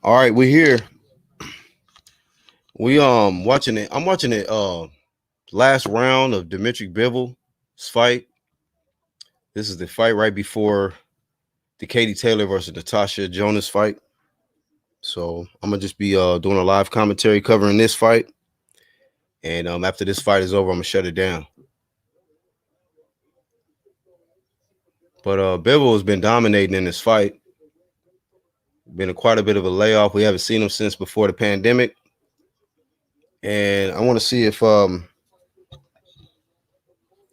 All right, we're here. We watching it. I'm watching it. Last round of Dimitri Bivol's fight. This is the fight right before the Katie Taylor versus Natasha Jonas fight. So I'm gonna just be doing a live commentary covering this fight, and after this fight is over, I'm gonna shut it down. But Bivol has been dominating in this fight. Been quite a bit of a layoff. We haven't seen him since before the pandemic, and I want to see if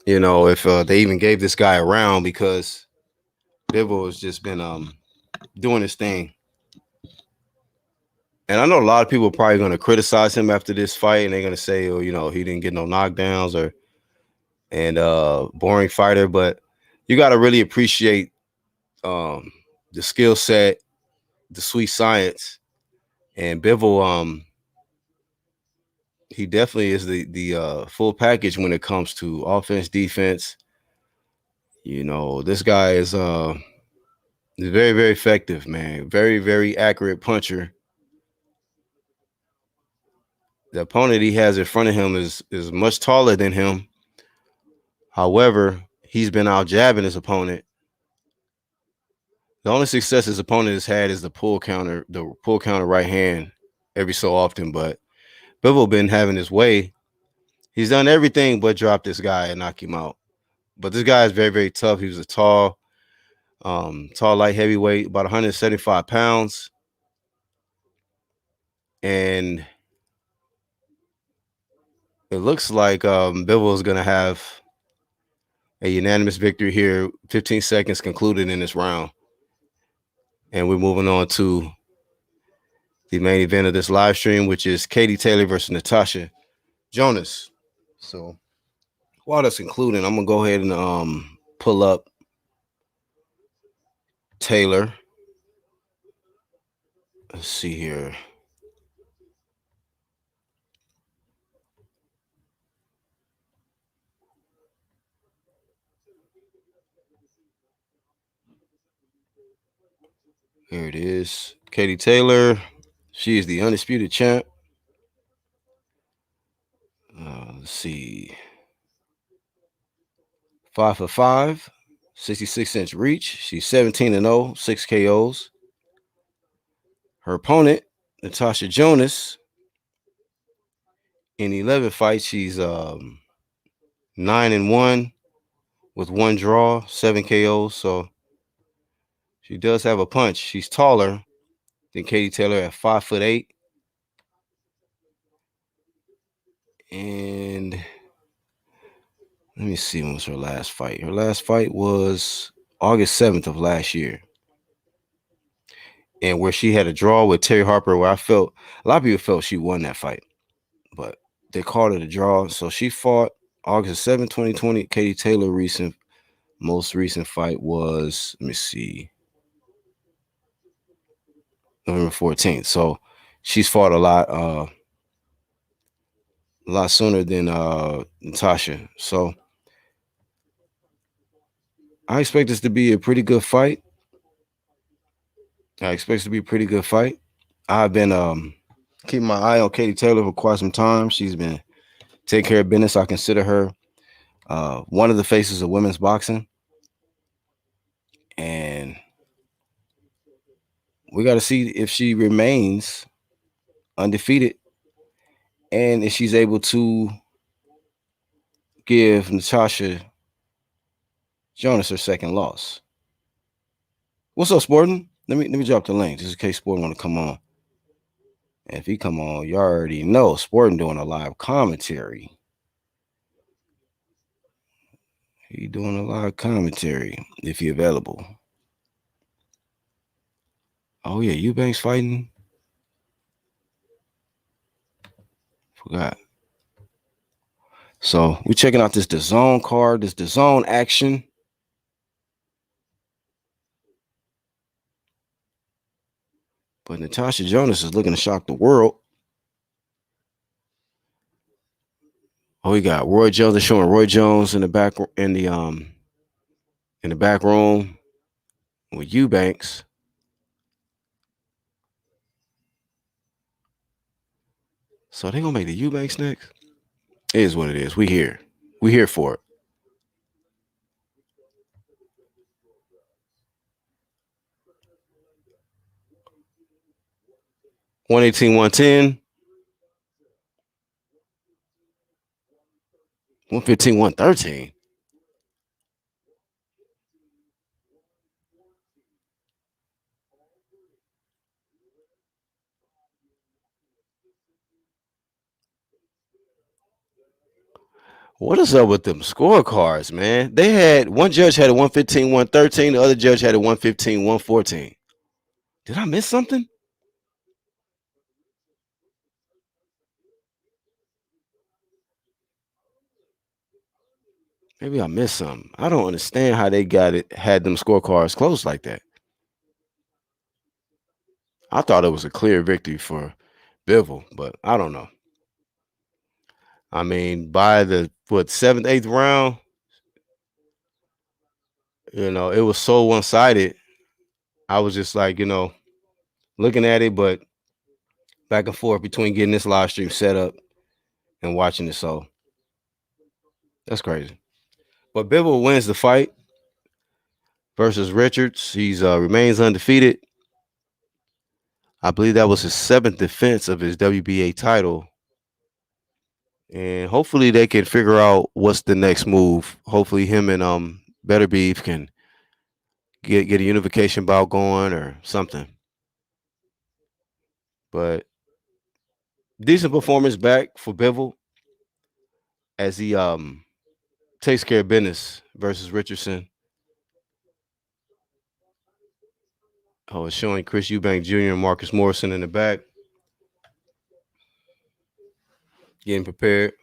they even gave this guy a round, because Bivol has just been doing his thing. And I know a lot of people are probably going to criticize him after this fight, and they're going to say, oh, he didn't get no knockdowns and boring fighter. But you got to really appreciate the skill set, the sweet science, and Bivol. He definitely is the full package when it comes to offense, defense. This guy is very, very effective, man. Very, very accurate puncher. The opponent he has in front of him is much taller than him. However, he's been out jabbing his opponent. The only success his opponent has had is the pull counter right hand every so often. But Bivol been having his way. He's done everything but drop this guy and knock him out. But this guy is very, very tough. He was a tall light heavyweight, about 175 pounds. And it looks like Bivol is going to have a unanimous victory here. 15 seconds concluded in this round. And we're moving on to the main event of this live stream, which is Katie Taylor versus Natasha Jonas. So while that's concluding, I'm going to go ahead and pull up Taylor. Let's see here. Here it is. Katie Taylor. She is the undisputed champ. Let's see. 5 for 5, 66-inch reach. She's 17-0, 6 KOs. Her opponent, Natasha Jonas, in 11 fights, she's 9-1 with 1 draw, 7 KOs. So she does have a punch. She's taller than Katie Taylor at 5'8". And let me see, when was her last fight? Her last fight was August 7th of last year. And where she had a draw with Terry Harper, where I felt a lot of people felt she won that fight, but they called it a draw. So she fought August 7th, 2020. Katie Taylor most recent fight was, let me see, November 14th. So she's fought a lot sooner than Natasha. So I expect this to be a pretty good fight. I've been keeping my eye on Katie Taylor for quite some time. She's been taking care of business. I consider her one of the faces of women's boxing. And we got to see if she remains undefeated and if she's able to give Natasha Jonas her second loss. What's up, Sporting? Let me drop the link just in case Sporting want to come on. And if he come on, you already know Sporting doing a live commentary. He doing a live commentary if he available. Oh yeah, Eubank's fighting. Forgot. So we're checking out this DAZN card, this DAZN action. But Natasha Jonas is looking to shock the world. Oh, we got Roy Jones. They're showing Roy Jones in the back in the back room with Eubanks. So they gonna make the Eubanks next? It is what it is. We here. We here for it. 118, 110. 115, 113. What is up with them scorecards, man? They had one judge had a 115, 113. The other judge had a 115, 114. Did I miss something? Maybe I missed something. I don't understand how they had them scorecards close like that. I thought it was a clear victory for Bivol, but I don't know. I mean, by the seventh, eighth round, it was so one-sided. I was just like, looking at it, but back and forth between getting this live stream set up and watching it. So that's crazy. But Bivol wins the fight versus Richards. He's remains undefeated. I believe that was his 7th defense of his WBA title. And hopefully they can figure out what's the next move. Hopefully him and Beterbiev can get a unification bout going or something. But decent performance back for Bivol as he takes care of business versus Richardson. Oh, it's showing Chris Eubank Jr. and Marcus Morrison in the back. Getting prepared.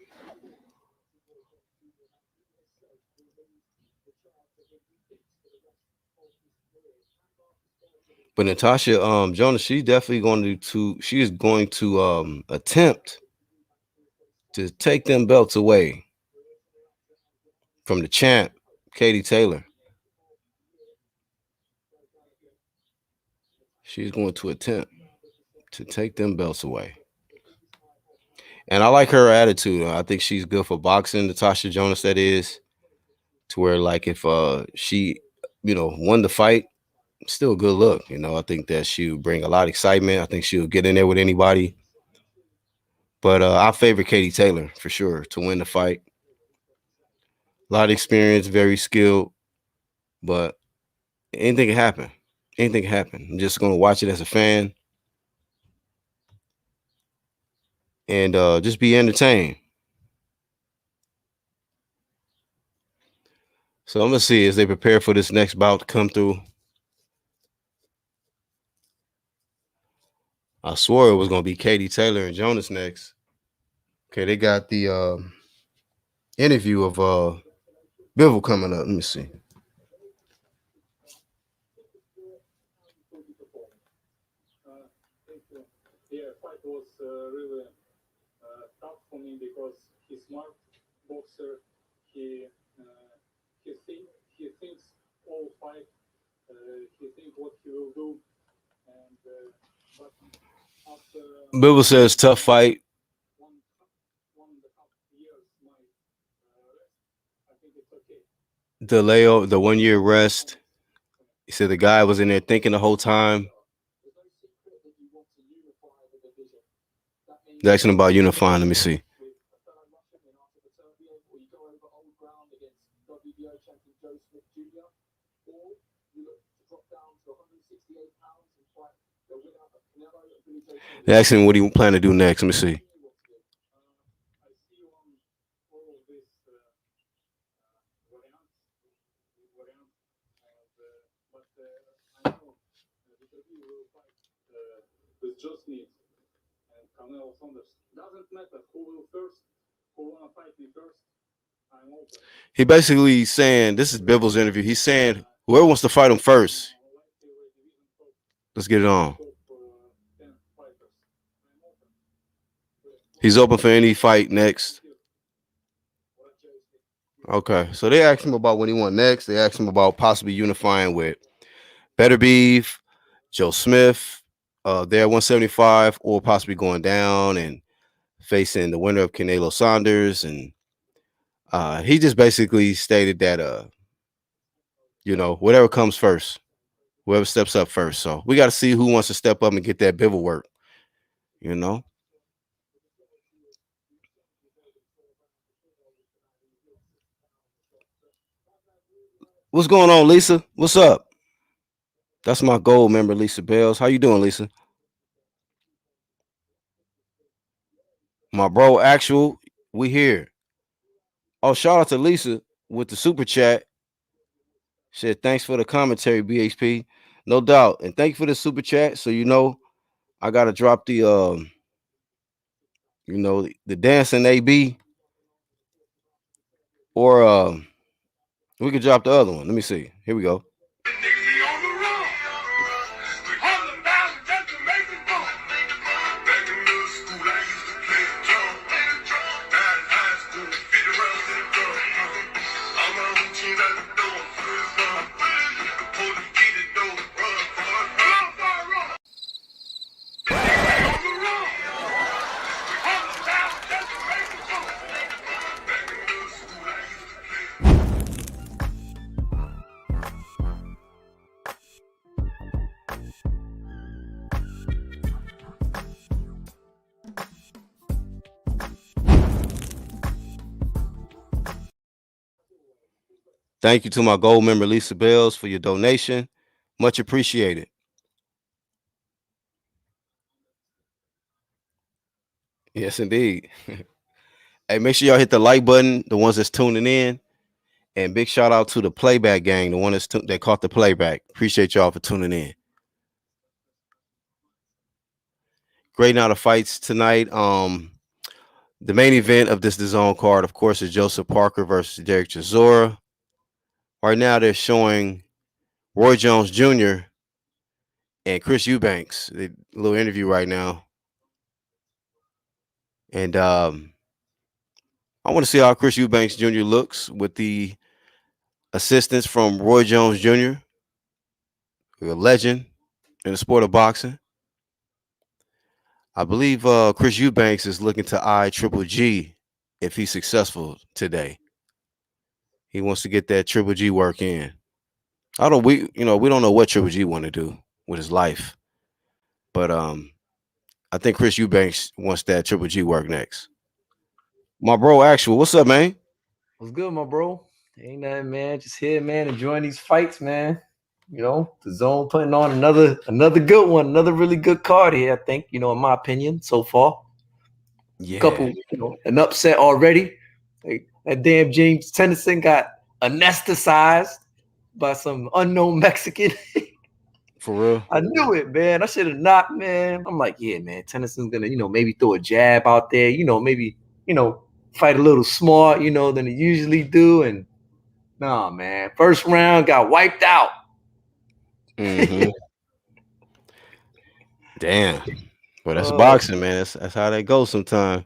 But Natasha Jonas, she's definitely going she is going to attempt to take them belts away from the champ, Katie Taylor. She's going to attempt to take them belts away. And I like her attitude. I think she's good for boxing, Natasha Jonas, that is. To where, like, if she, won the fight, still a good look. I think that she'll bring a lot of excitement. I think she'll get in there with anybody. But I favor Katie Taylor for sure to win the fight. A lot of experience, very skilled, but anything can happen. Anything can happen. I'm just going to watch it as a fan and just be entertained. So I'm going to see as they prepare for this next bout to come through. I swore it was going to be Katie Taylor and Jonas next. Okay, they got the interview of Bivol coming up. Let me see. Yeah, fight was really tough for me because he's smart boxer. He thinks all fight. He thinks what he will do. And but after Bivol says tough fight. 1.5 years, my rest, I think it's okay. The 1 year rest. He said the guy was in there thinking the whole time. They're asking about unifying. Let me see. They're asking what he plan to do next. Let me see. Just needs and Campbell Saunders. Doesn't matter who will first, who wanna fight me first. I'm open. He basically saying, this is Bivol's interview. He's saying whoever wants to fight him first, let's get it on. He's open for any fight next. Okay, so they asked him about what he want next. They asked him about possibly unifying with Beterbiev, Joe Smith, they're 175, or possibly going down and facing the winner of Canelo Saunders, and he just basically stated that whatever comes first, whoever steps up first. So we got to see who wants to step up and get that Bivol work. You know, what's going on, Lisa? What's up? That's my gold member, Lisa Bells. How you doing, Lisa? My bro, actual, we here. Oh, shout out to Lisa with the super chat. Said thanks for the commentary, BHP. No doubt, and thank you for the super chat. So I gotta drop the dancing AB, or we could drop the other one. Let me see. Here we go. Thank you to my gold member, Lisa Bells, for your donation. Much appreciated. Yes, indeed. Hey, make sure y'all hit the like button, the ones that's tuning in. And big shout out to the playback gang, the one that caught the playback. Appreciate y'all for tuning in. Great night of fights tonight. The main event of this DAZN card, of course, is Joseph Parker versus Derek Chisora. Right now, they're showing Roy Jones Jr. and Chris Eubanks. A little interview right now. And I want to see how Chris Eubanks Jr. looks with the assistance from Roy Jones Jr., a legend in the sport of boxing. I believe Chris Eubanks is looking to eye Triple G if he's successful today. He wants to get that Triple G work in. We don't know what Triple G want to do with his life, but I think Chris Eubanks wants that Triple G work next. My bro, actual, what's up, man? What's good, my bro? Ain't nothing, man. Just here, man, enjoying these fights, man. The zone putting on another good one, another really good card here, I think, in my opinion, so far. Yeah. Couple, an upset already. Like, that damn James Tennyson got anesthetized by some unknown Mexican. For real? I knew it, man. I should have not, man. I'm like, yeah, man, Tennyson's gonna, maybe throw a jab out there, maybe, fight a little smart, than he usually do. And nah, man. First round got wiped out. Mm-hmm. Damn. Well, that's boxing, man. That's how that goes sometimes.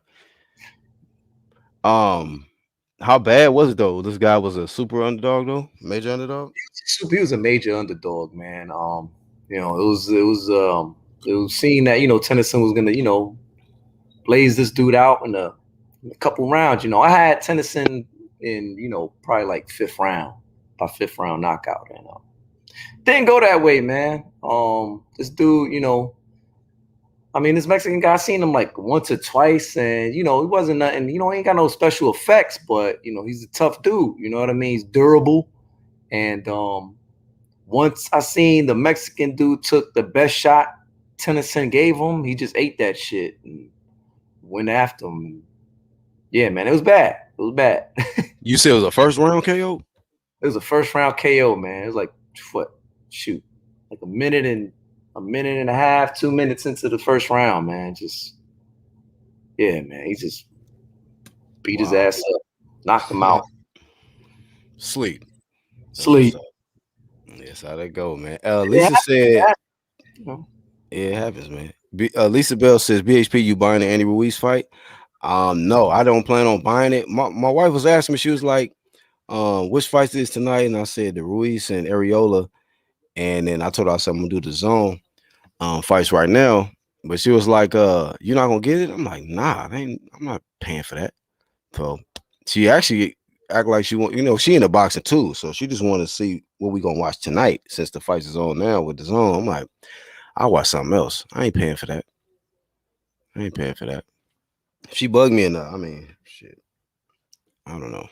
How bad was it though? This guy was a super underdog though, major underdog. He was a major underdog, man. It was seen that Tennyson was gonna blaze this dude out in a couple rounds. I had Tennyson in probably like fifth round knockout, and didn't go that way, man. This dude, this Mexican guy, seen him like once or twice, and he wasn't nothing. He ain't got no special effects, but he's a tough dude. You know what I mean? He's durable, and once I seen the Mexican dude took the best shot Tennyson gave him, he just ate that shit and went after him. Yeah, man, it was bad. It was bad. You said it was a first round KO? It was a first round KO, man. It was like like a minute and a half, 2 minutes into the first round, man. Man, he just beat his ass up, knocked him out. Sleep. That's how that go, man. Lisa said, it happens, man. Lisa Bell says, BHP, you buying the Andy Ruiz fight? No, I don't plan on buying it. My wife was asking me, she was like, which fights is tonight? And I said the Ruiz and Areola. And then I told her, I said, I'm gonna do the zone fights right now. But she was like, you're not gonna get it? I'm like, nah, I'm not paying for that. So she actually act like she want, she in the boxing too. So she just wanted to see what we gonna watch tonight since the fight is on now with DAZN. I'm like, I'll watch something else. I ain't paying for that. I ain't paying for that. If she bugged me enough, I mean, shit. I don't know.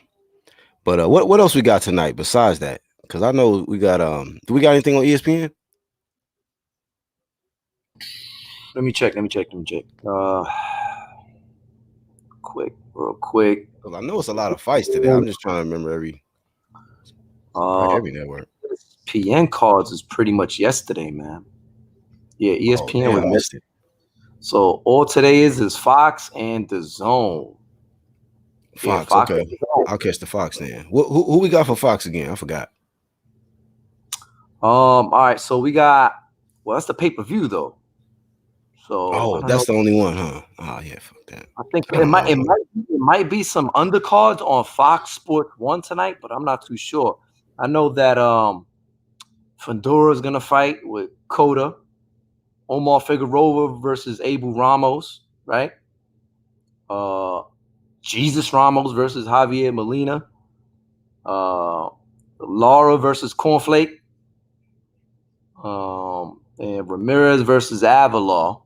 But what else we got tonight besides that? Because I know we got do we got anything on ESPN? Let me check. Real quick. Because I know it's a lot of fights today. I'm just trying to remember every network. ESPN cards is pretty much yesterday, man. Yeah, ESPN I missed it. So all today is Fox and DAZN. Fox, okay. I'll catch the Fox then. Who we got for Fox again? I forgot. All right, so we got that's the pay-per-view though. So that's the only one, huh? Oh yeah, fuck that. I think it might be some undercards on Fox Sports 1 tonight, but I'm not too sure. I know that Fundora is gonna fight with Cota, Omar Figueroa versus Abel Ramos, right? Jesus Ramos versus Javier Molina, Laura versus Cornflake, and Ramirez versus Avalar,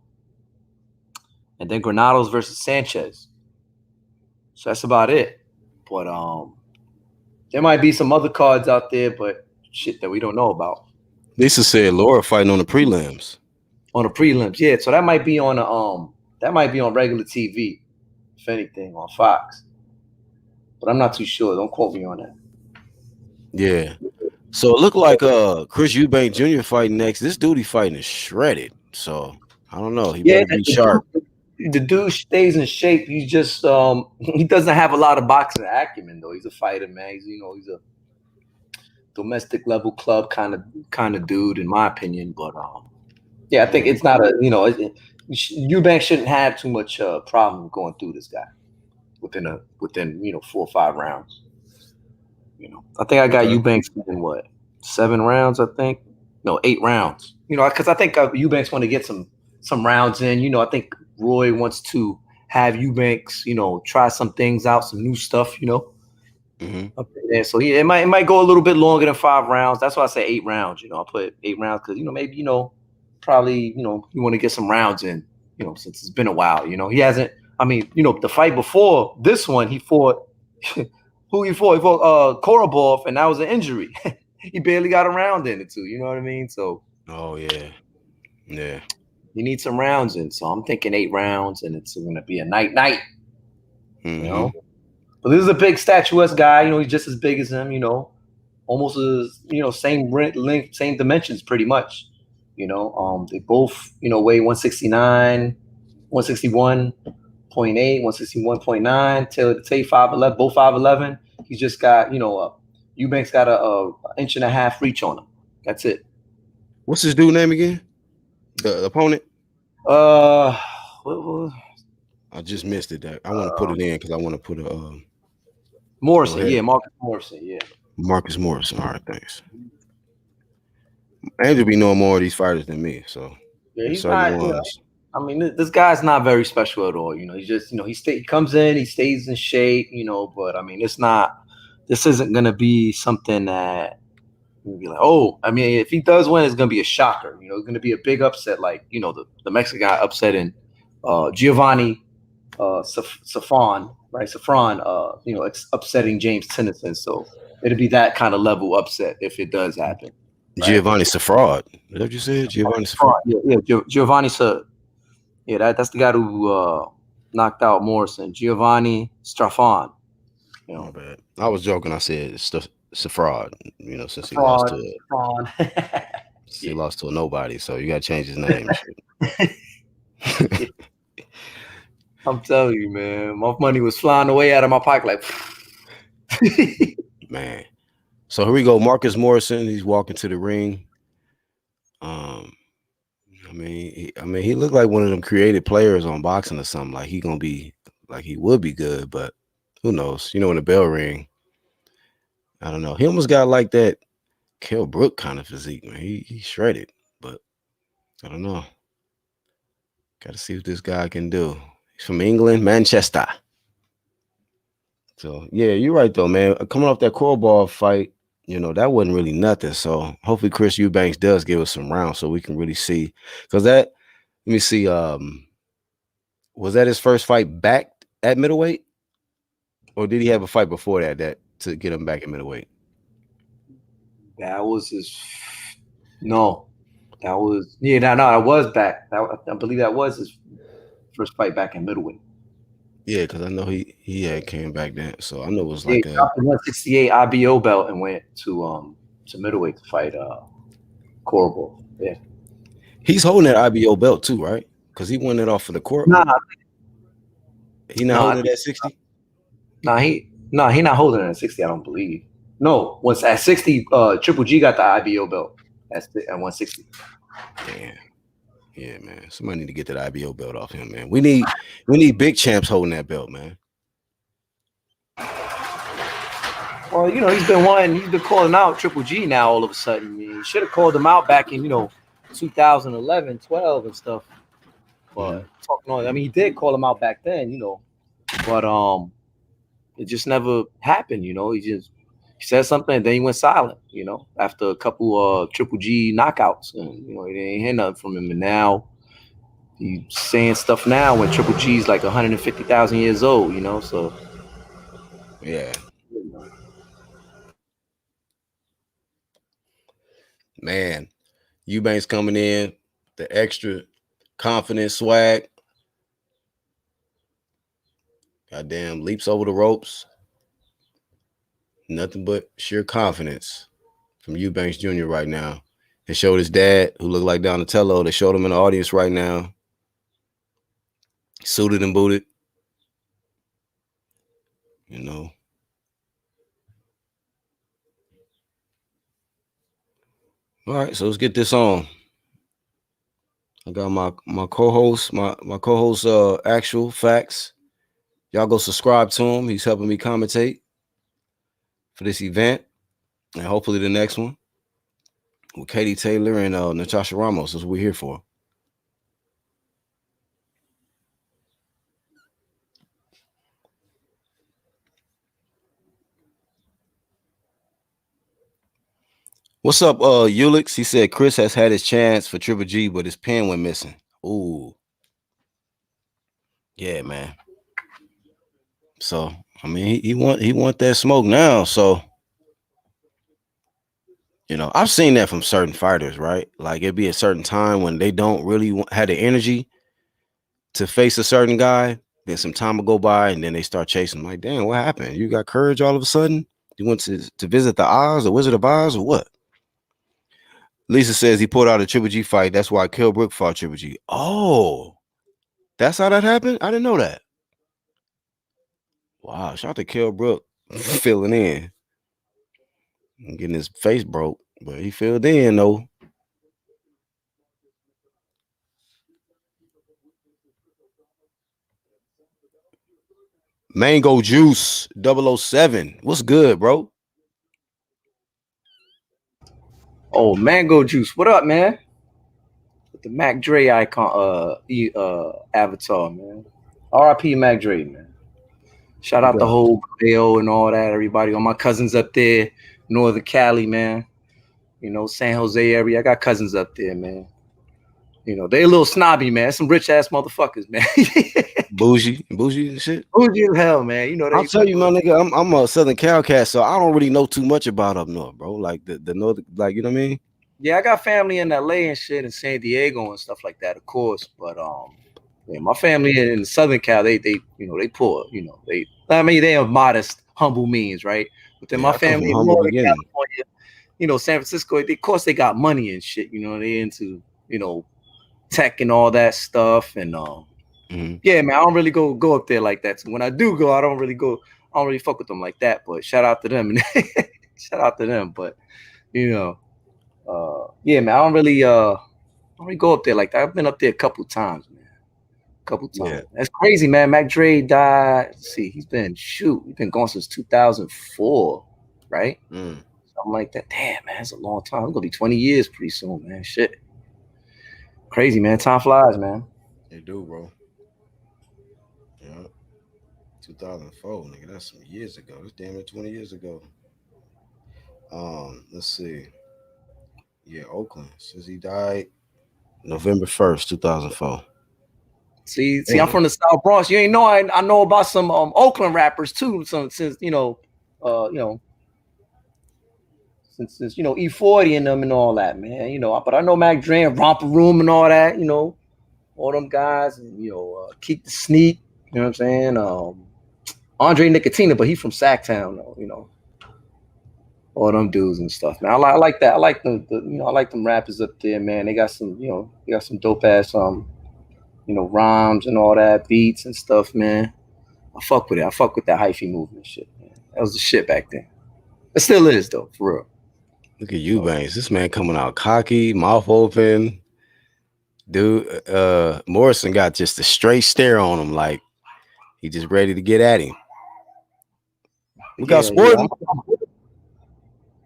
and then Granados versus Sanchez. So that's about it. But there might be some other cards out there, but shit that we don't know about. Lisa said Laura fighting on the prelims. On the prelims, yeah. So that might be on regular TV, if anything, on Fox. But I'm not too sure. Don't quote me on that. Yeah. So it looked like Chris Eubank Jr. fighting next. This dude he fighting is shredded. So I don't know. He better be sharp. The dude stays in shape. He just he doesn't have a lot of boxing acumen though. He's a fighter, man. He's a domestic level club kind of dude, in my opinion. But yeah, I think it's not a Eubank shouldn't have too much problem going through this guy within 4 or 5 rounds. I think I got Eubanks in 7 rounds. I think 8 rounds. Because I think Eubanks want to get some rounds in. I think Roy wants to have Eubanks, try some things out, some new stuff. Mm-hmm. So yeah, it might go a little bit longer than 5 rounds. That's why I say 8 rounds. I put 8 rounds because maybe probably you want to get some rounds in. Since it's been a while. He hasn't. I mean, the fight before this one, he fought. Who he fought? He fought Korobov, and that was an injury. He barely got a round in it too. You know what I mean? So. Oh yeah. Yeah. You need some rounds in, so I'm thinking 8 rounds, and it's going to be a night. Mm-hmm. But this is a big statuesque guy. He's just as big as him. Almost as same length, same dimensions, pretty much. They both weigh 169, 161.8, 161.9. Taylor 5'11", both 5'11". He's just got Eubanks got a inch and a half reach on him. That's it. What's his dude name again? The opponent? I just missed it. I want to put it in because I want to put a Morrison. Yeah, Marcus Morrison. Yeah, Marcus Morrison. All right, thanks. Andrew be knowing more of these fighters than me, so yeah, he's not. I mean, this guy's not very special at all. He's just he comes in, he stays in shape. But I mean, this isn't gonna be something that be like, oh, I mean, if he does win, it's gonna be a shocker. It's gonna be a big upset, like the Mexican guy upsetting Giovanni Safran, right? Safran, it's upsetting James Tennyson. So it'll be that kind of level upset if it does happen. Right? Giovanni Safran. Is that what you said? Giovanni Safran. Yeah, Giovanni. Yeah, that's the guy who knocked out Morrison. Giovanni Strafan. My bad. I was joking. I said Safran, since he lost to he lost to a nobody, so you gotta change his name. I'm telling you, man, my money was flying away out of my pocket like man. So here we go. Marcus Morrison, he's walking to the ring. I mean, he looked like one of them creative players on boxing or something. Like he would be good, but who knows? When the bell ring. I don't know. He almost got like that Kell Brook kind of physique, man. He shredded, but I don't know. Got to see what this guy can do. He's from England, Manchester. So yeah, you're right though, man. Coming off that Korobov fight, that wasn't really nothing. So hopefully Chris Eubanks does give us some rounds so we can really see. Because let me see. Was that his first fight back at middleweight, or did he have a fight before that to get him back at middleweight? That was his. No, that was that was back. I believe that was his first fight back in middleweight. Yeah, because I know he had came back then, so I know it was He like dropped the 168 IBO belt and went to middleweight to fight Korobov. Yeah, he's holding that IBO belt too, right? Because he won it off of the court. Nah, he not holding it at 60. He not holding it at 60. I don't believe. No, once at 60, Triple G got the IBO belt at 160. Damn. Yeah, man. Somebody need to get that IBO belt off him, man. We need big champs holding that belt, man. Well, he's been calling out Triple G now all of a sudden. I mean, he should have called him out back in 2011, 12 and stuff. But talking on, I mean, he did call him out back then, but it just never happened. He said something and then he went silent. After a couple Triple G knockouts, and he didn't hear nothing from him. And now he's saying stuff now when Triple G's like 150,000 years old. So yeah. Man, Eubanks coming in, the extra confident swag. Goddamn, leaps over the ropes. Nothing but sheer confidence from Eubank Jr. right now. They showed his dad, who looked like Donatello. They showed him in the audience right now. Suited and booted. All right, so let's get this on. I got my co-host, my co-host actual facts. Y'all go subscribe to him. He's helping me commentate for this event and hopefully the next one with Katie Taylor and Natasha Ramos. That's what we're here for. What's up, Ulix? He said Chris has had his chance for Triple G, but his pen went missing. Ooh. Yeah, man. So, I mean, he want that smoke now. So, I've seen that from certain fighters, right? Like it'd be a certain time when they don't really have the energy to face a certain guy. Then some time will go by, and then they start chasing. I'm like, damn, what happened? You got courage all of a sudden? You went to visit the Oz, the Wizard of Oz, or what? Lisa says he pulled out a Triple G fight. That's why Kell Brook fought Triple G. Oh, that's how that happened? I didn't know that. Wow, shout out to Kell Brook filling in and getting his face broke, but he filled in though. Mango Juice 007. What's good, bro? Oh, Mango Juice. What up, man? With the Mac Dre icon avatar, man. RIP Mac Dre, man. Shout out the whole AO and all that, everybody. All my cousins up there, Northern Cali, man. San Jose area. I got cousins up there, man. They a little snobby, man. Some rich ass motherfuckers, man. bougie and shit. Bougie as hell, man. I'll tell you, my nigga, I'm a Southern Cal cat, so I don't really know too much about up north, bro. Like the north, like you know what I mean? Yeah, I got family in LA and shit, and San Diego and stuff like that, of course. But my family in Southern Cal, they poor. They have modest, humble means, right? But then my family in Northern California, San Francisco, of course they got money and shit. They into tech and all that stuff, and yeah, man, I don't really go up there like that. So when I do go, I don't really fuck with them like that. But shout out to them, shout out to them. But yeah, man, I don't really go up there like that. I've been up there a couple times, man. Yeah. That's crazy, man. Mac Dre died. Let's see, he's been gone since 2004, right? Something like that. Damn, man, it's a long time. It's gonna be 20 years pretty soon, man. Shit. Crazy, man. Time flies, man. They do, bro. Yeah. 2004, nigga. That's some years ago. That's damn near 20 years ago. Let's see. Yeah, Oakland. Since he died November 1st, 2004. See, I'm from the South Bronx. You ain't know I know about some Oakland rappers too. Since since E40 and them and all that, man. But I know Mac Dre and Romper Room and all that. All them guys, and Keep the Sneak. You know what I'm saying? Andre Nicotina, but he's from Sacktown, though. All them dudes and stuff, man. I like that. I like I like them rappers up there, man. They got some, they got some dope ass rhymes and all that, beats and stuff, man. I fuck with it. I fuck with that hyphy movement shit, man. That was the shit back then. It still is, though, for real. Look at Eubanks. This man coming out cocky, mouth open. Dude, Morrison got just a straight stare on him, like he just ready to get at him. We got Sport. Yeah.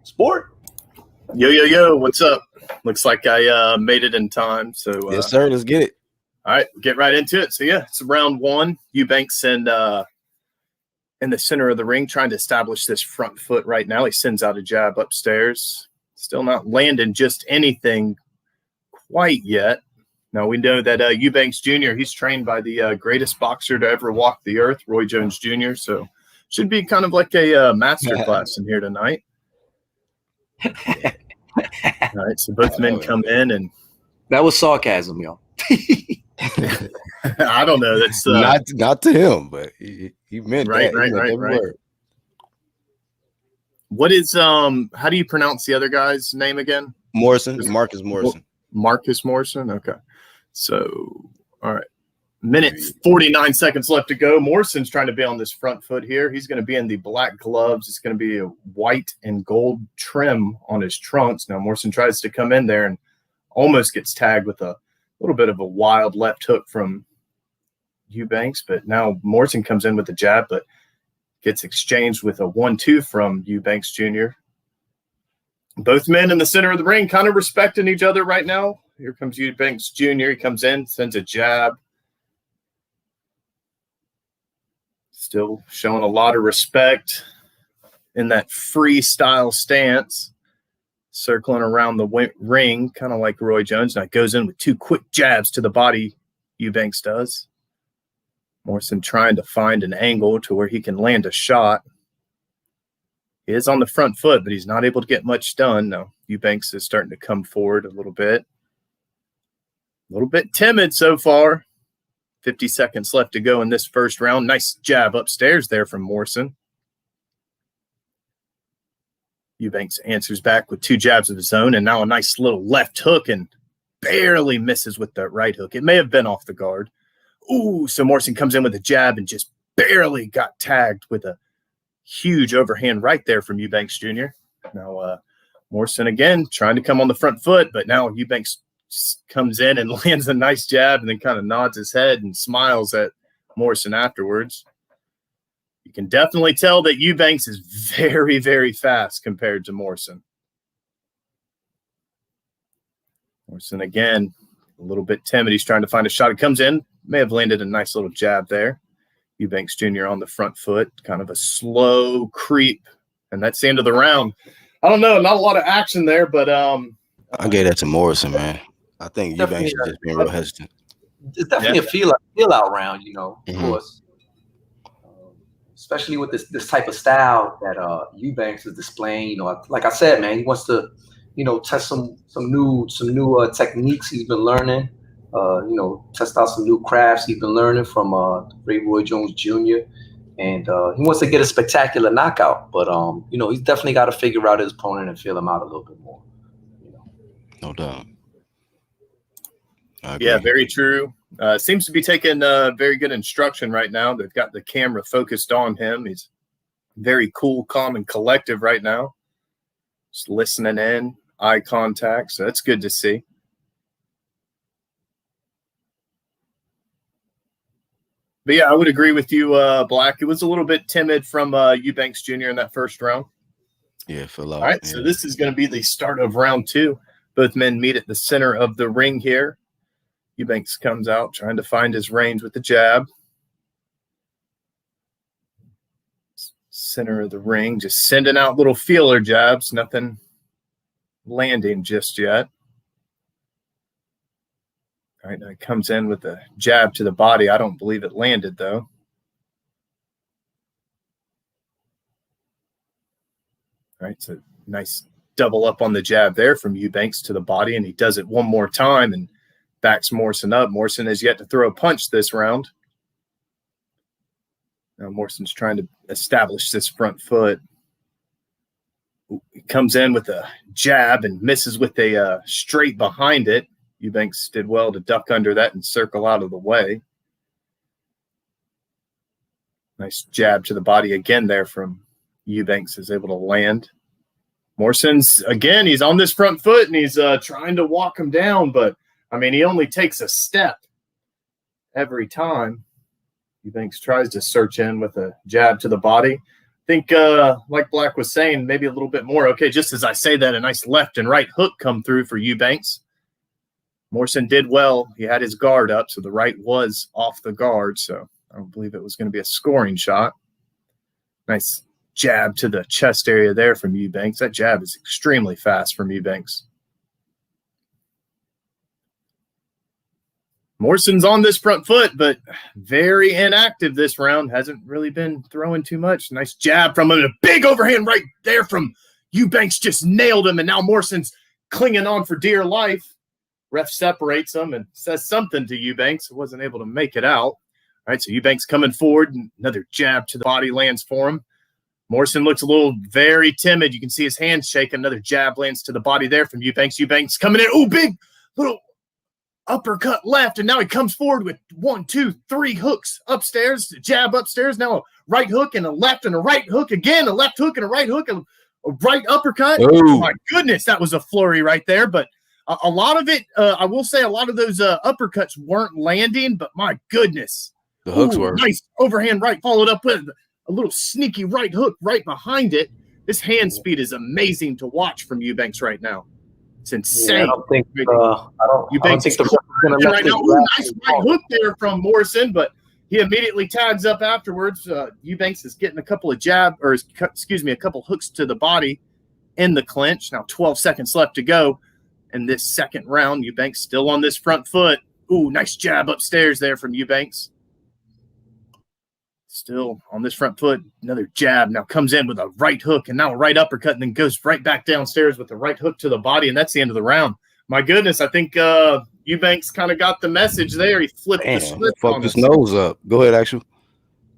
Sport. Yo, what's up? Looks like I made it in time. So yes, sir. Let's get it. All right, get right into it. So yeah, it's round one. Eubanks in the center of the ring, trying to establish this front foot right now. He sends out a jab upstairs. Still not landing just anything quite yet. Now we know that Eubank Jr., he's trained by the greatest boxer to ever walk the earth, Roy Jones Jr. So should be kind of like a master class in here tonight. All right, so both men come in, and that was sarcasm, y'all. I don't know. That's not to him, but he meant right, that. Right. What is how do you pronounce the other guy's name again? Morrison, Marcus Morrison. Marcus Morrison. Okay. So, all right. Minute 49 seconds left to go. Morrison's trying to be on this front foot here. He's going to be in the black gloves. It's going to be a white and gold trim on his trunks. Now, Morrison tries to come in there and almost gets tagged with a little bit of a wild left hook from Eubanks. But now Morrison comes in with a jab, but gets exchanged with a 1-2 from Eubanks Jr. Both men in the center of the ring kind of respecting each other right now. Here comes Eubanks Jr. He comes in, sends a jab. Still showing a lot of respect in that freestyle stance, circling around the ring, kind of like Roy Jones. Now goes in with two quick jabs to the body, Eubanks does. Morrison trying to find an angle to where he can land a shot. He is on the front foot, but he's not able to get much done. Now, Eubanks is starting to come forward a little bit. A little bit timid so far. 50 seconds left to go in this first round. Nice jab upstairs there from Morrison. Eubanks answers back with two jabs of his own, and now a nice little left hook, and barely misses with that right hook. It may have been off the guard. Ooh, so Morrison comes in with a jab and just barely got tagged with a huge overhand right there from Eubanks Jr. Now, Morrison again trying to come on the front foot, but now Eubanks comes in and lands a nice jab and then kind of nods his head and smiles at Morrison afterwards. You can definitely tell that Eubanks is very, very fast compared to Morrison. Morrison again, a little bit timid. He's trying to find a shot. It comes in, may have landed a nice little jab there. Eubanks Jr. on the front foot, kind of a slow creep, and that's the end of the round. I don't know, not a lot of action there, but I gave that to Morrison, man. I think Eubanks is just being real hesitant. It's definitely a feel out round, of course. Especially with this type of style that Eubanks is displaying. Like I said, man, he wants to, test some new techniques he's been learning. Test out some new crafts he's been learning from Roy Jones Jr. And he wants to get a spectacular knockout, but he's definitely got to figure out his opponent and feel him out a little bit more. No doubt. Yeah, very true. Seems to be taking very good instruction right now. They've got the camera focused on him. He's very cool, calm, and collective right now. Just listening in, eye contact. So that's good to see. But yeah, I would agree with you, Black. It was a little bit timid from Eubanks Jr. in that first round. Yeah, for All right, so this is going to be the start of round two. Both men meet at the center of the ring here. Eubanks comes out trying to find his range with the jab. Center of the ring, just sending out little feeler jabs, nothing landing just yet. All right, now he comes in with a jab to the body. I don't believe it landed, though. All right, so nice double up on the jab there from Eubanks to the body, and he does it one more time and backs Morrison up. Morrison has yet to throw a punch this round. Now Morrison's trying to establish this front foot. He comes in with a jab and misses with a straight behind it. Eubanks did well to duck under that and circle out of the way. Nice jab to the body again there from Eubanks, is able to land. Morrison's, again, he's on this front foot and he's trying to walk him down, but, I mean, he only takes a step every time. Eubanks tries to search in with a jab to the body. I think, like Black was saying, maybe a little bit more. Okay, just as I say that, a nice left and right hook come through for Eubanks. Morrison did well. He had his guard up, so the right was off the guard, so I don't believe it was going to be a scoring shot. Nice jab to the chest area there from Eubanks. That jab is extremely fast from Eubanks. Morrison's on this front foot, but very inactive this round. Hasn't really been throwing too much. Nice jab from him. A big overhand right there from Eubanks. Just nailed him, and now Morrison's clinging on for dear life. Ref separates him and says something to Eubanks. Wasn't able to make it out. All right, so Eubanks coming forward. Another jab to the body lands for him. Morrison looks a little very timid. You can see his hands shaking. Another jab lands to the body there from Eubanks. Eubanks coming in. Oh, big little uppercut left, and now he comes forward with 1, 2, 3 hooks upstairs, jab upstairs, now a right hook and a left and a right hook again, a left hook and a right hook, and a right uppercut. Ooh. Oh my goodness, that was a flurry right there, but a lot of it, I will say a lot of those uppercuts weren't landing, but my goodness. The hooks Ooh, were. Nice overhand right, followed up with a little sneaky right hook right behind it. This hand speed is amazing to watch from Eubanks right now. It's insane. Yeah, I don't think I don't think the gonna let right this now. Ooh, grab nice him right off. hook there from Morrison, but he immediately tags up afterwards. Eubanks is getting a couple of a couple hooks to the body in the clinch. Now 12 seconds left to go in this second round. Eubanks still on this front foot. Ooh, nice jab upstairs there from Eubanks. Still on this front foot, another jab. Now comes in with a right hook and now a right uppercut and then goes right back downstairs with the right hook to the body, and that's the end of the round. My goodness, I think Eubanks kind of got the message there. He flipped the script on Fucked his us. nose up. Go ahead, Actual.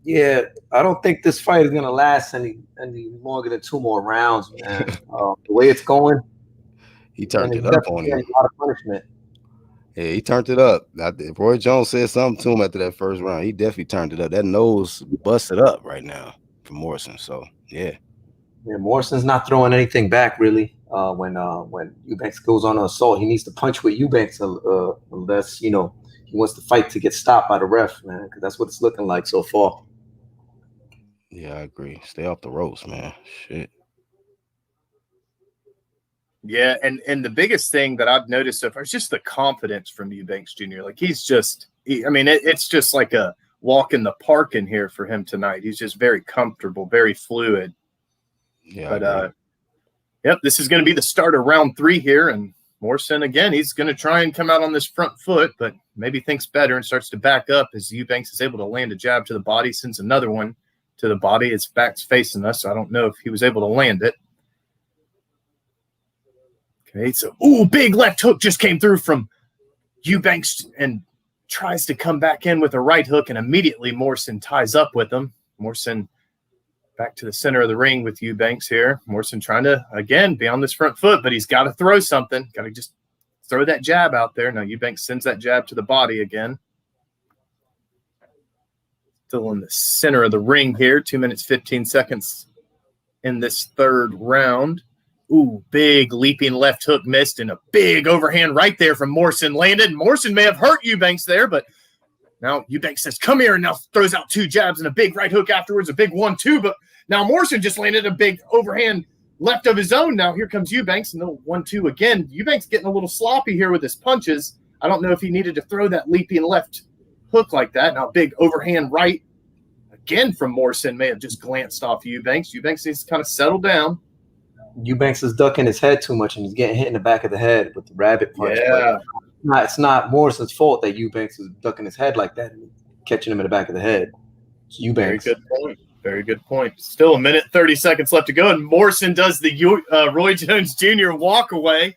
Yeah, I don't think this fight is gonna last any longer than 2 more rounds, man. The way it's going, He turned and it up on a him. lot of punishment. Yeah, he turned it up. Roy Jones said something to him after that first round. He definitely turned it up. That nose busted up right now for Morrison. So yeah. Yeah, Morrison's not throwing anything back really. When Eubanks goes on an assault, he needs to punch with Eubanks unless he wants to fight to get stopped by the ref, man. Because that's what it's looking like so far. Yeah, I agree. Stay off the ropes, man. Shit. Yeah, and the biggest thing that I've noticed so far is just the confidence from Eubank Jr. Like he's just, it's just like a walk in the park in here for him tonight. He's just very comfortable, very fluid. Yeah. But yep, this is going to be the start of round 3 here, and Morrison again. He's going to try and come out on this front foot, but maybe thinks better and starts to back up as Eubanks is able to land a jab to the body, sends another one to the body. His back's facing us, so I don't know if he was able to land it. Okay, so big left hook just came through from Eubanks and tries to come back in with a right hook, and immediately Morrison ties up with him. Morrison back to the center of the ring with Eubanks here. Morrison trying to, again, be on this front foot, but he's got to throw something. Got to just throw that jab out there. Now Eubanks sends that jab to the body again. Still in the center of the ring here. 2 minutes, 15 seconds in this third round. Ooh, big leaping left hook missed, and a big overhand right there from Morrison landed. Morrison may have hurt Eubanks there, but now Eubanks says, come here, and now throws out 2 jabs and a big right hook afterwards, a big 1-2. But now Morrison just landed a big overhand left of his own. Now here comes Eubanks, and the 1-2 again. Eubanks getting a little sloppy here with his punches. I don't know if he needed to throw that leaping left hook like that. Now, big overhand right again from Morrison may have just glanced off Eubanks. Eubanks needs to kind of settle down. Eubanks is ducking his head too much, and he's getting hit in the back of the head with the rabbit punch. Yeah. But it's not Morrison's fault that Eubanks is ducking his head like that and catching him in the back of the head. It's Eubanks. Very good point. Very good point. Still a minute, 30 seconds left to go, and Morrison does the Roy Jones Jr. walk away.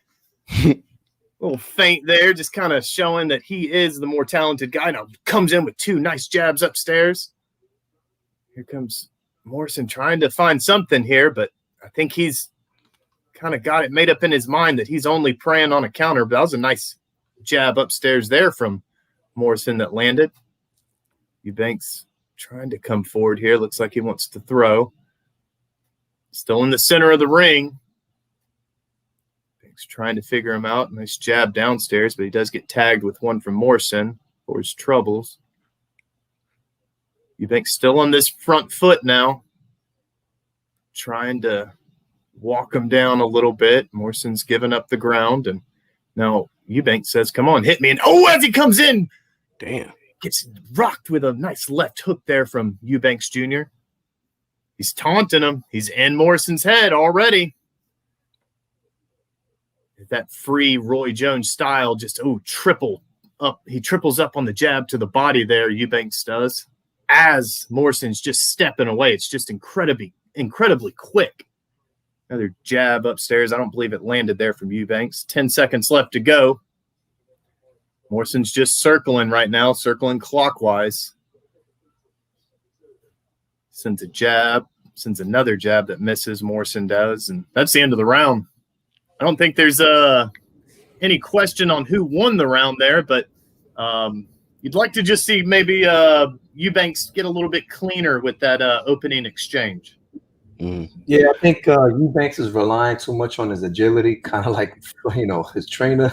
Little feint there, just kind of showing that he is the more talented guy. Now comes in with 2 nice jabs upstairs. Here comes Morrison trying to find something here, but I think he's kind of got it made up in his mind that he's only preying on a counter. But that was a nice jab upstairs there from Morrison that landed. Eubanks trying to come forward here. Looks like he wants to throw. Still in the center of the ring. Eubanks trying to figure him out. Nice jab downstairs, but he does get tagged with one from Morrison for his troubles. Eubanks still on this front foot now. Trying to walk him down a little bit. Morrison's giving up the ground, and now Eubanks says, come on, hit me. And as he comes in, Damn. gets rocked with a nice left hook there from Eubanks Jr. He's taunting him. He's in Morrison's head already. That free Roy Jones style, just, triple up. He triples up on the jab to the body there, Eubanks does, as Morrison's just stepping away. It's just incredibly quick. Another jab upstairs. I don't believe it landed there from Eubanks. 10 seconds left to go. Morrison's just circling right now, circling clockwise. Sends a jab, sends another jab that misses. Morrison does, and that's the end of the round. I don't think there's any question on who won the round there, but you'd like to just see maybe Eubanks get a little bit cleaner with that opening exchange. Yeah, I think Eubanks is relying too much on his agility, kind of like his trainer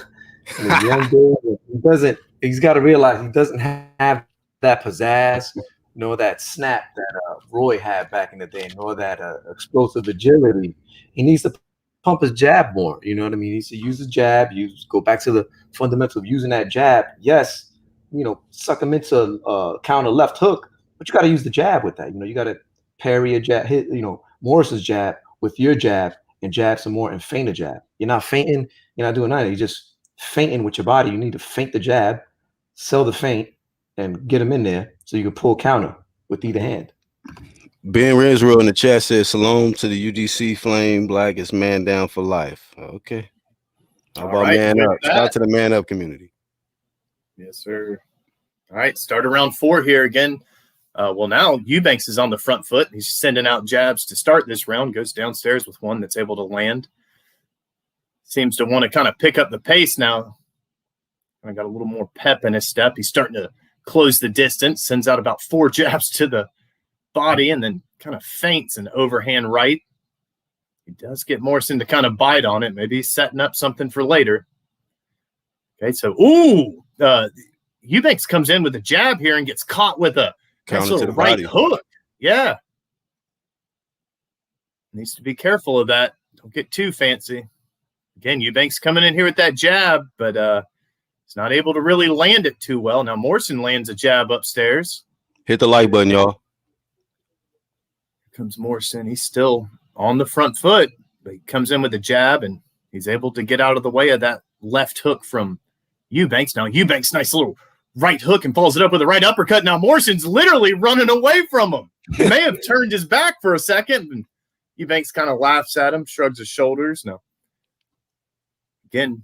in his young days. He's got to realize he doesn't have that pizzazz, nor that snap that Roy had back in the day, nor that explosive agility. He needs to pump his jab more. You know what I mean? He needs to use the jab. Go back to the fundamental of using that jab. Yes, suck him into a counter left hook, but you got to use the jab with that. You got to parry a jab, hit Morrison's jab with your jab, and jab some more and feint a jab. You're not feinting. You're not doing nothing. You're just feinting with your body. You need to feint the jab, sell the feint, and get him in there so you can pull counter with either hand. Ben Rensrow in the chat says, "Shalom to the UGC Flame Black is man down for life." Okay. How about man up? Shout out to the man up community. Yes, sir. All right, start around 4 here again. Now Eubanks is on the front foot. He's sending out jabs to start this round. Goes downstairs with one that's able to land. Seems to want to kind of pick up the pace now. I got a little more pep in his step. He's starting to close the distance. Sends out about 4 jabs to the body and then kind of feints an overhand right. He does get Morrison to kind of bite on it. Maybe he's setting up something for later. Okay, so Eubanks comes in with a jab here and gets caught with a counter to the right body hook. Yeah. Needs to be careful of that. Don't get too fancy. Again, Eubanks coming in here with that jab, but he's not able to really land it too well. Now Morrison lands a jab upstairs. Hit the like button, y'all. Here comes Morrison. He's still on the front foot, but he comes in with a jab, and he's able to get out of the way of that left hook from Eubanks. Now Eubanks, nice little right hook, and follows it up with a right uppercut. Now Morrison's literally running away from him. He may have turned his back for a second, and Eubanks kind of laughs at him, shrugs his shoulders. Now, again,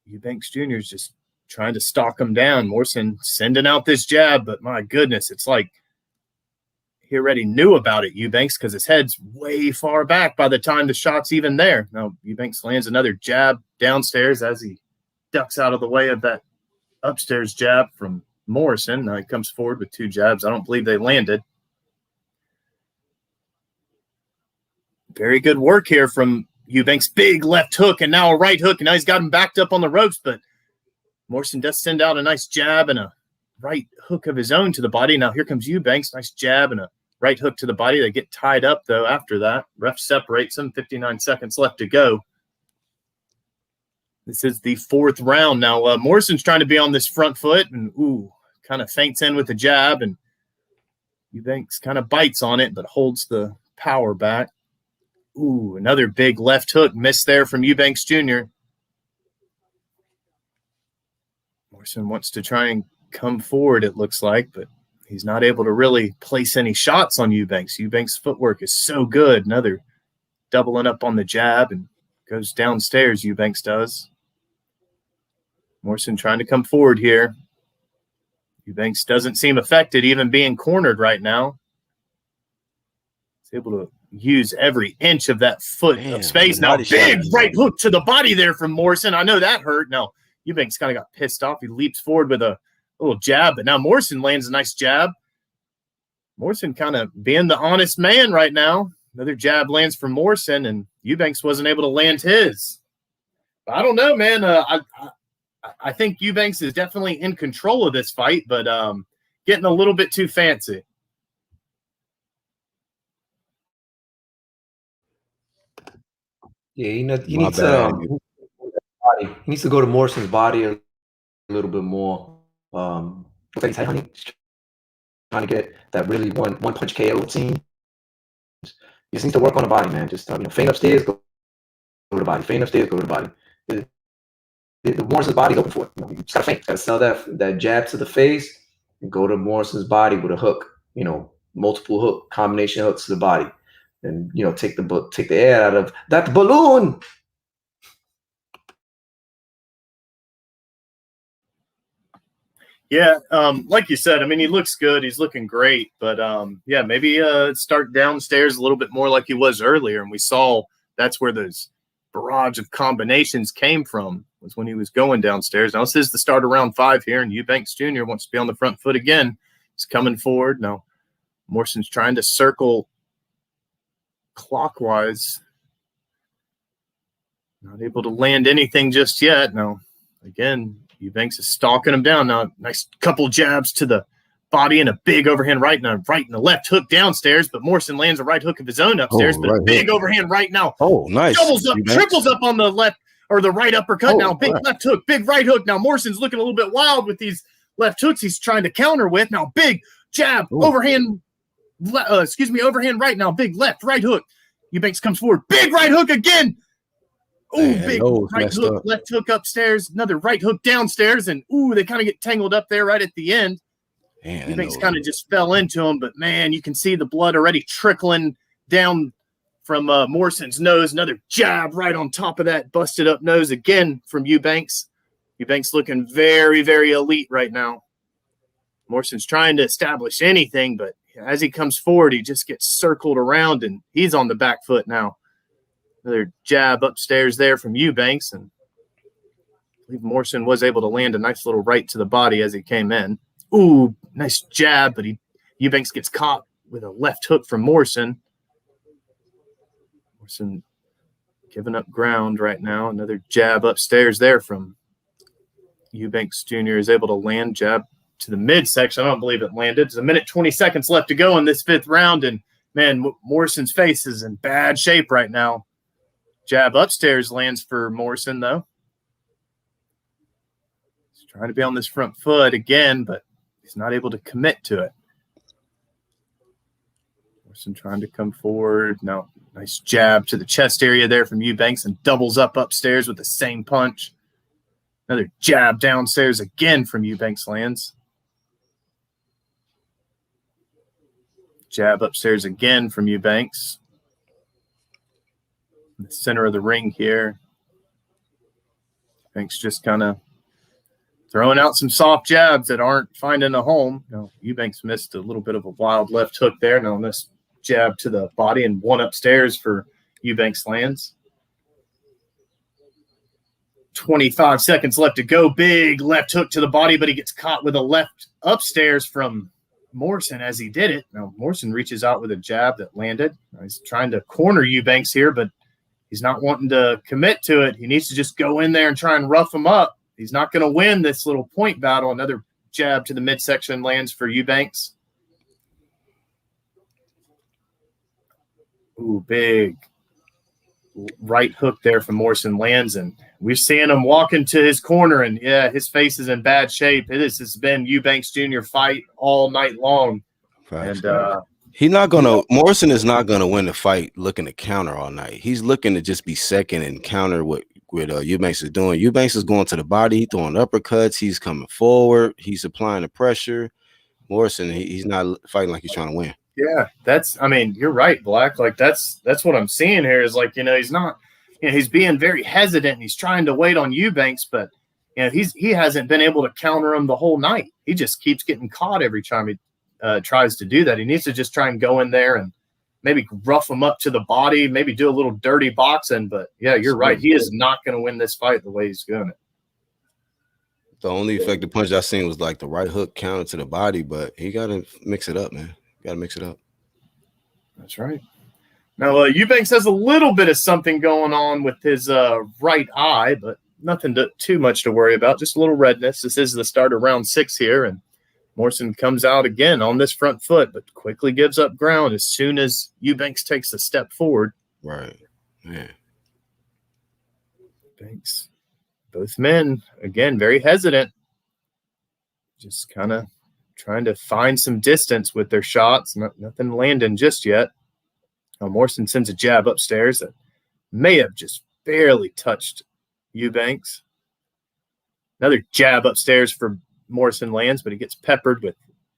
Eubanks Jr. is just trying to stalk him down. Morrison sending out this jab, but my goodness, it's like he already knew about it, Eubanks, because his head's way far back by the time the shot's even there. Now, Eubanks lands another jab downstairs as he ducks out of the way of that upstairs jab from Morrison. Now he comes forward with 2 jabs. I don't believe they landed. Very good work here from Eubanks. Big left hook and now a right hook, and now he's got him backed up on the ropes, but Morrison does send out a nice jab and a right hook of his own to the body. Now here comes Eubanks. Nice jab and a right hook to the body. They get tied up, though, after that. Ref separates them. 59 seconds left to go. This is the fourth round. Now, Morrison's trying to be on this front foot and, kind of feints in with the jab. And Eubanks kind of bites on it, but holds the power back. Another big left hook missed there from Eubank Jr. Morrison wants to try and come forward, it looks like, but he's not able to really place any shots on Eubanks. Eubanks' footwork is so good. Another doubling up on the jab and goes downstairs, Eubanks does. Morrison trying to come forward here. Eubanks doesn't seem affected, even being cornered right now. He's able to use every inch of that foot of space. Now, big right hook to the body there from Morrison. I know that hurt. Now, Eubanks kind of got pissed off. He leaps forward with a little jab, but now Morrison lands a nice jab. Morrison kind of being the honest man right now. Another jab lands from Morrison, and Eubanks wasn't able to land his. But I don't know, man. I think Eubanks is definitely in control of this fight, but getting a little bit too fancy. Yeah, he needs to go to Morrison's body a little bit more. He's trying to get that really one punch KO routine. He just needs to work on the body, man. Just feint upstairs, go to the body. Feint upstairs, go to the body. The Morrison's body's open for it. You just gotta feint. Gotta sell that jab to the face and go to Morrison's body with a hook. Multiple hook combination hooks to the body, and take the air out of that balloon. Yeah, like you said, I mean, he looks good. He's looking great. But, maybe start downstairs a little bit more like he was earlier. And we saw that's where those barrage of combinations came from, was when he was going downstairs. Now, this is the start of round 5 here, and Eubank Jr. wants to be on the front foot again. He's coming forward. Now, Morrison's trying to circle clockwise. Not able to land anything just yet. Now, again, Eubanks is stalking him down. Now, nice couple jabs to the body and a big overhand right and a left hook downstairs, but Morrison lands a right hook of his own upstairs, but a big overhand right now. Oh, nice. Doubles up, triples up on the left or the right uppercut. Now, big left hook, big right hook. Now, Morrison's looking a little bit wild with these left hooks he's trying to counter with. Now, big jab, overhand right now, big left, right hook. Eubanks comes forward, big right hook again. Big right hook, left hook upstairs, another right hook downstairs, and they kind of get tangled up there right at the end. Eubanks kind of just fell into him, but man, you can see the blood already trickling down from Morrison's nose. Another jab right on top of that busted up nose again from Eubanks. Eubanks looking very, very elite right now. Morrison's trying to establish anything, but as he comes forward, he just gets circled around, and he's on the back foot now. Another jab upstairs there from Eubanks, and I believe Morrison was able to land a nice little right to the body as he came in. Nice jab, but Eubanks gets caught with a left hook from Morrison. Morrison giving up ground right now. Another jab upstairs there from Eubanks Jr. is able to land jab to the midsection. I don't believe it landed. There's a minute 20 seconds left to go in this 5th round, and man, Morrison's face is in bad shape right now. Jab upstairs lands for Morrison, though. He's trying to be on this front foot again, but he's not able to commit to it. Morrison trying to come forward. Now, nice jab to the chest area there from Eubanks and doubles up upstairs with the same punch. Another jab downstairs again from Eubanks lands. Jab upstairs again from Eubanks. In the center of the ring here. Eubanks just kind of throwing out some soft jabs that aren't finding a home. Now, Eubanks missed a little bit of a wild left hook there. Now, this jab to the body and one upstairs for Eubanks lands. 25 seconds left to go. Big left hook to the body, but he gets caught with a left upstairs from Morrison as he did it. Now, Morrison reaches out with a jab that landed. He's trying to corner Eubanks here, but he's not wanting to commit to it. He needs to just go in there and try and rough him up. He's not going to win this little point battle. Another jab to the midsection lands for Eubanks. Big right hook there from Morrison lands, and we're seeing him walk into his corner, and yeah, his face is in bad shape. This has been Eubank Jr. fight all night long. Facts. And he's not gonna. Morrison is not gonna win the fight looking to counter all night. He's looking to just be second and counter what Eubanks is doing. Eubanks is going to the body, he's throwing uppercuts, he's coming forward, he's applying the pressure. Morrison, he's not fighting like he's trying to win. Yeah, I mean, you're right, Black. Like that's what I'm seeing here is like, he's not, he's being very hesitant. And he's trying to wait on Eubanks, but he hasn't been able to counter him the whole night. He just keeps getting caught every time he tries to do that. He needs to just try and go in there and maybe rough him up to the body, maybe do a little dirty boxing. But yeah, you're right. He is not going to win this fight the way he's doing it. The only effective punch I seen was like the right hook counter to the body, but he got to mix it up, man. Got to mix it up. That's right. Now, Eubanks has a little bit of something going on with his right eye, but nothing too much to worry about. Just a little redness. This is the start of round 6 here, and Morrison comes out again on this front foot, but quickly gives up ground as soon as Eubanks takes a step forward. Right. Man. Eubanks. Both men, again, very hesitant. Just kind of trying to find some distance with their shots. Nothing landing just yet. Now Morrison sends a jab upstairs that may have just barely touched Eubanks. Another jab upstairs for Morrison lands, but he gets peppered with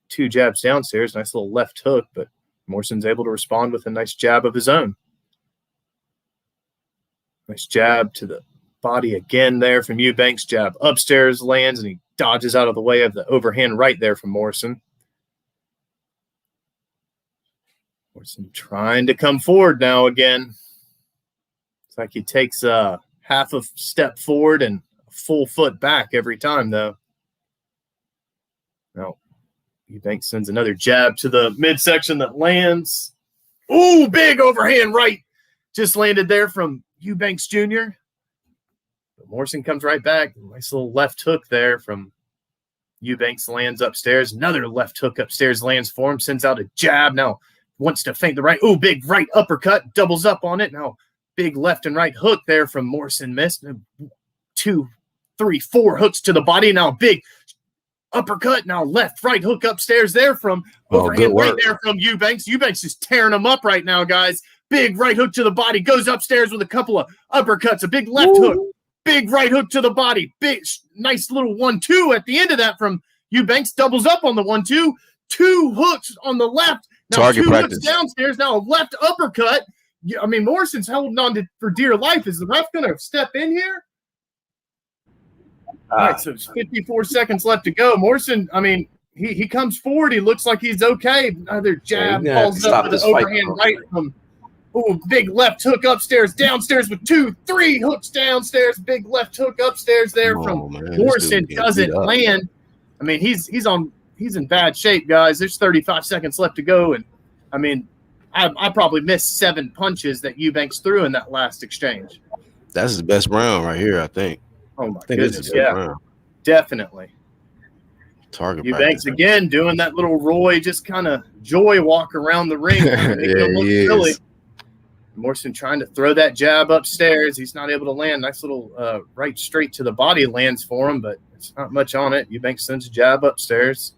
2 jabs downstairs. Nice little left hook, but Morrison's able to respond with a nice jab of his own. Nice jab to the body again there from Eubanks. Jab upstairs lands, and he dodges out of the way of the overhand right there from Morrison. Morrison trying to come forward now again. It's like he takes a half a step forward and a full foot back every time, though. Now, Eubanks sends another jab to the midsection that lands. Ooh, big overhand right. Just landed there from Eubanks Jr. But Morrison comes right back. Nice little left hook there from Eubanks lands upstairs. Another left hook upstairs lands for him. Sends out a jab. Now wants to feint the right. Ooh, big right uppercut. Doubles up on it. Now big left and right hook there from Morrison. Missed. 2, 3, 4 hooks to the body. Now big uppercut. Now left, right hook upstairs there from overhand right there from Eubanks. Eubanks is tearing him up right now, guys. Big right hook to the body. Goes upstairs with a couple of uppercuts. A big left hook. Big right hook to the body. Big, nice little 1-2 at the end of that from Eubanks. Doubles up on the 1-2. 2 hooks on the left. Now Target 2 practice. hooks downstairs. Now a left uppercut. I mean, Morrison's holding on to for dear life. Is the ref going to step in here? All right, so it's 54 seconds left to go. Morrison, I mean, he comes forward. He looks like he's okay. Another jab falls up with an overhand right from. Oh, big left hook upstairs, downstairs with 2, 3 hooks downstairs. Big left hook upstairs there from Morrison. Doesn't land. I mean, he's in bad shape, guys. There's 35 seconds left to go, and I mean, I probably missed 7 punches that Eubanks threw in that last exchange. That's his best round right here, I think. Oh my goodness, yeah, round. Definitely. Target Eubanks again doing that little Roy just kind of joy walk around the ring. Yeah, he silly. is. Morrison trying to throw that jab upstairs. He's not able to land. Nice little right straight to the body lands for him, but it's not much on it. Eubanks sends a jab upstairs.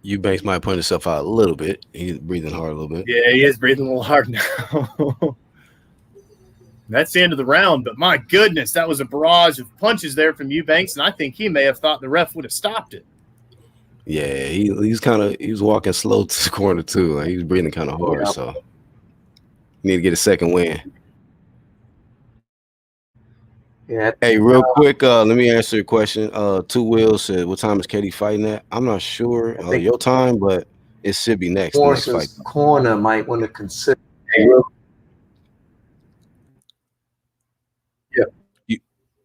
Eubanks might put himself out a little bit. He's breathing hard a little bit. Yeah, he is breathing a little hard now. That's the end of the round, but my goodness, that was a barrage of punches there from Eubanks, and I think he may have thought the ref would have stopped it. Yeah, he was walking slow to the corner too. Like, he was breathing kind of hard, so you need to get a second win. Yeah. Hey, real quick, let me answer your question. Two Wheels said, "What time is Katie fighting at?" I'm not sure your time, but it should be next. Morrison's fight. Corner might want to consider. Yeah.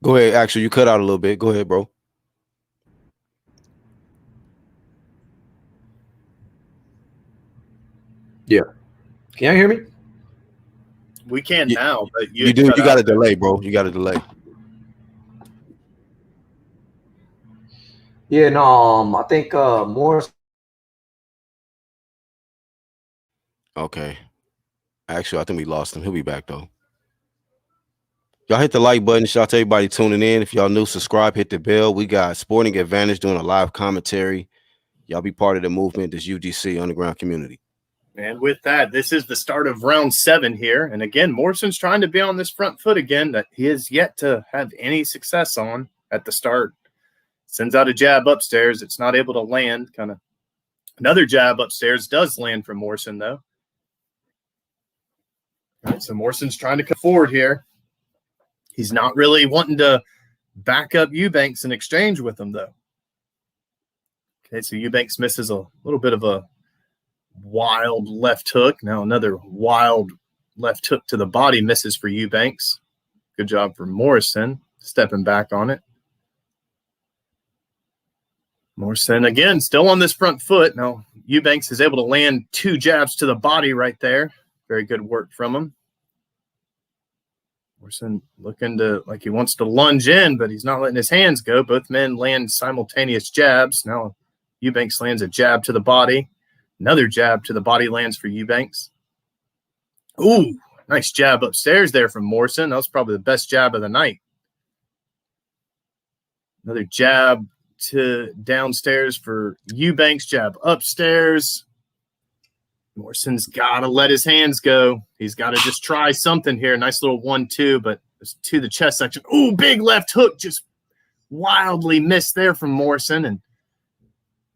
Go ahead. Actually, you cut out a little bit. Go ahead, bro. Yeah. Can you hear me? We can now, but you do. You got a delay, bro. You got a delay. Yeah, no, I think Morrison. Okay. Actually, I think we lost him. He'll be back though. Y'all hit the like button. Shout out to everybody tuning in. If y'all new, subscribe, hit the bell. We got Sporting Advantage doing a live commentary. Y'all be part of the movement, this UGC underground community. And with that, this is the start of round 7 here. And again, Morrison's trying to be on this front foot again that he has yet to have any success on at the start. Sends out a jab upstairs. It's not able to land. Kind of another jab upstairs does land from Morrison, though. All right, so Morrison's trying to come forward here. He's not really wanting to back up Eubanks in exchange with him, though. Okay, so Eubanks misses a little bit of a wild left hook. Now another wild left hook to the body misses for Eubanks. Good job for Morrison stepping back on it. Morrison again still on this front foot. Now Eubanks is able to land 2 jabs to the body right there. Very good work from him. Morrison looking to like he wants to lunge in, but he's not letting his hands go. Both men land simultaneous jabs. Now Eubanks lands a jab to the body. Another jab to the body lands for Eubanks. Ooh, nice jab upstairs there from Morrison. That was probably the best jab of the night. Another jab to downstairs for Eubanks. Jab upstairs. Morrison's got to let his hands go. He's got to just try something here. Nice little 1-2, but it's to the chest section. Ooh, big left hook. Just wildly missed there from Morrison. And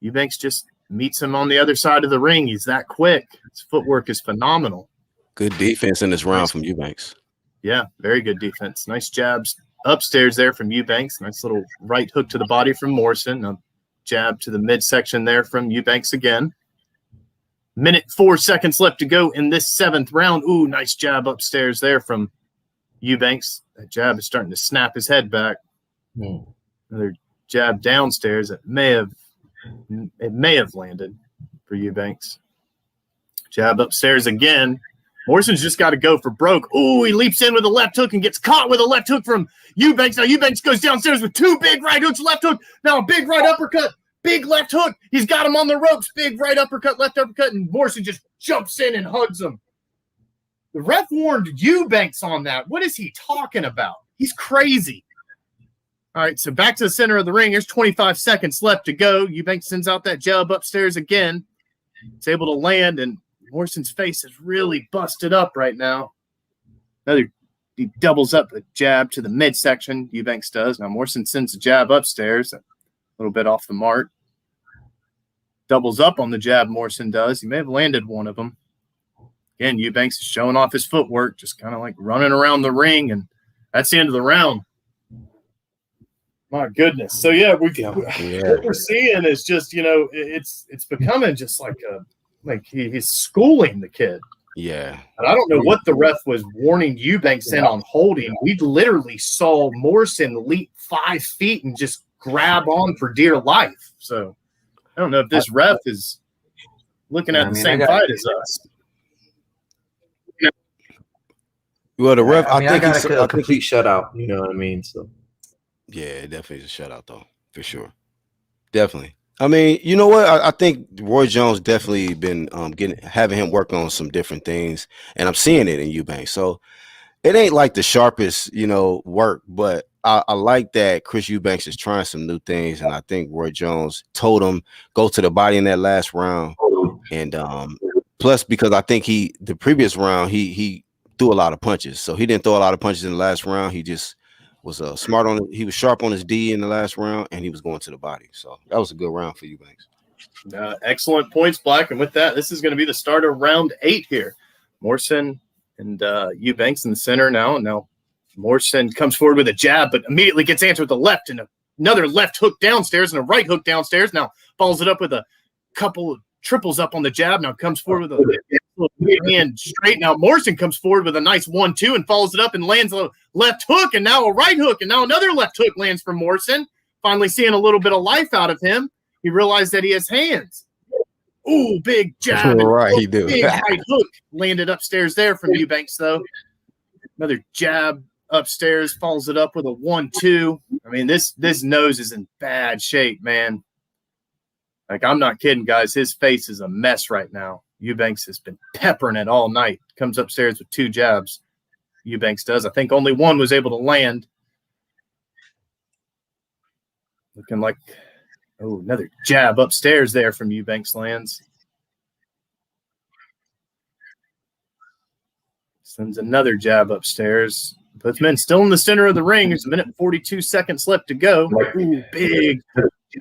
Eubanks just meets him on the other side of the ring. He's that quick. His footwork is phenomenal. Good defense in this round from Eubanks. Yeah, very good defense. Nice jabs upstairs there from Eubanks. Nice little right hook to the body from Morrison. A jab to the midsection there from Eubanks again. 1:04 seconds left to go in this 7th round. Ooh, nice jab upstairs there from Eubanks. That jab is starting to snap his head back. Another jab downstairs that may have landed for Eubanks. Jab upstairs again. Morrison's just got to go for broke. Ooh, he leaps in with a left hook and gets caught with a left hook from Eubanks. Now Eubanks goes downstairs with 2 big right hooks, left hook. Now a big right uppercut, big left hook. He's got him on the ropes. Big right uppercut, left uppercut, and Morrison just jumps in and hugs him. The ref warned Eubanks on that. What is he talking about? He's crazy. All right, so back to the center of the ring. There's 25 seconds left to go. Eubanks sends out that jab upstairs again. It's able to land, and Morrison's face is really busted up right now. He doubles up a jab to the midsection. Eubanks does. Now Morrison sends a jab upstairs, a little bit off the mark. Doubles up on the jab Morrison does. He may have landed one of them. Again, Eubanks is showing off his footwork, just kind of like running around the ring, and that's the end of the round. My goodness. So yeah, what we're seeing is just, it's becoming just like he's schooling the kid. Yeah. And I don't know what the ref was warning Eubanks in on holding. We literally saw Morrison leap 5 feet and just grab on for dear life. So I don't know if this ref is looking at the same fight as us. Well, the ref, I think he's a complete shutout. You know what I mean? So yeah, it definitely is a shutout, though, for sure. Definitely. I mean, you know what? I think Roy Jones definitely been having him work on some different things, and I'm seeing it in Eubanks. So it ain't like the sharpest, work, but I like that Chris Eubanks is trying some new things, and I think Roy Jones told him go to the body in that last round, and plus because I think the previous round he threw a lot of punches, so he didn't throw a lot of punches in the last round. He just was smart on it. He was sharp on his D in the last round, and he was going to the body. So that was a good round for Eubanks. Excellent points, Black. And with that, this is going to be the start of round 8 here. Morrison and Eubanks in the center now. Now Morrison comes forward with a jab, but immediately gets answered with a left and another left hook downstairs and a right hook downstairs. Now follows it up with a couple of triples up on the jab. Now comes forward with a hand straight. Now Morrison comes forward with a nice 1-2 and follows it up and lands a left hook and now a right hook and now another left hook lands for Morrison. Finally seeing a little bit of life out of him. He realized that he has hands. Ooh, big jab. Right, he do. Big right hook landed upstairs there from Eubanks, though. Another jab upstairs, follows it up with a 1-2. I mean, this nose is in bad shape, man. Like, I'm not kidding, guys. His face is a mess right now. Eubanks has been peppering it all night. Comes upstairs with 2 jabs. Eubanks does. I think only one was able to land. Looking like, oh, another jab upstairs there from Eubanks lands. Sends another jab upstairs. Both men still in the center of the ring. There's a minute and 42 seconds left to go. Ooh, big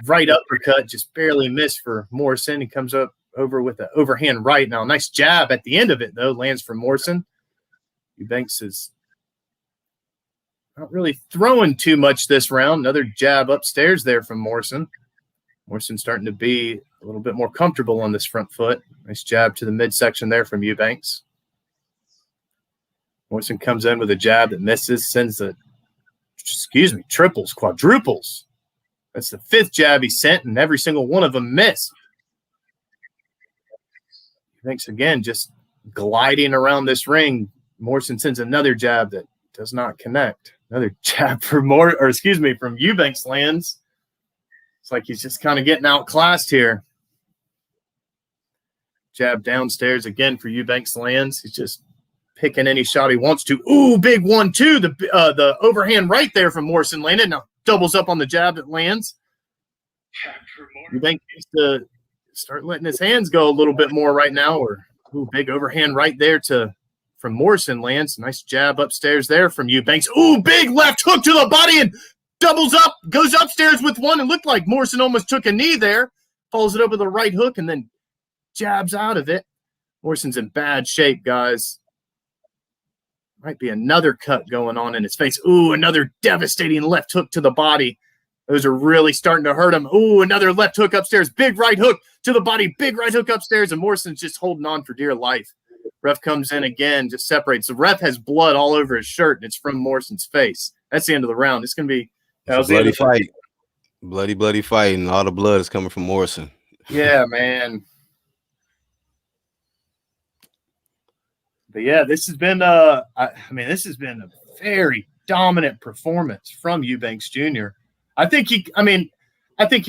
right uppercut, just barely missed for Morrison. He comes up over with an overhand right. Now, nice jab at the end of it, though, lands for Morrison. Eubanks is not really throwing too much this round. Another jab upstairs there from Morrison. Morrison starting to be a little bit more comfortable on this front foot. Nice jab to the midsection there from Eubanks. Morrison comes in with a jab that misses, sends the, triples, quadruples. That's the fifth jab he sent, and every single one of them missed. Eubanks, again, just gliding around this ring. Morrison sends another jab that does not connect. Another jab from Eubanks lands. It's like he's just kind of getting outclassed here. Jab downstairs again for Eubanks lands. He's just picking any shot he wants to. Ooh, big 1-2. The overhand right there from Morrison landed. Now doubles up on the jab that lands. Eubanks needs to start letting his hands go a little bit more right now. Or ooh, big overhand right there from Morrison lands. Nice jab upstairs there from Eubanks. Ooh, big left hook to the body and doubles up, goes upstairs with one. It looked like Morrison almost took a knee there. Follows it up with a right hook and then jabs out of it. Morrison's in bad shape, guys. Might be another cut going on in his face. Ooh, another devastating left hook to the body. Those are really starting to hurt him. Ooh, another left hook upstairs. Big right hook to the body. Big right hook upstairs. And Morrison's just holding on for dear life. Ref comes in again, just separates. The ref has blood all over his shirt, and it's from Morrison's face. That's the end of the round. It's going to be a bloody fight. Bloody fight, and all the blood is coming from Morrison. Yeah, man. But yeah, this has been this has been a very dominant performance from Eubanks Jr. I think he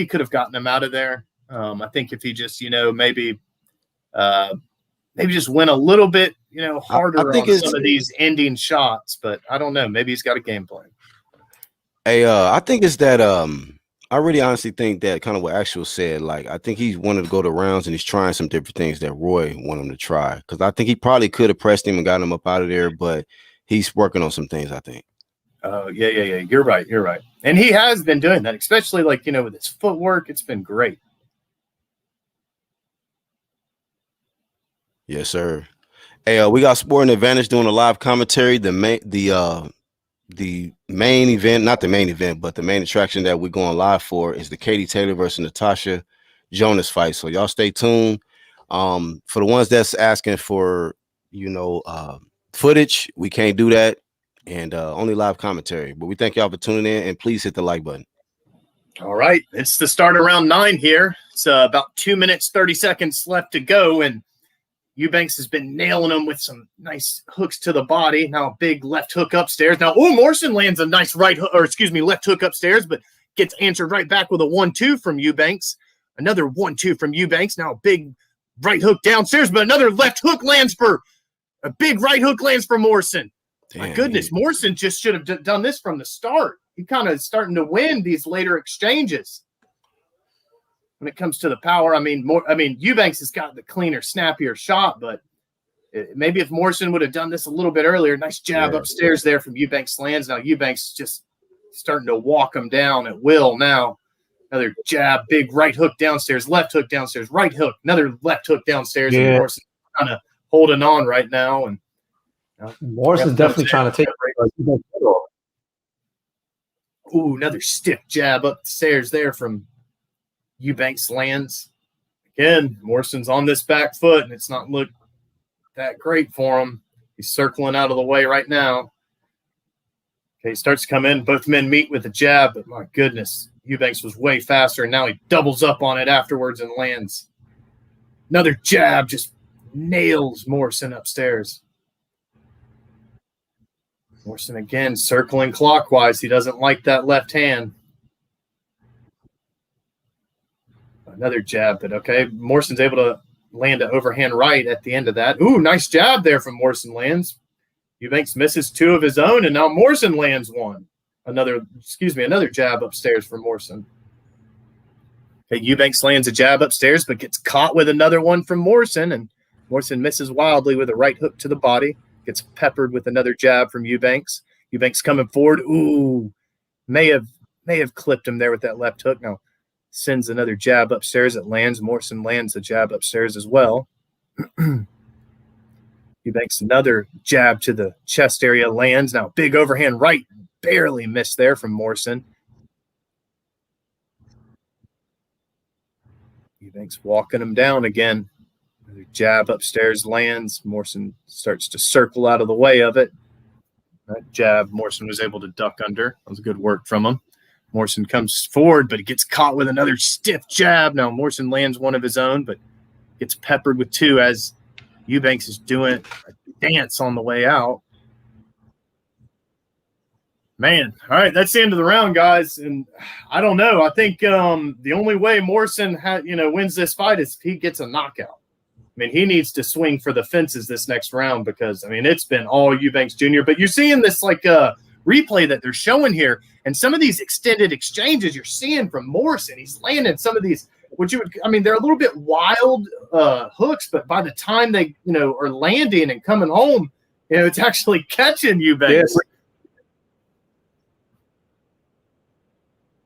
could have gotten him out of there. I think if he just, maybe just went a little bit, harder on some of these ending shots, but I don't know. Maybe he's got a game plan. Hey, I think it's that I really honestly think that kind of what Actual said. Like, I think he wanted to go to rounds and he's trying some different things that Roy wanted him to try. Because I think he probably could have pressed him and got him up out of there, but he's working on some things, I think. Yeah. You're right. And he has been doing that, especially with his footwork. It's been great. Yes, sir. Hey, we got Sporting Advantage doing a live commentary. The main event, not the main event, but the main attraction that we're going live for is the Katie Taylor versus Natasha Jonas fight. So y'all stay tuned. For the ones that's asking for, footage, we can't do that. And only live commentary. But we thank y'all for tuning in, and please hit the like button. All right. It's the start of round 9 here. It's about 2 minutes, 30 seconds left to go. And Eubanks has been nailing him with some nice hooks to the body. Now a big left hook upstairs. Now, Morrison lands a nice left hook upstairs, but gets answered right back with a 1-2 from Eubanks. Another 1-2 from Eubanks. Now a big right hook downstairs, but another left hook lands for a big right hook lands for Morrison. Damn, my goodness, Morrison just should have done this from the start. He kind of starting to win these later exchanges. When it comes to the power, Eubanks has got the cleaner, snappier shot, but maybe if Morrison would have done this a little bit earlier, nice jab upstairs there from Eubanks lands. Now Eubanks just starting to walk him down at will now. Another jab, big right hook downstairs, left hook downstairs, right hook, another left hook downstairs. Yeah. And Morrison kind of holding on right now. And Morrison's definitely trying to take it. Ooh, another stiff jab up the stairs there from Eubanks lands. Again, Morrison's on this back foot, and it's not looked that great for him. He's circling out of the way right now. Okay, he starts to come in. Both men meet with a jab, but my goodness, Eubanks was way faster, and now he doubles up on it afterwards and lands. Another jab just nails Morrison upstairs. Morrison again circling clockwise. He doesn't like that left hand. Another jab, but okay. Morrison's able to land an overhand right at the end of that. Ooh, nice jab there from Morrison lands. Eubanks misses 2 of his own, and now Morrison lands one. Another jab upstairs for Morrison. Okay, Eubanks lands a jab upstairs, but gets caught with another one from Morrison, and Morrison misses wildly with a right hook to the body. Gets peppered with another jab from Eubanks. Eubanks coming forward. Ooh, may have clipped him there with that left hook. Now sends another jab upstairs. It lands. Morrison lands the jab upstairs as well. Eubanks another jab to the chest area lands. Now big overhand right, barely missed there from Morrison. Eubanks walking him down again. Another jab upstairs lands. Morrison starts to circle out of the way of it. That jab Morrison was able to duck under. That was good work from him. Morrison comes forward, but he gets caught with another stiff jab. Now Morrison lands one of his own, but gets peppered with 2 as Eubanks is doing a dance on the way out. Man, all right, that's the end of the round, guys. And I don't know. I think the only way Morrison wins this fight is if he gets a knockout. I mean, he needs to swing for the fences this next round because, I mean, it's been all Eubanks Jr. But you're seeing this replay that they're showing here, and some of these extended exchanges you're seeing from Morrison. He's landing some of these, they're a little bit wild hooks, but by the time they, are landing and coming home, it's actually catching Eubanks.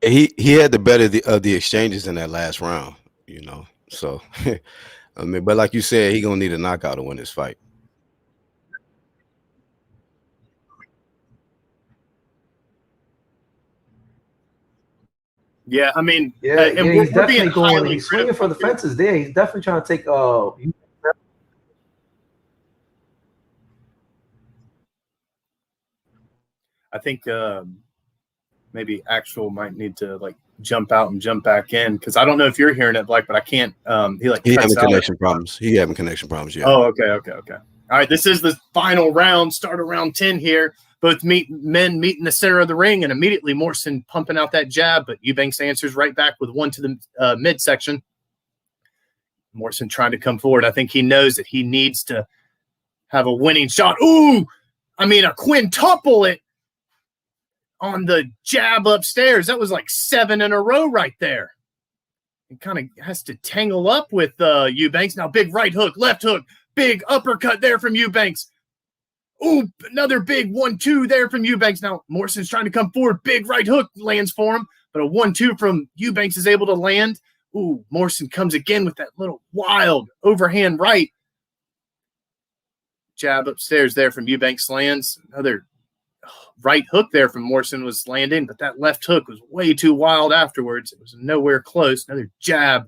Yes. He had the better of the exchanges in that last round, So, I mean, but like you said, he gonna need a knockout to win this fight. Yeah, I mean, he's definitely going. He's swinging for the fences there. He's definitely trying to take. I think maybe Actual might need to jump out and jump back in because I don't know if you're hearing it, but I can't. He having connection problems. He having connection problems. Yeah. Oh, okay. All right, this is the final round. Start of round 10 here. Both men meet in the center of the ring, and immediately Morrison pumping out that jab, but Eubanks answers right back with one to the midsection. Morrison trying to come forward. I think he knows that he needs to have a winning shot. Ooh, a quintuple on the jab upstairs. That was 7 in a row right there. It kind of has to tangle up with Eubanks. Now big right hook, left hook, big uppercut there from Eubanks. Ooh, another big 1-2 there from Eubanks. Now Morrison's trying to come forward. Big right hook lands for him, but a 1-2 from Eubanks is able to land. Ooh, Morrison comes again with that little wild overhand right. Jab upstairs there from Eubanks lands. Another right hook there from Morrison was landing, but that left hook was way too wild afterwards. It was nowhere close. Another jab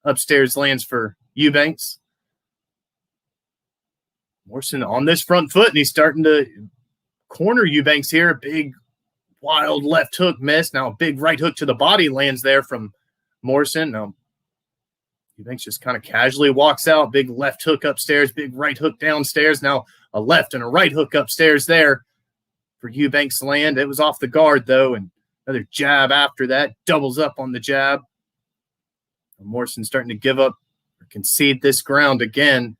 upstairs lands for Eubanks. Morrison on this front foot, and he's starting to corner Eubanks here. Big, wild left hook miss. Now a big right hook to the body lands there from Morrison. Now Eubanks just kind of casually walks out. Big left hook upstairs, big right hook downstairs. Now a left and a right hook upstairs there for Eubanks land. It was off the guard, though, and another jab after that. Doubles up on the jab. Morrison starting to give up or concede this ground again.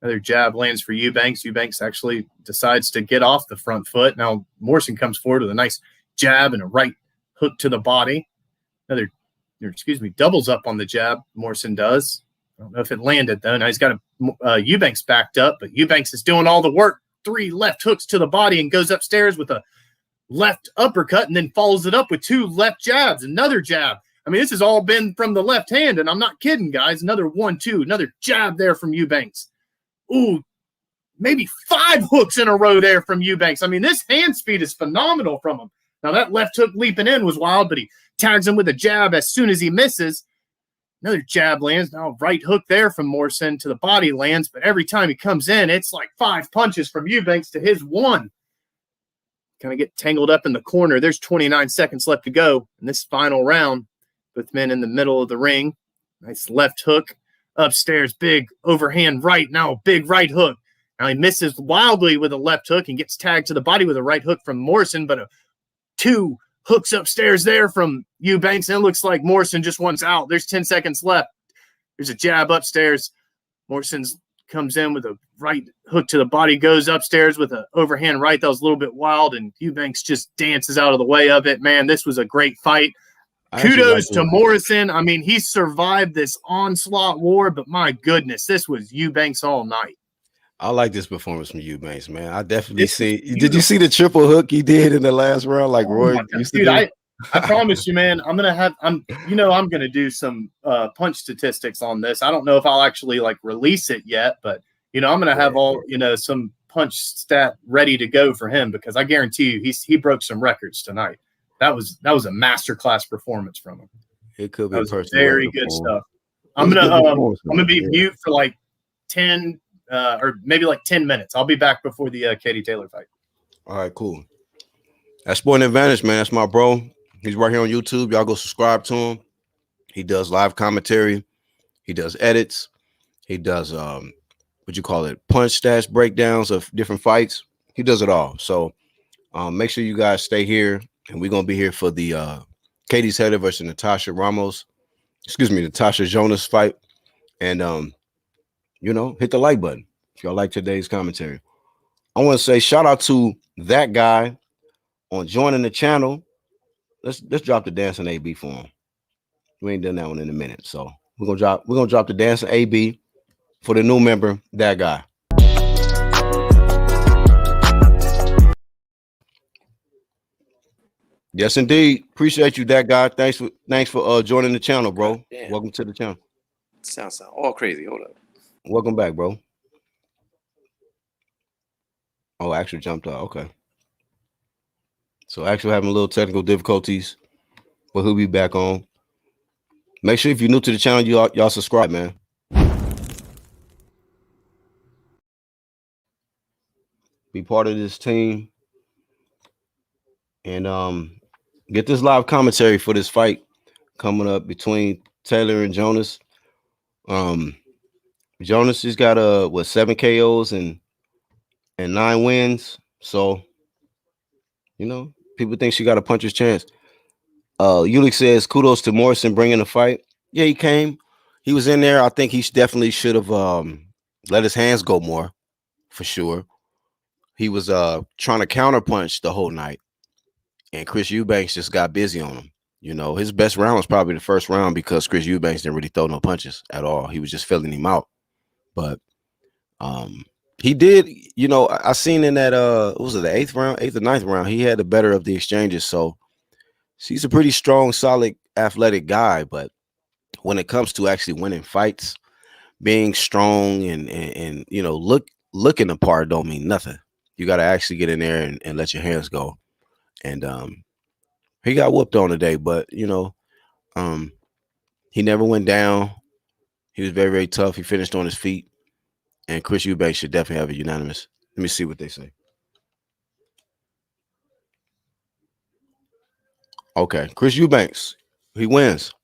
Another jab lands for Eubanks. Eubanks actually decides to get off the front foot. Now Morrison comes forward with a nice jab and a right hook to the body. Doubles up on the jab. Morrison does. I don't know if it landed, though. Now he's got Eubanks backed up, but Eubanks is doing all the work. 3 left hooks to the body and goes upstairs with a left uppercut and then follows it up with 2 left jabs. Another jab. This has all been from the left hand, and I'm not kidding, guys. Another 1-2, another jab there from Eubanks. Ooh, maybe 5 hooks in a row there from Eubanks. This hand speed is phenomenal from him. Now, that left hook leaping in was wild, but he tags him with a jab as soon as he misses. Another jab lands. Now, right hook there from Morrison to the body lands, but every time he comes in, it's 5 punches from Eubanks to his 1. Kind of get tangled up in the corner. There's 29 seconds left to go in this final round. Both men in the middle of the ring. Nice left hook. Upstairs, big overhand right. Now a big right hook. Now he misses wildly with a left hook and gets tagged to the body with a right hook from Morrison, but 2 hooks upstairs there from Eubanks, and it looks like Morrison just wants out. There's 10 seconds left. There's a jab upstairs. Morrison's comes in with a right hook to the body, goes upstairs with an overhand right that was a little bit wild, and Eubanks just dances out of the way of it. Man, this was a great fight. Kudos to Morrison. I mean, he survived this onslaught war, but my goodness, this was Eubanks all night. I like this performance from Eubanks, man. I definitely see. Did you see the triple hook he did in the last round, like Roy used to do? I promise you, man. I'm gonna do some punch statistics on this. I don't know if I'll actually like release it yet, but I'm gonna have all some punch stat ready to go for him, because I guarantee you he broke some records tonight. That was a masterclass performance from him. It could be very good stuff. I'm gonna be mute for like 10 or maybe like 10 minutes. I'll be back before the Katie Taylor fight. All right, cool. That's Sporting Advantage, man. That's my bro. He's right here on YouTube. Y'all go subscribe to him. He does live commentary. He does edits. He does punch stats breakdowns of different fights. He does it all. So make sure you guys stay here, and we're gonna be here for the Katie Taylor versus Natasha Jonas fight. And hit the like button if y'all like today's commentary. I want to say shout out to that guy on joining the channel. Let's drop the dancing AB for him. We ain't done that one in a minute, so we're gonna drop the dancing AB for the new member, that guy. Yes, indeed. Appreciate you, that guy. Thanks for joining the channel, bro. Damn. Welcome to the channel. Sounds all crazy. Hold up. Welcome back, bro. Oh, actually jumped out. Okay. So actually having a little technical difficulties, but he'll be back on. Make sure if you're new to the channel, y'all subscribe, man. Be part of this team. And get this live commentary for this fight coming up between Taylor and Jonas. Jonas has got 7 KOs and 9 wins. So, people think she got a puncher's chance. Ulick says kudos to Morrison bringing the fight. Yeah, he came. He was in there. I think he definitely should have let his hands go more, for sure. He was trying to counterpunch the whole night, and Chris Eubanks just got busy on him. His best round was probably the first round, because Chris Eubanks didn't really throw no punches at all. He was just filling him out. But he did, I seen in that what was it, the 8th or 9th round, he had the better of the exchanges. So he's a pretty strong, solid, athletic guy. But when it comes to actually winning fights, being strong and looking the part don't mean nothing. You got to actually get in there and let your hands go. And he got whooped on today, but he never went down. He was very, very tough. He finished on his feet. And Chris Eubanks should definitely have a unanimous. Let me see what they say. Okay, Chris Eubanks, he wins.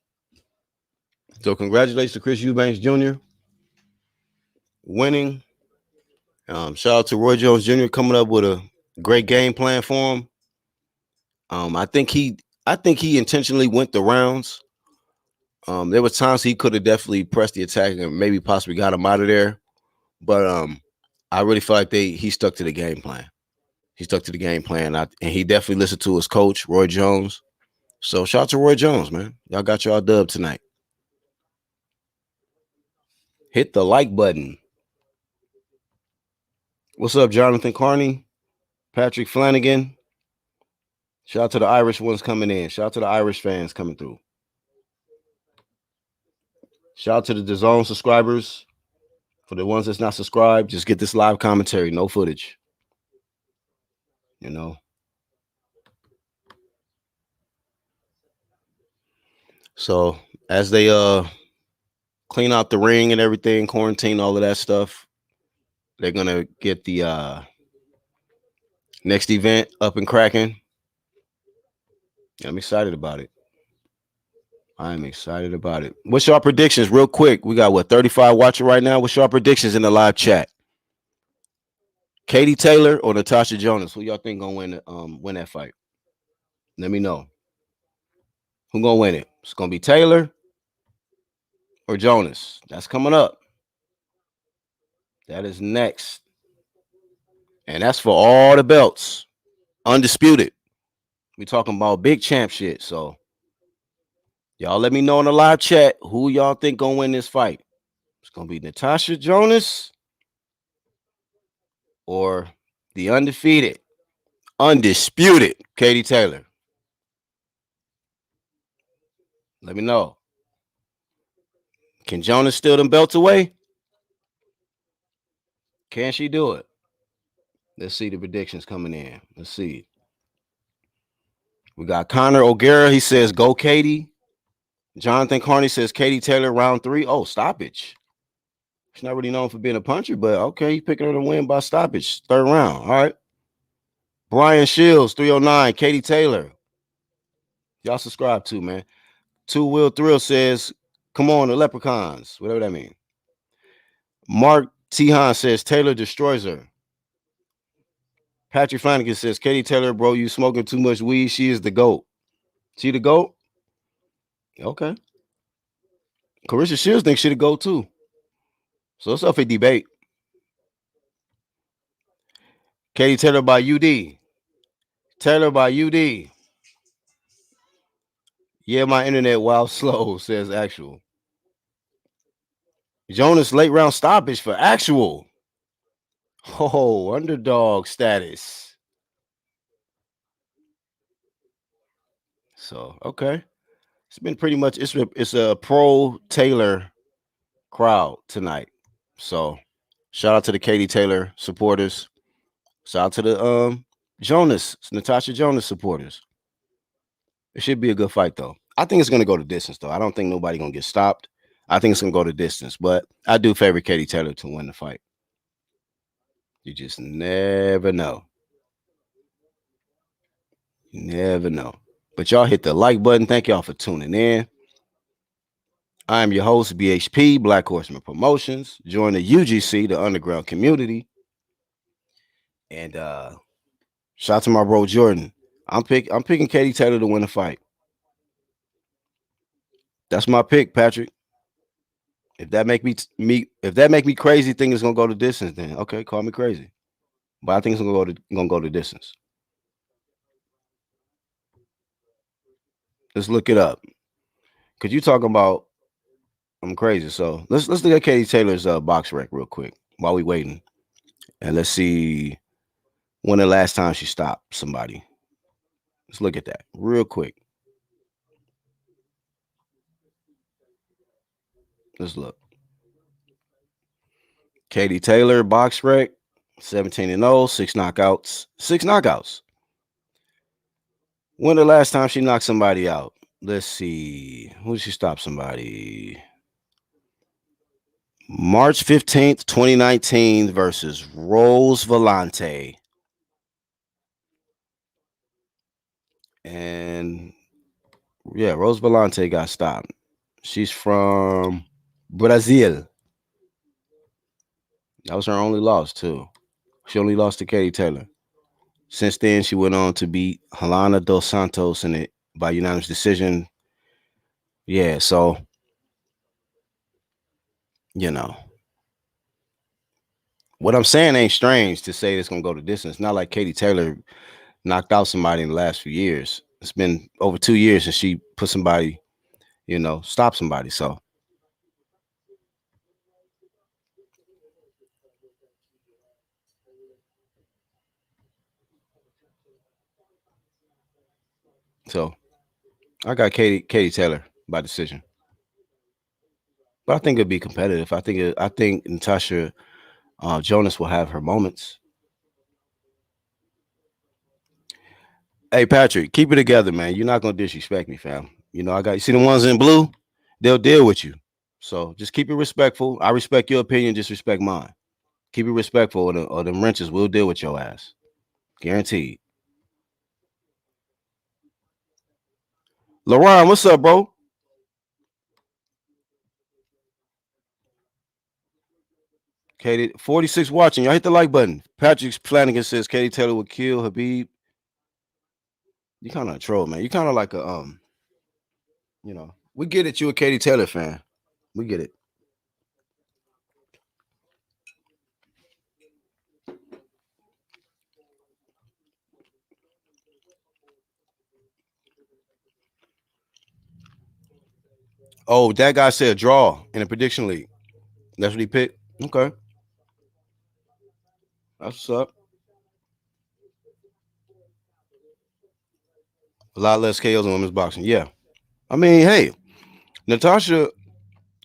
So congratulations to Chris Eubanks Jr. winning. Shout out to Roy Jones Jr. coming up with a great game plan for him. I think he intentionally went the rounds. There were times he could have definitely pressed the attack and maybe possibly got him out of there. But I really feel like he stuck to the game plan. He stuck to the game plan, and he definitely listened to his coach, Roy Jones. So shout out to Roy Jones, man. Y'all got y'all dub tonight. Hit the like button. What's up, Jonathan Carney? Patrick Flanagan. Shout out to the Irish ones coming in. Shout out to the Irish fans coming through. Shout out to the DAZN subscribers. For the ones that's not subscribed, just get this live commentary, no footage. So as they clean out the ring and everything, quarantine, all of that stuff, they're gonna get the next event up and cracking. I'm excited about it. I'm excited about it. What's your predictions, real quick? We got 35 watching right now. What's your predictions in the live chat? Katie Taylor or Natasha Jonas? Who y'all think gonna win that fight? Let me know. Who gonna win it? It's gonna be Taylor or Jonas. That's coming up. That is next. And that's for all the belts. Undisputed. We talking about big champ shit. So y'all let me know in the live chat who y'all think gonna win this fight. It's gonna be Natasha Jonas or the undefeated, undisputed Katie Taylor. Let me know. Can Jonas steal them belts away? Can she do it? Let's see the predictions coming in. Let's see. We got Connor O'Gara. He says, go Katie. Jonathan Carney says, Katie Taylor round 3. Oh, stoppage. She's not really known for being a puncher, but okay, he's picking her to win by stoppage. 3rd round. All right. Brian Shields, 309. Katie Taylor. Y'all subscribe to, man. Two Will Thrill says, come on, the Leprechauns. Whatever that means. Mark Tihan says, Taylor destroys her. Patrick Flanagan says, Katie Taylor, bro, you smoking too much weed. She is the GOAT. She the GOAT? Okay. Carissa Shields thinks she the GOAT too. So it's up for debate. Katie Taylor by UD. Taylor by UD. Yeah, my internet wild slow, says Actual. Jonas late round stoppage for Actual. Oh, underdog status. So, okay. It's been pretty much, it's a pro Taylor crowd tonight. So, shout out to the Katie Taylor supporters. Shout out to the Natasha Jonas supporters. It should be a good fight, though. I think it's going to go to distance, though. I don't think nobody going to get stopped. I think it's going to go to distance, but I do favor Katie Taylor to win the fight. You just never know. You never know. But y'all hit the like button. Thank y'all for tuning in. I am your host, BHP, Black Horseman Promotions. Join the UGC, the underground community. And shout out to my bro Jordan. I'm picking Katie Taylor to win the fight. That's my pick, Patrick. If that make me crazy, think it's gonna go to distance, then okay, call me crazy. But I think it's gonna go to distance. Let's look it up. Cause you talking about I'm crazy. So let's look at Katie Taylor's box rec real quick while we waiting. And let's see when the last time she stopped somebody. Let's look at that real quick. Let's look. Katie Taylor, box rec, 17-0, 6 knockouts. 6 knockouts. When the last time she knocked somebody out? Let's see. Who did she stop somebody? March 15th, 2019 versus Rose Volante. And yeah, Rose Volante got stopped. She's from Brazil. That was her only loss, too. She only lost to Katie Taylor. Since then, she went on to beat Helena Dos Santos in it by unanimous decision. Yeah, so, you know. What I'm saying ain't strange to say it's going to go the distance. Not like Katie Taylor knocked out somebody in the last few years. It's been over 2 years since she put somebody, stopped somebody. So, I got Katie Taylor by decision. But I think it'll be competitive. I think Natasha Jonas will have her moments. Hey, Patrick, keep it together, man. You're not going to disrespect me, fam. You see the ones in blue? They'll deal with you. So just keep it respectful. I respect your opinion. Just respect mine. Keep it respectful or them wrenches will deal with your ass. Guaranteed. LaRon, what's up, bro? Katie, 46 watching. Y'all hit the like button. Patrick Flanagan says Katie Taylor would kill Habib. You kind of a troll, man. You kind of like a we get it. You a Katie Taylor fan. We get it. Oh, that guy said draw in a prediction league. That's what he picked. Okay, that's what's up. A lot less KOs in women's boxing. Yeah, I mean, hey, Natasha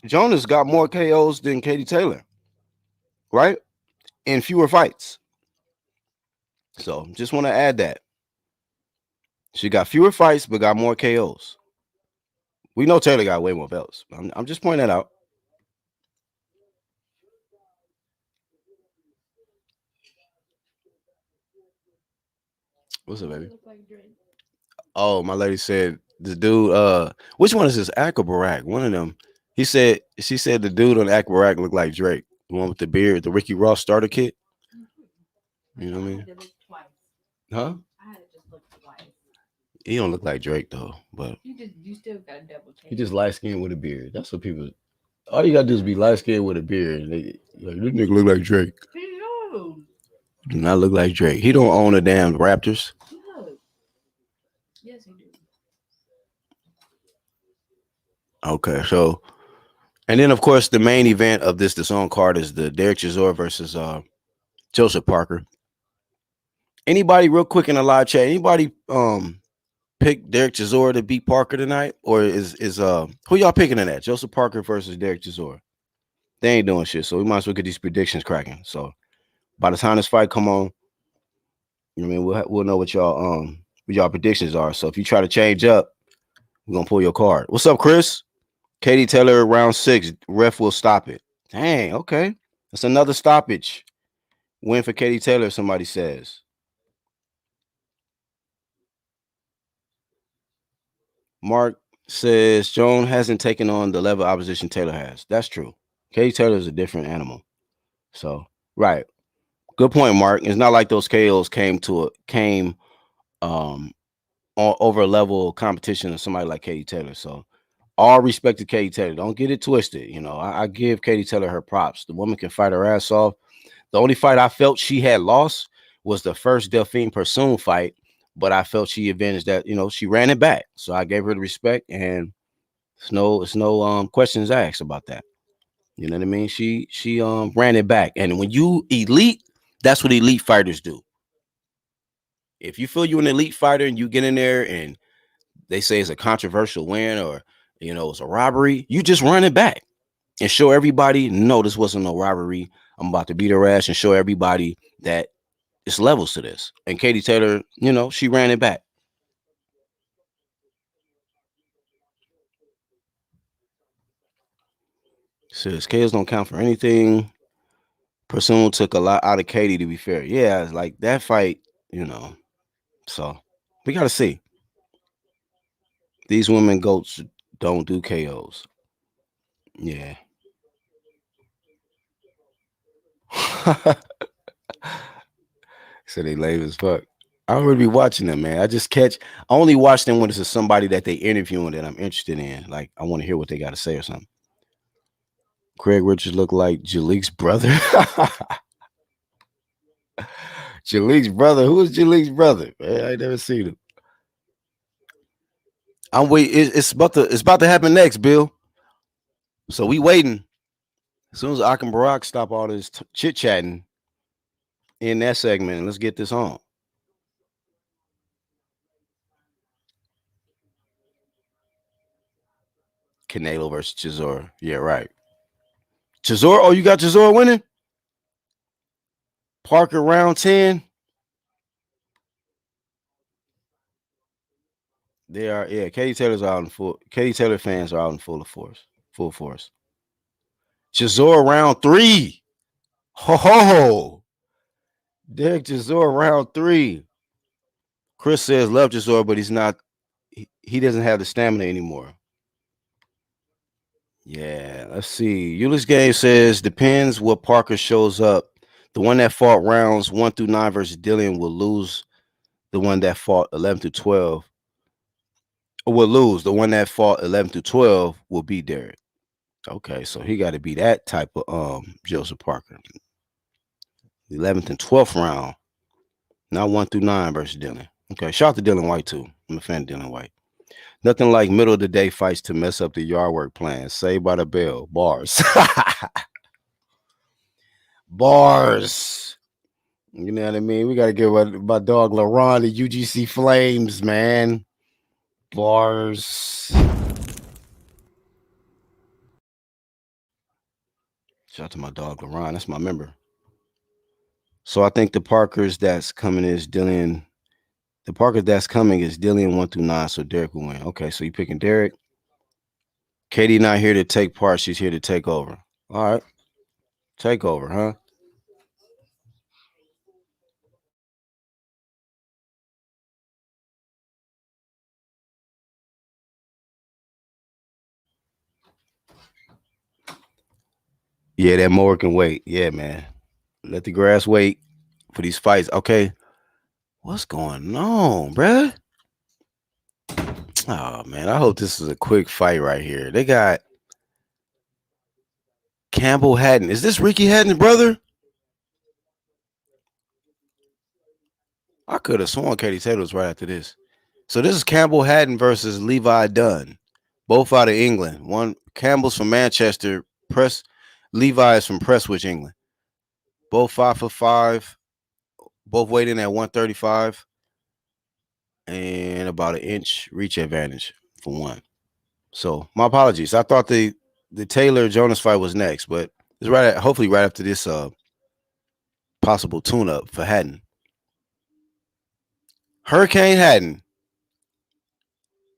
Jonas got more KOs than Katie Taylor, right? In fewer fights. So just want to add that she got fewer fights but got more KOs. We know Taylor got way more belts. I'm just pointing that out. What's up, baby? Oh, my lady said the dude. Which one is this? Akabarak. One of them. She said the dude on Akabarak looked like Drake. The one with the beard, the Ricky Ross starter kit. You know what I mean? Huh? He don't look like Drake though, but you still gotta double check. he just light skinned with a beard. That's what people. All you gotta do is be light skinned with a beard. And they, like, this nigga look like Drake. Do not look like Drake. He don't own a damn Raptors. No. Yes, he do. Okay, so and then of course the main event of this DAZN card is the Derek Chisora versus Joseph Parker. Anybody real quick in the live chat? Anybody pick Derek Chisora to beat Parker tonight, or is who y'all picking in that? Joseph Parker versus Derek Chisora. They ain't doing shit, so we might as well get these predictions cracking. So by the time this fight come on, you know what I mean, we'll know what y'all predictions are. So if you try to change up, we're gonna pull your card. What's up, Chris? Katie Taylor round 6. Ref will stop it. Dang, okay. That's another stoppage. Win for Katie Taylor, somebody says. Mark says Joan hasn't taken on the level of opposition Taylor has. That's true. Katie Taylor is a different animal. So, right. Good point, Mark. It's not like those KOs came over a level of competition of somebody like Katie Taylor. So all respect to Katie Taylor. Don't get it twisted. You know, I give Katie Taylor her props. The woman can fight her ass off. The only fight I felt she had lost was the first Delphine Pursoon fight, but I felt she avenged that. You know, she ran it back. So I gave her the respect, and it's no questions asked about that. You know what I mean? She ran it back. And when you elite, that's what elite fighters do. If you feel you're an elite fighter and you get in there and they say it's a controversial win or, you know, it's a robbery, you just run it back and show everybody, no, this wasn't no robbery. I'm about to beat her ass and show everybody that it's levels to this. And Katie Taylor, you know, she ran it back. Says KOs don't count for anything. Pursoon took a lot out of Katie, to be fair. Yeah, it's like that fight, you know. So we got to see. These women goats don't do KOs. Yeah. So they lame as fuck. I don't really be watching them, man. I only watch them when it's somebody that they interviewing that I'm interested in. Like, I want to hear what they got to say or something. Craig Richards look like Jalik's brother. Jalik's brother. Who is Jalik's brother? Man, I ain't never seen him. I'm waiting. It's about to happen next, Bill. So we waiting. As soon as Akim Barak stop all this chit chatting in that segment, let's get this on. Canelo versus Chisora. Yeah, right. Chisora. Oh, you got Chisora winning? Parker round 10. They are, yeah. Katie Taylor's out in full. Katie Taylor fans are out in full force. Full force. Chisora round 3. Ho. Derek Chisora round 3. Chris says love Chisora, but he's not. He doesn't have the stamina anymore. Yeah, let's see. Euless Game says depends what Parker shows up. The one that fought rounds 1 through 9 versus Dillian will lose. The one that fought 11 through 12 will lose. The one that fought 11 through 12 will beat Derek. Okay, so he got to be that type of Joseph Parker. 11th and 12th round, not 1 through 9 versus Dylan. Okay, shout out to Dylan White too. I'm a fan of Dylan White. Nothing like middle of the day fights to mess up the yard work plan. Saved by the bell. Bars. Bars. You know what I mean? We got to give my dog LaRon the UGC Flames, man. Bars. Shout out to my dog LaRon. That's my member. So I think the Parkers that's coming is Dillian. The Parker that's coming is Dillian 1 through 9. So Derek will win. Okay, so you picking Derek. Katie not here to take part. She's here to take over. All right. Take over, huh? Yeah, that mower can wait. Yeah, man. Let the grass wait for these fights. Okay. What's going on, bruh? Oh, man. I hope this is a quick fight right here. They got Campbell Hatton. Is this Ricky Hatton's brother? I could have sworn Katie Taylor was right after this. So this is Campbell Hatton versus Levi Dunn. Both out of England. One Campbell's from Manchester. Levi is from Prestwich, England. Both 5'5". Both weighed in at 135. And about an inch reach advantage for one. So my apologies. I thought the Taylor Jonas fight was next, but it's hopefully right after this possible tune-up for Hatton. Hurricane Hatton.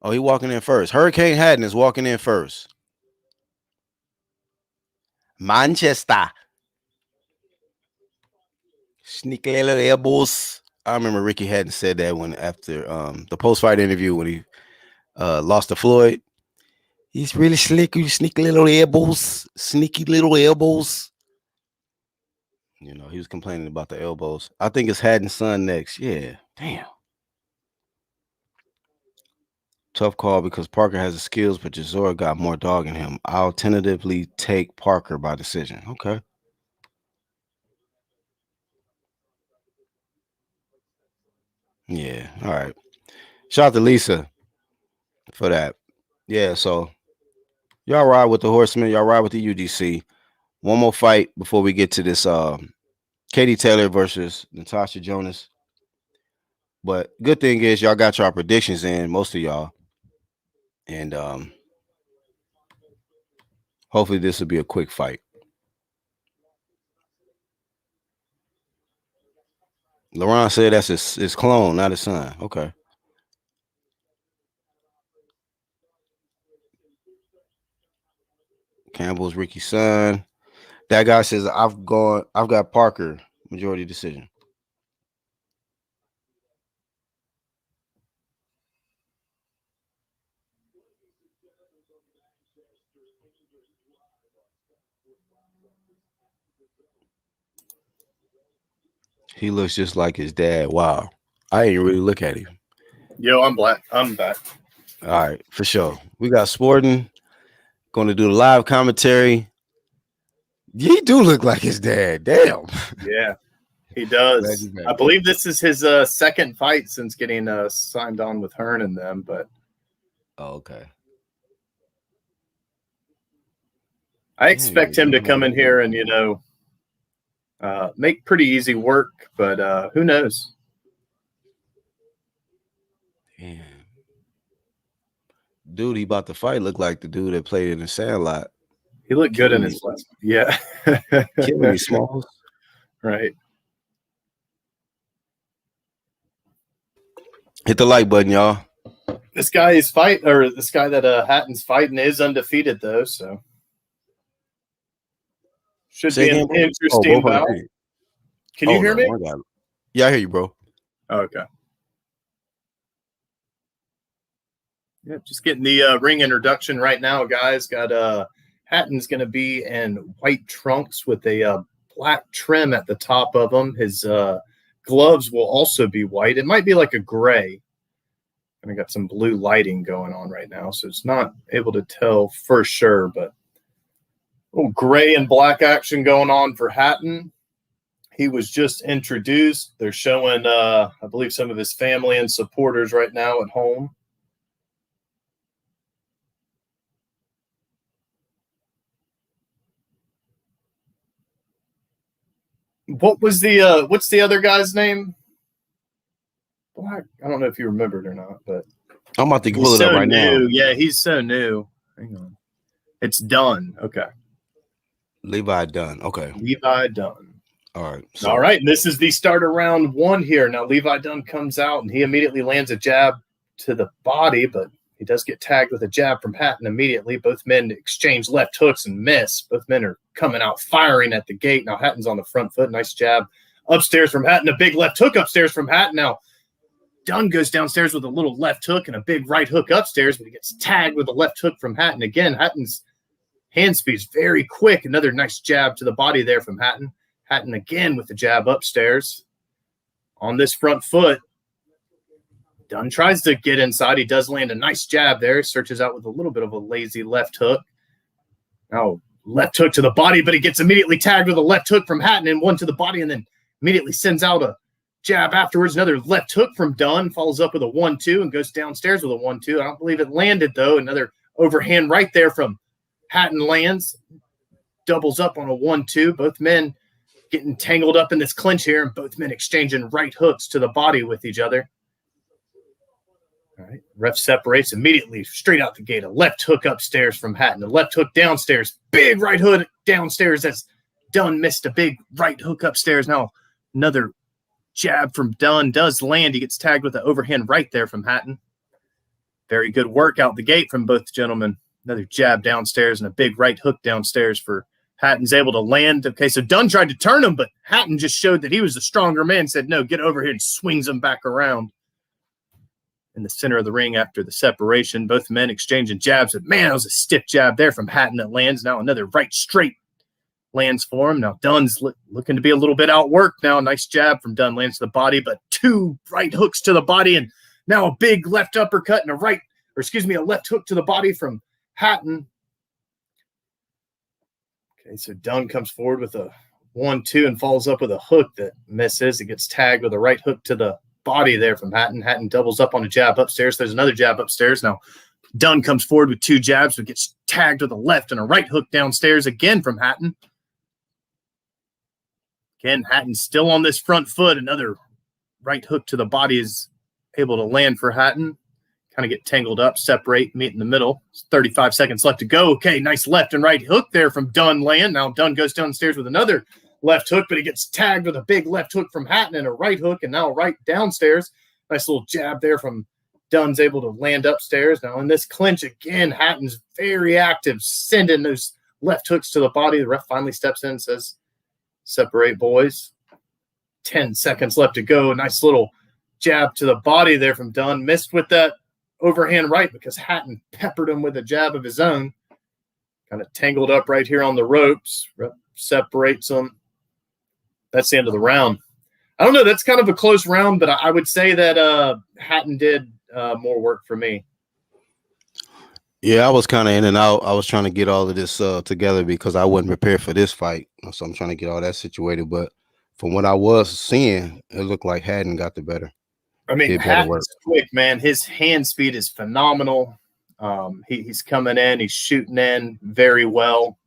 Oh, he walking in first. Hurricane Hatton is walking in first. Manchester. Sneaky little elbows. I remember Ricky Hatton said that when after the post-fight interview when he lost to Floyd. He's really slick. You sneaky little elbows. Sneaky little elbows. You know, he was complaining about the elbows. I think it's Hatton's son next. Yeah. Damn. Tough call because Parker has the skills, but Chisora got more dog in him. I'll tentatively take Parker by decision. Okay. Yeah. All right. Shout out to Lisa for that. Yeah. So y'all ride with the Horsemen. Y'all ride with the UGC. One more fight before we get to this Katie Taylor versus Natasha Jonas. But good thing is y'all got your predictions in, most of y'all. And hopefully this will be a quick fight. LaRon said that's his clone, not his son. Okay. Campbell's Ricky's son. That guy says I've got Parker majority decision. He looks just like his dad. Wow. I ain't really look at him. Yo, I'm black. I'm back. All right, for sure. We got Sporting. Going to do the live commentary. He do look like his dad. Damn. Yeah, he does. I believe this is his second fight since getting signed on with Hearn and them. But okay. I expect him to come in here and make pretty easy work. But who knows? Damn. Dude, he about to fight look like the dude that played in the Sandlot. He looked good in his last. Yeah. Killing me, Smalls. Right. Hit the like button, y'all. This guy that Hatton's fighting is undefeated though, so should be an interesting bout. Can you hear me? Yeah, I hear you, bro. Okay. Yeah, just getting the ring introduction right now, guys. Got Hatton's going to be in white trunks with a black trim at the top of them. His gloves will also be white. It might be like a gray. And I got some blue lighting going on right now, so it's not able to tell for sure, but a little gray and black action going on for Hatton. He was just introduced. They're showing, I believe, some of his family and supporters right now at home. What was the what's the other guy's name? Black. I don't know if you remembered or not, but I'm about to he's pull it so up right new. now. Yeah, he's so new. Hang on. It's Dunn. Okay. Levi Dunn. Okay. Levi Dunn. All right. All right. And this is the start of round 1 here. Now Levi Dunn comes out and he immediately lands a jab to the body, but he does get tagged with a jab from Hatton immediately. Both men exchange left hooks and miss. Both men are coming out firing at the gate. Now Hatton's on the front foot. Nice jab upstairs from Hatton. A big left hook upstairs from Hatton. Now Dunn goes downstairs with a little left hook and a big right hook upstairs, but he gets tagged with a left hook from Hatton. Again, Hatton's hand speed's very quick. Another nice jab to the body there from Hatton. Hatton again with the jab upstairs. On this front foot, Dunn tries to get inside. He does land a nice jab there. Searches out with a little bit of a lazy left hook. Now, left hook to the body, but he gets immediately tagged with a left hook from Hatton and one to the body, and then immediately sends out a jab afterwards. Another left hook from Dunn. Follows up with a 1-2 and goes downstairs with a 1-2. I don't believe it landed, though. Another overhand right there from Hatton lands. Doubles up on a 1-2. Both men getting tangled up in this clinch here, and both men exchanging right hooks to the body with each other. All right, ref separates immediately straight out the gate. A left hook upstairs from Hatton. A left hook downstairs. Big right hook downstairs. That's Dunn missed a big right hook upstairs. Now another jab from Dunn does land. He gets tagged with an overhand right there from Hatton. Very good work out the gate from both gentlemen. Another jab downstairs and a big right hook downstairs for Hatton's able to land. Okay, so Dunn tried to turn him, but Hatton just showed that he was the stronger man. Said, no, get over here, and swings him back around in the center of the ring after the separation. Both men exchanging jabs. But man, that was a stiff jab there from Hatton that lands. Now another right straight lands for him. Now Dunn's looking to be a little bit outworked now. Nice jab from Dunn lands to the body, but 2 right hooks to the body, and now a big left uppercut and a left hook to the body from Hatton. Okay, so Dunn comes forward with a 1-2 and follows up with a hook that misses. He gets tagged with a right hook to the body there from Hatton. Hatton doubles up on a jab upstairs. There's another jab upstairs. Now Dunn comes forward with 2 jabs, but gets tagged with a left and a right hook downstairs again from Hatton. Again, Hatton's still on this front foot. Another right hook to the body is able to land for Hatton. Kind of get tangled up, separate, meet in the middle. 35 seconds left to go. Okay, nice left and right hook there from Dunn land. Now Dunn goes downstairs with another left hook, but he gets tagged with a big left hook from Hatton and a right hook, and now right downstairs. Nice little jab there from Dunn's able to land upstairs. Now in this clinch again, Hatton's very active, sending those left hooks to the body. The ref finally steps in and says, separate, boys. 10 seconds left to go. Nice little jab to the body there from Dunn. Missed with that overhand right because Hatton peppered him with a jab of his own. Kind of tangled up right here on the ropes. Ref separates them. That's the end of the round. I don't know. That's kind of a close round, but I would say that Hatton did more work for me. Yeah, I was kind of in and out. I was trying to get all of this together because I wasn't prepared for this fight. So I'm trying to get all that situated. But from what I was seeing, it looked like Hatton got the better. I mean, Hatton's quick, man. His hand speed is phenomenal. He's coming in. He's shooting in very well.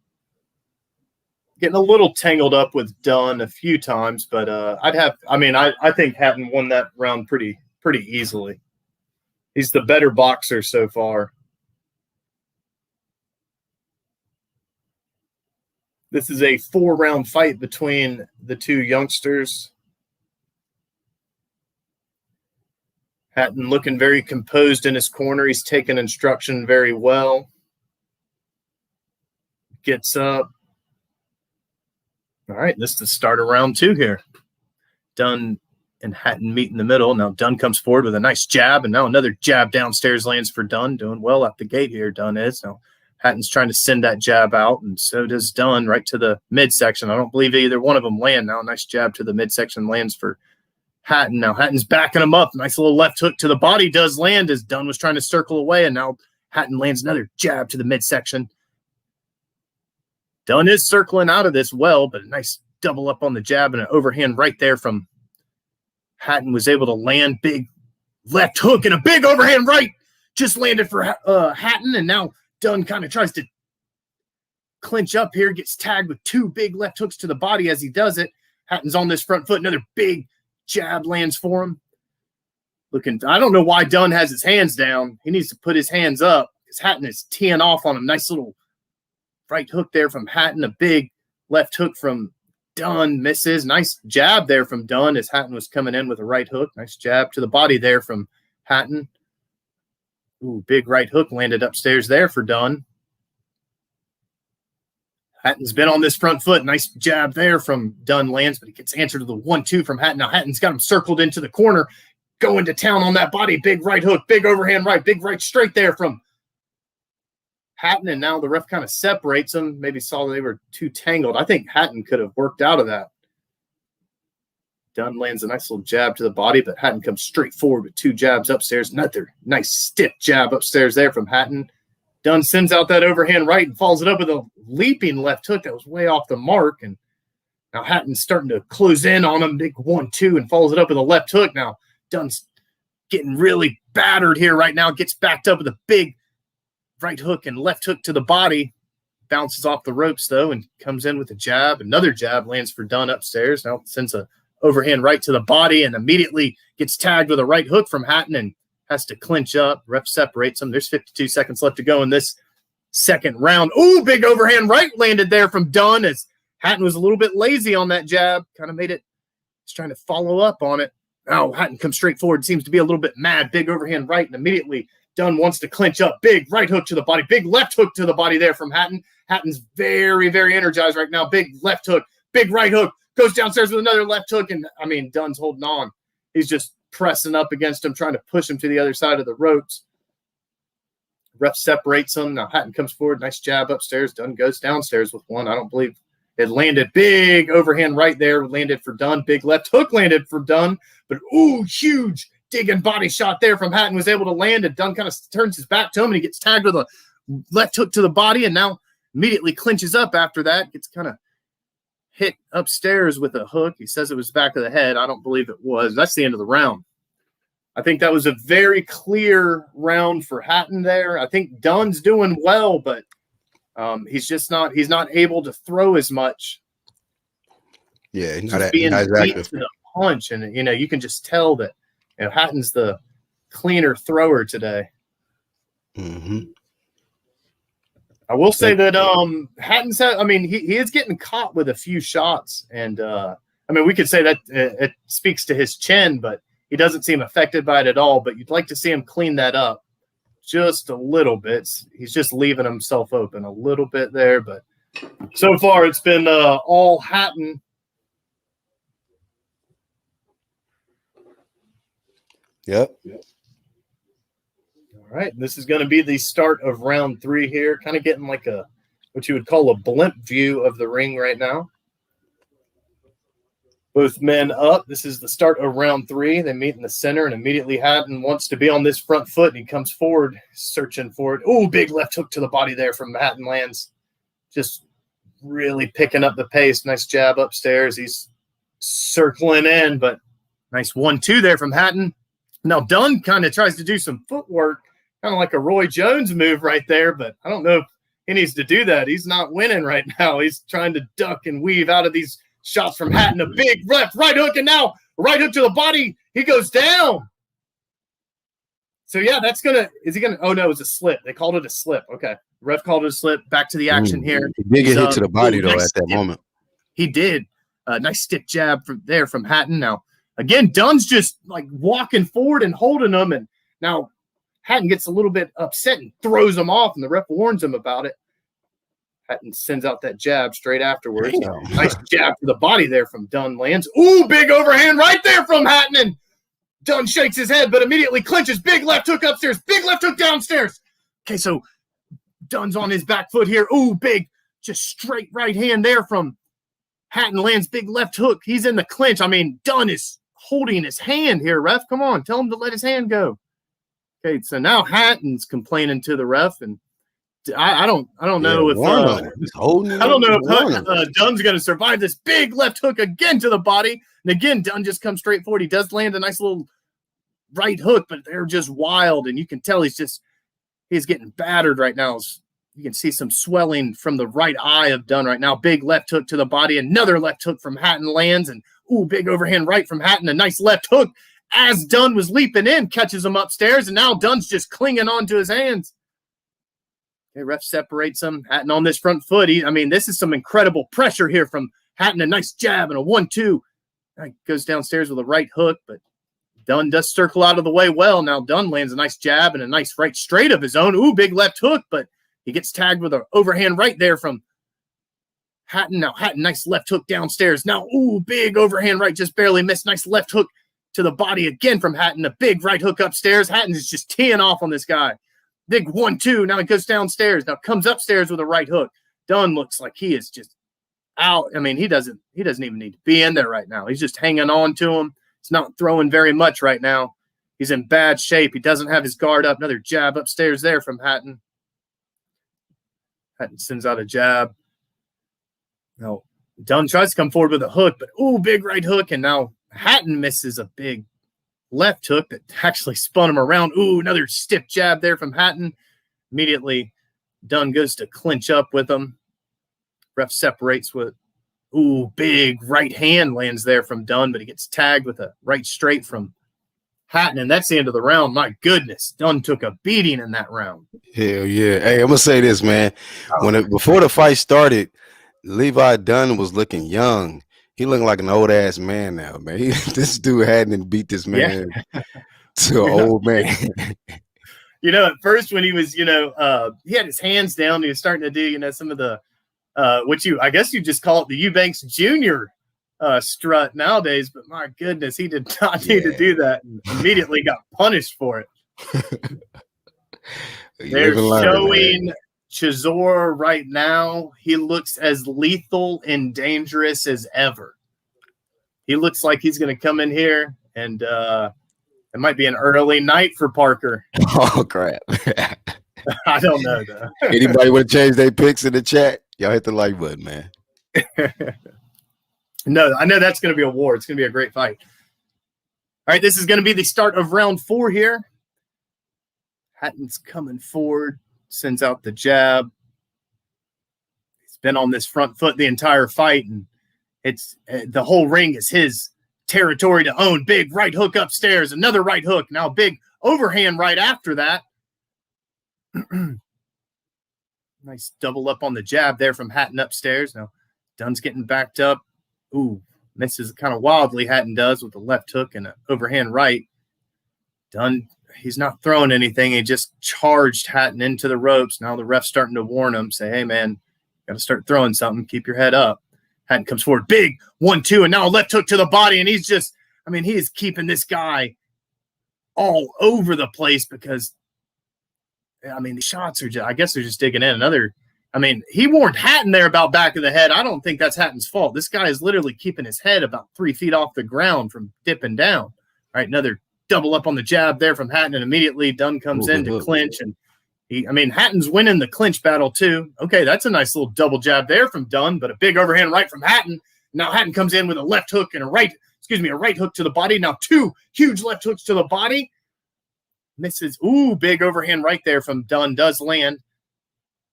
Getting a little tangled up with Dunn a few times, but I think Hatton won that round pretty easily. He's the better boxer so far. This is a 4-round fight between the two youngsters. Hatton looking very composed in his corner. He's taking instruction very well. Gets up. All right, this is the start of round 2 here. Dunn and Hatton meet in the middle. Now Dunn comes forward with a nice jab, and now another jab downstairs lands for Dunn. Doing well out the gate here, Dunn is. Now Hatton's trying to send that jab out, and so does Dunn right to the midsection. I don't believe either one of them land. Now a nice jab to the midsection lands for Hatton. Now Hatton's backing him up. Nice little left hook to the body does land as Dunn was trying to circle away, and now Hatton lands another jab to the midsection. Dunn is circling out of this well, but a nice double up on the jab and an overhand right there from Hatton was able to land. Big left hook and a big overhand right just landed for Hatton, and now Dunn kind of tries to clinch up here, gets tagged with 2 big left hooks to the body as he does it. Hatton's on this front foot. Another big jab lands for him. I don't know why Dunn has his hands down. He needs to put his hands up because Hatton is teeing off on him. Nice little right hook there from Hatton. A big left hook from Dunn. Misses. Nice jab there from Dunn as Hatton was coming in with a right hook. Nice jab to the body there from Hatton. Ooh, big right hook landed upstairs there for Dunn. Hatton's been on this front foot. Nice jab there from Dunn lands, but he gets answered to the 1-2 from Hatton. Now Hatton's got him circled into the corner, going to town on that body. Big right hook, big overhand right, big right straight there from Hatton. And now the ref kind of separates them. Maybe saw they were too tangled. I think Hatton could have worked out of that. Dunn lands a nice little jab to the body, but Hatton comes straight forward with 2 jabs upstairs. Another nice stiff jab upstairs there from Hatton. Dunn sends out that overhand right and follows it up with a leaping left hook that was way off the mark. And now Hatton's starting to close in on him. Big 1-2 and follows it up with a left hook. Now Dunn's getting really battered here right now. Gets backed up with a big right hook and left hook to the body. Bounces off the ropes, though, and comes in with a jab. Another jab lands for Dunn upstairs. Now sends a overhand right to the body and immediately gets tagged with a right hook from Hatton and has to clinch up. Ref separates him. There's 52 seconds left to go in this second round. Ooh, big overhand right landed there from Dunn as Hatton was a little bit lazy on that jab. Kind of made it. He's trying to follow up on it. Now Hatton comes straight forward. Seems to be a little bit mad. Big overhand right, and immediately Dunn wants to clinch up. Big right hook to the body. Big left hook to the body there from Hatton. Hatton's very, very energized right now. Big left hook. Big right hook. Goes downstairs with another left hook, and, Dunn's holding on. He's just pressing up against him, trying to push him to the other side of the ropes. Ref separates him. Now Hatton comes forward. Nice jab upstairs. Dunn goes downstairs with one. I don't believe it landed. Big overhand right there. Landed for Dunn. Big left hook landed for Dunn. But, ooh, huge digging body shot there from Hatton. Was able to land, and Dunn kind of turns his back to him, and he gets tagged with a left hook to the body, and now immediately clinches up after that. Gets kind of hit upstairs with a hook. He says it was back of the head. I don't believe it was. That's the end of the round. I think that was a very clear round for Hatton there. I think Dunn's doing well, but he's not able to throw as much. Yeah, He's not being as beat active. to the punch, and you can just tell that Hatton's the cleaner thrower today. Mm-hmm. I will say that Hatton's he is getting caught with a few shots, and we could say that it speaks to his chin, but he doesn't seem affected by it at all. But you'd like to see him clean that up just a little bit. He's just leaving himself open a little bit there, but so far it's been all Hatton. Yep. All right, this is going to be the start of round 3 here. Kind of getting like what you would call a blimp view of the ring right now. Both men up. This is the start of round 3. They meet in the center, and immediately Hatton wants to be on this front foot, and he comes forward, searching for it. Ooh, big left hook to the body there from Hatton lands. Just really picking up the pace. Nice jab upstairs. He's circling in, but nice 1-2 there from Hatton. Now Dunn kind of tries to do some footwork, kind of like a Roy Jones move right there, but I don't know if he needs to do that. He's not winning right now. He's trying to duck and weave out of these shots from Hatton. A big left right hook, and now right hook to the body. He goes down. So, yeah, is he going to – oh, no, it's a slip. They called it a slip. Okay. Ref called it a slip. Back to the action here. He did get hit to the body, though, nice at that moment. He did. Nice stiff jab from Hatton. Now, again, Dunn's just like walking forward and holding him, and now Hatton gets a little bit upset and throws him off, and the ref warns him about it. Hatton sends out that jab straight afterwards. Nice jab to the body there from Dunn lands. Ooh, big overhand right there from Hatton, and Dunn shakes his head, but immediately clinches. Big left hook upstairs, big left hook downstairs. Okay, so Dunn's on his back foot here. Ooh, big, just straight right hand there from Hatton lands. Big left hook. He's in the clinch. Dunn is holding his hand here, ref. Come on, tell him to let his hand go. Okay, so now Hatton's complaining to the ref, and I don't know if Dunn's going to survive this big left hook again to the body. And again, Dunn just comes straight forward. He does land a nice little right hook, but they're just wild, and you can tell he's getting battered right now. You can see some swelling from the right eye of Dunn right now. Big left hook to the body. Another left hook from Hatton lands. And, big overhand right from Hatton. A nice left hook as Dunn was leaping in. Catches him upstairs. And now Dunn's just clinging onto his hands. Okay, ref separates him. Hatton on this front foot. This is some incredible pressure here from Hatton. A nice jab and a 1-2. Goes downstairs with a right hook, but Dunn does circle out of the way well. Now Dunn lands a nice jab and a nice right straight of his own. Big left hook, but he gets tagged with an overhand right there from Hatton. Now Hatton, nice left hook downstairs. Now, big overhand right, just barely missed. Nice left hook to the body again from Hatton. A big right hook upstairs. Hatton is just teeing off on this guy. Big 1-2. Now he goes downstairs. Now comes upstairs with a right hook. Dunn looks like he is just out. He doesn't even need to be in there right now. He's just hanging on to him. He's not throwing very much right now. He's in bad shape. He doesn't have his guard up. Another jab upstairs there from Hatton. Hatton sends out a jab. Now, Dunn tries to come forward with a hook, but big right hook. And now Hatton misses a big left hook that actually spun him around. Another stiff jab there from Hatton. Immediately, Dunn goes to clinch up with him. Ref separates with, big right hand lands there from Dunn, but he gets tagged with a right straight from Hatton, and that's the end of the round. My goodness, Dunn took a beating in that round. Hell yeah. Hey, I'm gonna say this, man. Before the fight started, Levi Dunn was looking young. He looking like an old ass man now, man. This dude hadn't beat this man to an old man. At first when he was, he had his hands down, he was starting to do, some of the I guess you just call it the Eubank Jr. Strut nowadays, but my goodness, he did not need to do that and immediately got punished for it. They're showing Chisora right now. He looks as lethal and dangerous as ever. He looks like he's going to come in here and it might be an early night for Parker. Oh, crap. I don't know, though. Anybody want to change their picks in the chat? Y'all hit the like button, man. No, I know that's going to be a war. It's going to be a great fight. All right, this is going to be the start of round 4 here. Hatton's coming forward, sends out the jab. He's been on this front foot the entire fight, and it's the whole ring is his territory to own. Big right hook upstairs, another right hook. Now big overhand right after that. Nice double up on the jab there from Hatton upstairs. Now Dunn's getting backed up. Misses kind of wildly, Hatton does, with the left hook and an overhand right. Dunn, he's not throwing anything. He just charged Hatton into the ropes. Now the ref's starting to warn him, say, hey, man, got to start throwing something. Keep your head up. Hatton comes forward. Big 1-2, and now a left hook to the body. And he's just, he is keeping this guy all over the place because, the shots are just, I guess they're just digging in. He warned Hatton there about back of the head. I don't think that's Hatton's fault. This guy is literally keeping his head about 3 feet off the ground from dipping down. All right, another double up on the jab there from Hatton, and immediately Dunn comes in to clinch. And Hatton's winning the clinch battle too. Okay, that's a nice little double jab there from Dunn, but a big overhand right from Hatton. Now Hatton comes in with a left hook and a right hook to the body. Now 2 huge left hooks to the body. Misses. Big overhand right there from Dunn does land.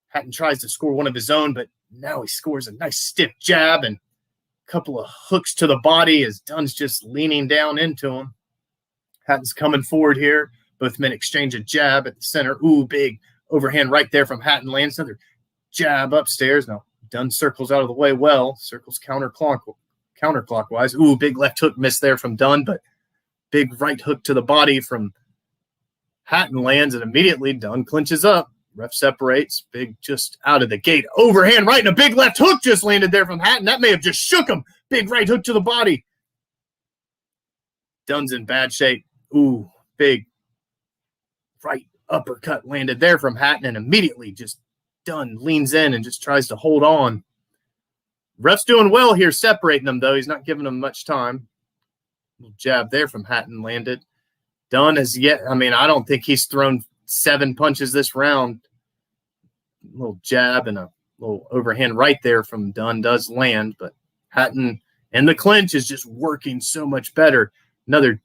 Hatton tries to score one of his own, but now he scores a nice stiff jab and a couple of hooks to the body as Dunn's just leaning down into him. Hatton's coming forward here. Both men exchange a jab at the center. Big overhand right there from Hatton lands. Another jab upstairs. Now Dunn circles out of the way well. Circles counterclockwise. Big left hook miss there from Dunn, but big right hook to the body from Hatton lands, and immediately Dunn clinches up. Ref separates. Big just out of the gate. Overhand right, and a big left hook just landed there from Hatton. That may have just shook him. Big right hook to the body. Dunn's in bad shape. Big right uppercut landed there from Hatton, and immediately just Dunn leans in and just tries to hold on. Ref's doing well here separating them, though. He's not giving them much time. Little jab there from Hatton landed. Dunn has yet, I don't think he's thrown 7 punches this round. A little jab and a little overhand right there from Dunn does land, but Hatton and the clinch is just working so much better. Another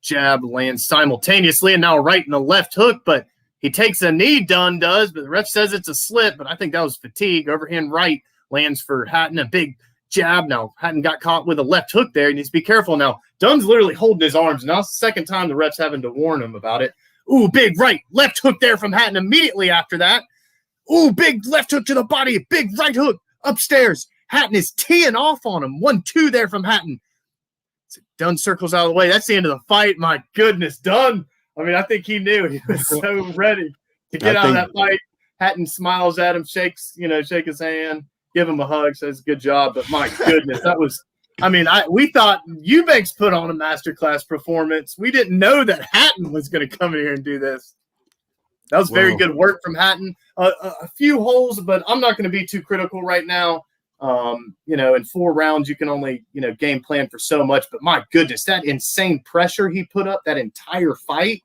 jab lands simultaneously, and now right and a left hook, but He takes a knee, Dunn does, but the ref says it's a slip, but I think that was fatigue. Overhand right lands for Hatton, a big jab. Now, Hatton got caught with a left hook there. He needs to be careful now. Dunn's literally holding his arms. Now it's the second time the ref's having to warn him about it. Ooh, big right, left hook there from Hatton immediately after that. Ooh, big left hook to the body, big right hook upstairs. Hatton is teeing off on him. 1-2 there from Hatton. Dunn circles out of the way. That's the end of the fight. My goodness, Dunn. I mean, I think he knew. He was so ready to get out of that fight. Hatton smiles at him, shake his hand, give him a hug, says good job. But my goodness, that was – I mean, we thought Eubank's put on a masterclass performance. We didn't know that Hatton was going to come in here and do this. That was very good work from Hatton. A few holes, but I'm not going to be too critical right now. In 4 rounds, you can only, game plan for so much. But my goodness, that insane pressure he put up that entire fight,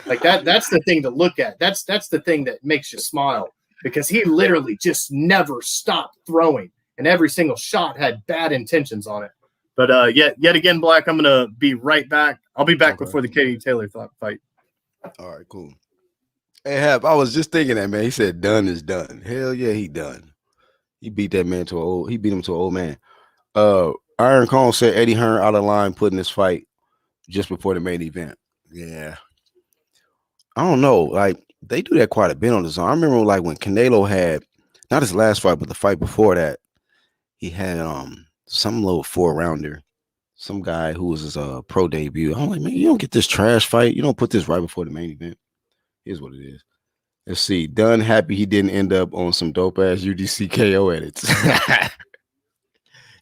like that's the thing to look at. That's the thing that makes you smile, because he literally just never stopped throwing, and every single shot had bad intentions on it. But yet again, Black, I'm going to be right back. I'll be back before the Katie Taylor fight. All right, cool. Hey, Hap, I was just thinking that, man. He said Dunn is done. Hell yeah, he done. He beat that man he beat him to an old man. Iron Cone said Eddie Hearn out of line putting this fight just before the main event. Yeah. I don't know. Like, they do that quite a bit on the zone. I remember like when Canelo had, not his last fight, but the fight before that, he had some little 4-rounder, some guy who was his pro debut. I'm like, man, you don't get this trash fight. You don't put this right before the main event. Here's what it is. Let's see. Dunn happy he didn't end up on some dope ass UDC KO edits.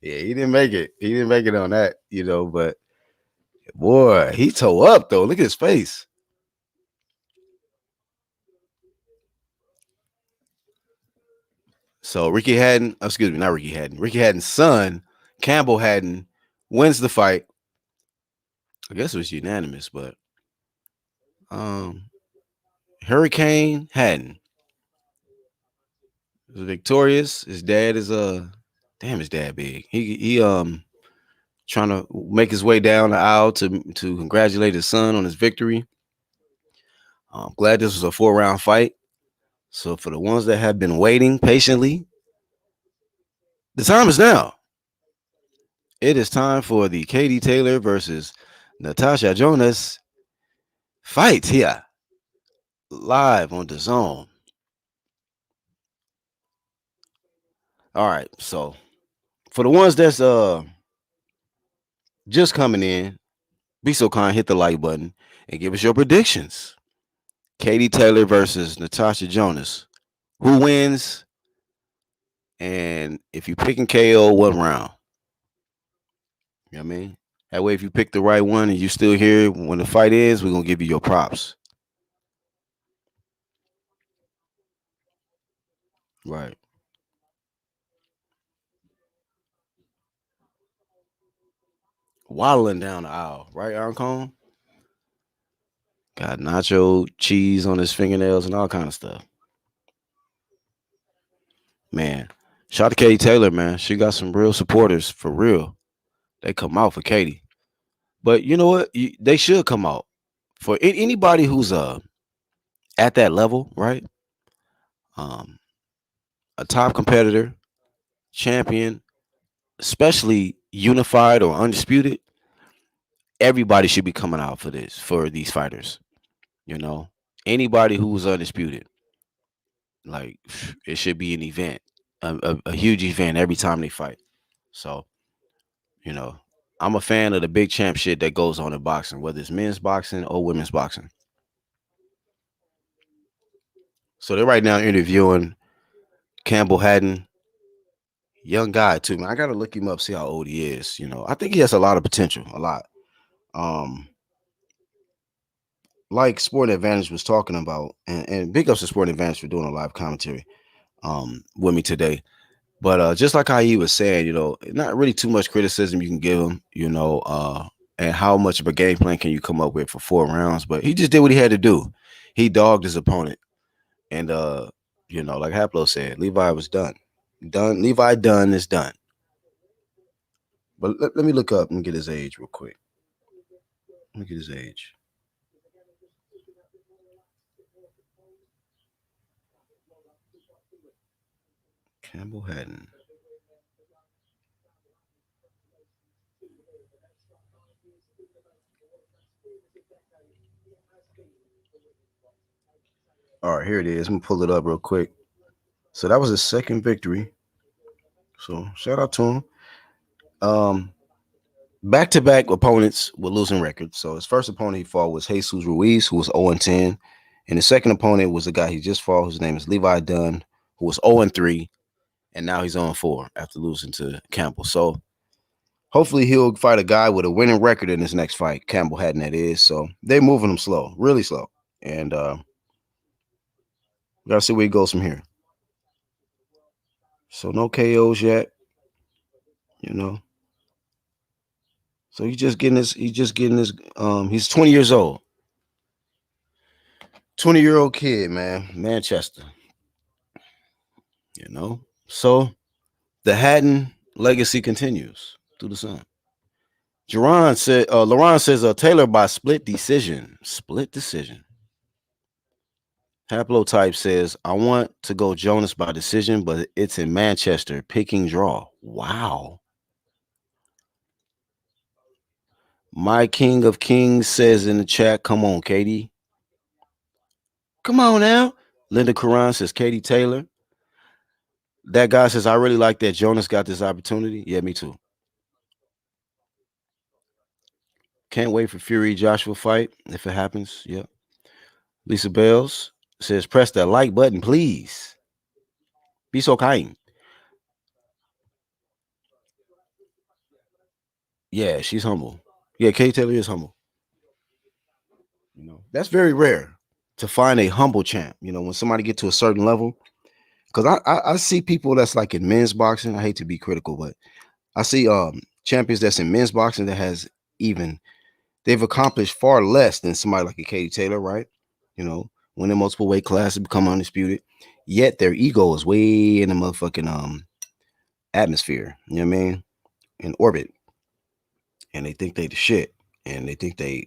Yeah, he didn't make it. He didn't make it on that, but boy, he toe up though. Look at his face. So Ricky Hatton's son, Campbell Hatton, wins the fight. I guess it was unanimous, but Hurricane Hatton was victorious. His dad is his dad big. He trying to make his way down the aisle to congratulate his son on his victory. I'm glad this was a 4-round fight. So for the ones that have been waiting patiently, the time is now. It is time for the Katie Taylor versus Natasha Jonas fight here, live on DAZN. All right, so for the ones that's just coming in, be so kind, hit the like button and give us your predictions. Katie Taylor versus Natasha Jonas. Who wins? And if you picking KO, what round? You know what I mean? That way, if you pick the right one and you still here when the fight is, we're going to give you your props. Right. Waddling down the aisle, right, Iron Cone? Got nacho cheese on his fingernails and all kind of stuff. Man, shout out to Katie Taylor, man. She got some real supporters, for real. They come out for Katie. But you know what? They should come out for anybody who's at that level, right? A top competitor, champion, especially unified or undisputed. Everybody should be coming out for these fighters. Anybody who's undisputed, like, it should be an event, a huge event every time they fight. So, I'm a fan of the big champ shit that goes on in boxing, whether it's men's boxing or women's boxing. So they're right now interviewing Campbell Hatton, young guy too, man. I gotta look him up, see how old he is. I think he has a lot of potential, a lot. Like Sporting Advantage was talking about, and big ups to Sporting Advantage for doing a live commentary with me today. But just like how he was saying, not really too much criticism you can give him, and how much of a game plan can you come up with for 4 rounds. But he just did what he had to do. He dogged his opponent. And, like Haplo said, Levi was done. Levi Dunn is done. But let me look up and get his age real quick. Let me get his age. Campbell Hatton. All right, here it is. I'm gonna pull it up real quick. So that was his second victory. So shout out to him. Back-to-back opponents with losing records. So his first opponent he fought was Jesus Ruiz, who was 0-10. And his second opponent was the guy he just fought, whose name is Levi Dunn, who was 0-3. And now he's 0-4 after losing to Campbell. So hopefully he'll fight a guy with a winning record in his next fight. Campbell Hatton, that is. So they're moving him slow, really slow. And we gotta see where he goes from here. So no KOs yet, you know. So he's just getting his, he's 20 years old. 20-year-old kid, man, Manchester. You know. So the Hatton legacy continues through the sun. Laurent says Taylor by split decision. Split decision. Haplotype says, I want to go Jonas by decision, but it's in Manchester. Picking draw. Wow. My King of Kings says in the chat, come on, Katie. Come on now. Linda Karan says, Katie Taylor. That guy says, I really like that Jonas got this opportunity. Yeah, me too. Can't wait for Fury Joshua fight if it happens. Yep. Lisa Bells says, press that like button, please. Be so kind. Yeah, she's humble. Yeah, Katie Taylor is humble. You know, that's very rare to find a humble champ. You know, when somebody get to a certain level, because I see people that's like in men's boxing. I hate to be critical, but I see champions that's in men's boxing that they've accomplished far less than somebody like a Katie Taylor, right? You know, winning multiple weight classes, become undisputed. Yet their ego is way in the motherfucking atmosphere. You know what I mean? In orbit, and they think they the shit. And they think they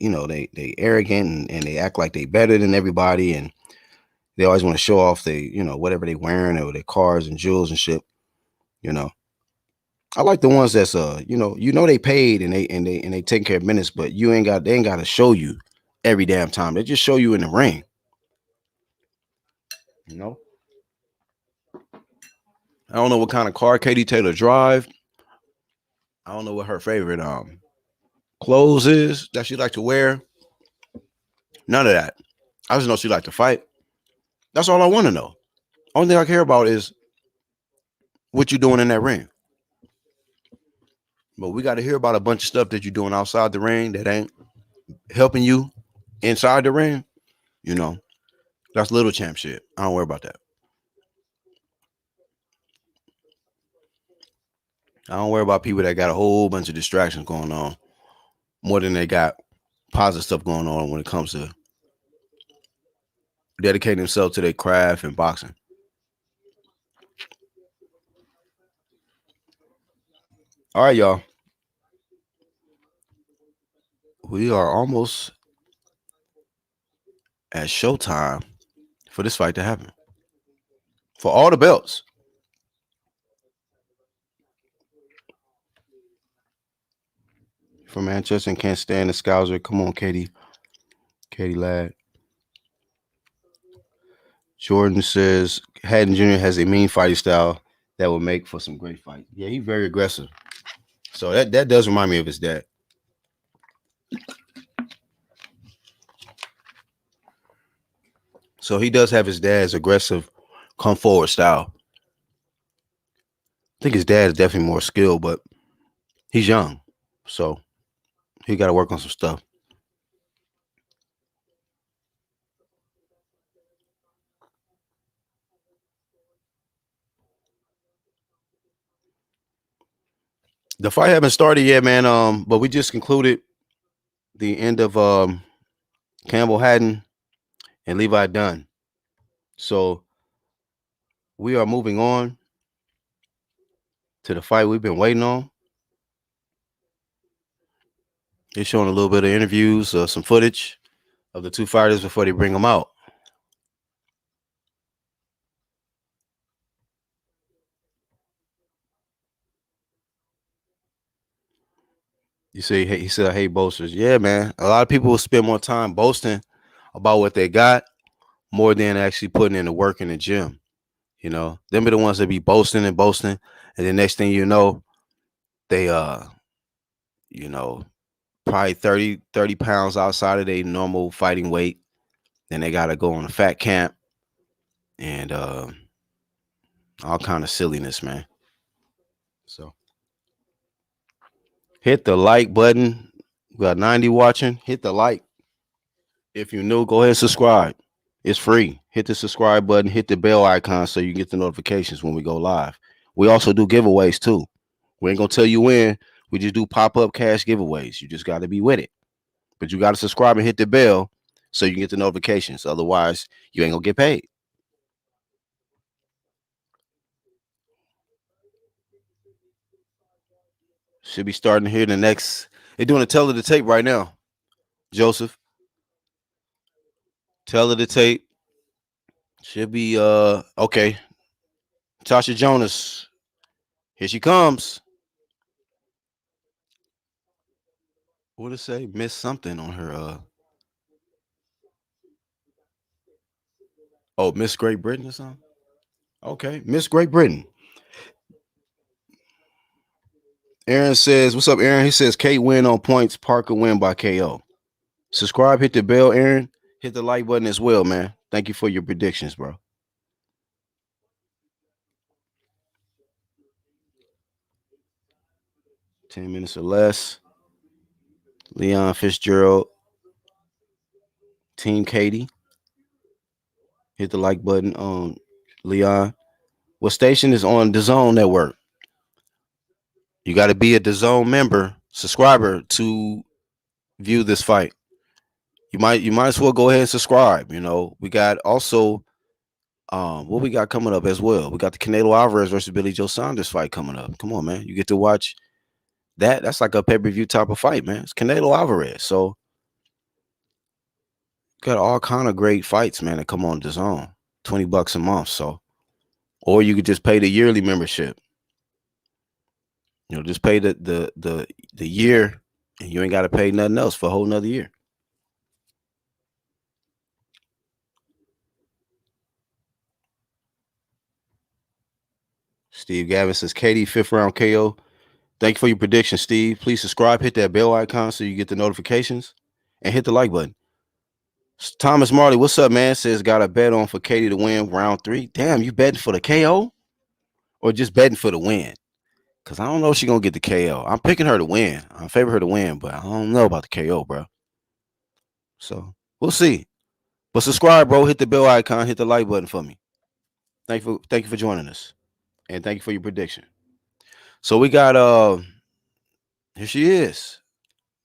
arrogant and they act like they better than everybody, and they always want to show off whatever they wearing or their cars and jewels and shit. You know, I like the ones that's they paid and they take care of business, but they ain't got to show you every damn time. They just show you in the ring. You know, I don't know what kind of car Katie Taylor drive. I don't know what her favorite clothes is that she like to wear. None of that. I just know she like to fight. That's all I want to know. Only thing I care about is what you doing in that ring. But we got to hear about a bunch of stuff that you're doing outside the ring that ain't helping you inside the ring. You know, that's little champ shit. I don't worry about that. I don't worry about people that got a whole bunch of distractions going on more than they got positive stuff going on when it comes to dedicating themselves to their craft and boxing. All right, y'all. We are almost at showtime for this fight to happen. For all the belts. From Manchester and can't stand the Scouser. Come on, Katie. Katie Ladd. Jordan says Hatton Jr. has a mean fighting style that will make for some great fights. Yeah, he's very aggressive. So that does remind me of his dad. So he does have his dad's aggressive come forward style. I think his dad is definitely more skilled, but he's young. So he got to work on some stuff. The fight haven't started yet, man. But we just concluded the end of Campbell Hatton and Levi Dunn. So we are moving on to the fight we've been waiting on. They're showing a little bit of interviews, some footage of the two fighters before they bring them out. You see, he said I hate boasters. Yeah, man. A lot of people will spend more time boasting about what they got more than actually putting in the work in the gym. You know, them are the ones that be boasting and boasting, and the next thing you know, they you know, probably 30 pounds outside of their normal fighting weight. Then they gotta go on a fat camp and all kind of silliness, man. So hit the like button. We got 90 watching. Hit the like. If you're new, go ahead and subscribe. It's free. Hit the subscribe button, hit the bell icon so you get the notifications when we go live. We also do giveaways too. We ain't gonna tell you when. We just do pop-up cash giveaways. You just gotta be with it. But you gotta subscribe and hit the bell so you can get the notifications. Otherwise, you ain't gonna get paid. Should be starting here the next. They're doing a tell of the tape right now. Joseph. Tell of the tape. Should be okay. Natasha Jonas. Here she comes. What did it say? Missed something on her oh, Miss Great Britain or something? Okay, Miss Great Britain. Aaron says, what's up, Aaron? He says Kate win on points, Parker win by KO. Subscribe, hit the bell, Aaron. Hit the like button as well, man. Thank you for your predictions, bro. $10 minutes or less. Leon Fitzgerald. Team Katie. Hit the like button on Leon. What station is on DAZN network? You got to be a DAZN member, subscriber to view this fight. You might as well go ahead and subscribe. You know, we got also what we got coming up as well. We got the Canelo Alvarez versus Billy Joe Saunders fight coming up. Come on, man. You get to watch that. That's like a pay-per-view type of fight, man. It's Canelo Alvarez. So got all kind of great fights, man, that come on DAZN. $20 a month. So, or you could just pay the yearly membership. You know, just pay the year, and you ain't got to pay nothing else for a whole nother year. Steve Gavin says, Katie, 5th round KO. Thank you for your prediction, Steve. Please subscribe, hit that bell icon so you get the notifications, and hit the like button. Thomas Marley, what's up, man? Says, got a bet on for Katie to win round 3. Damn, you betting for the KO? Or just betting for the win? Because I don't know if she's going to get the KO. I'm picking her to win. I favor her to win, but I don't know about the KO, bro. So, we'll see. But subscribe, bro. Hit the bell icon. Hit the like button for me. Thank you for joining us. And thank you for your prediction. So, we got, here she is.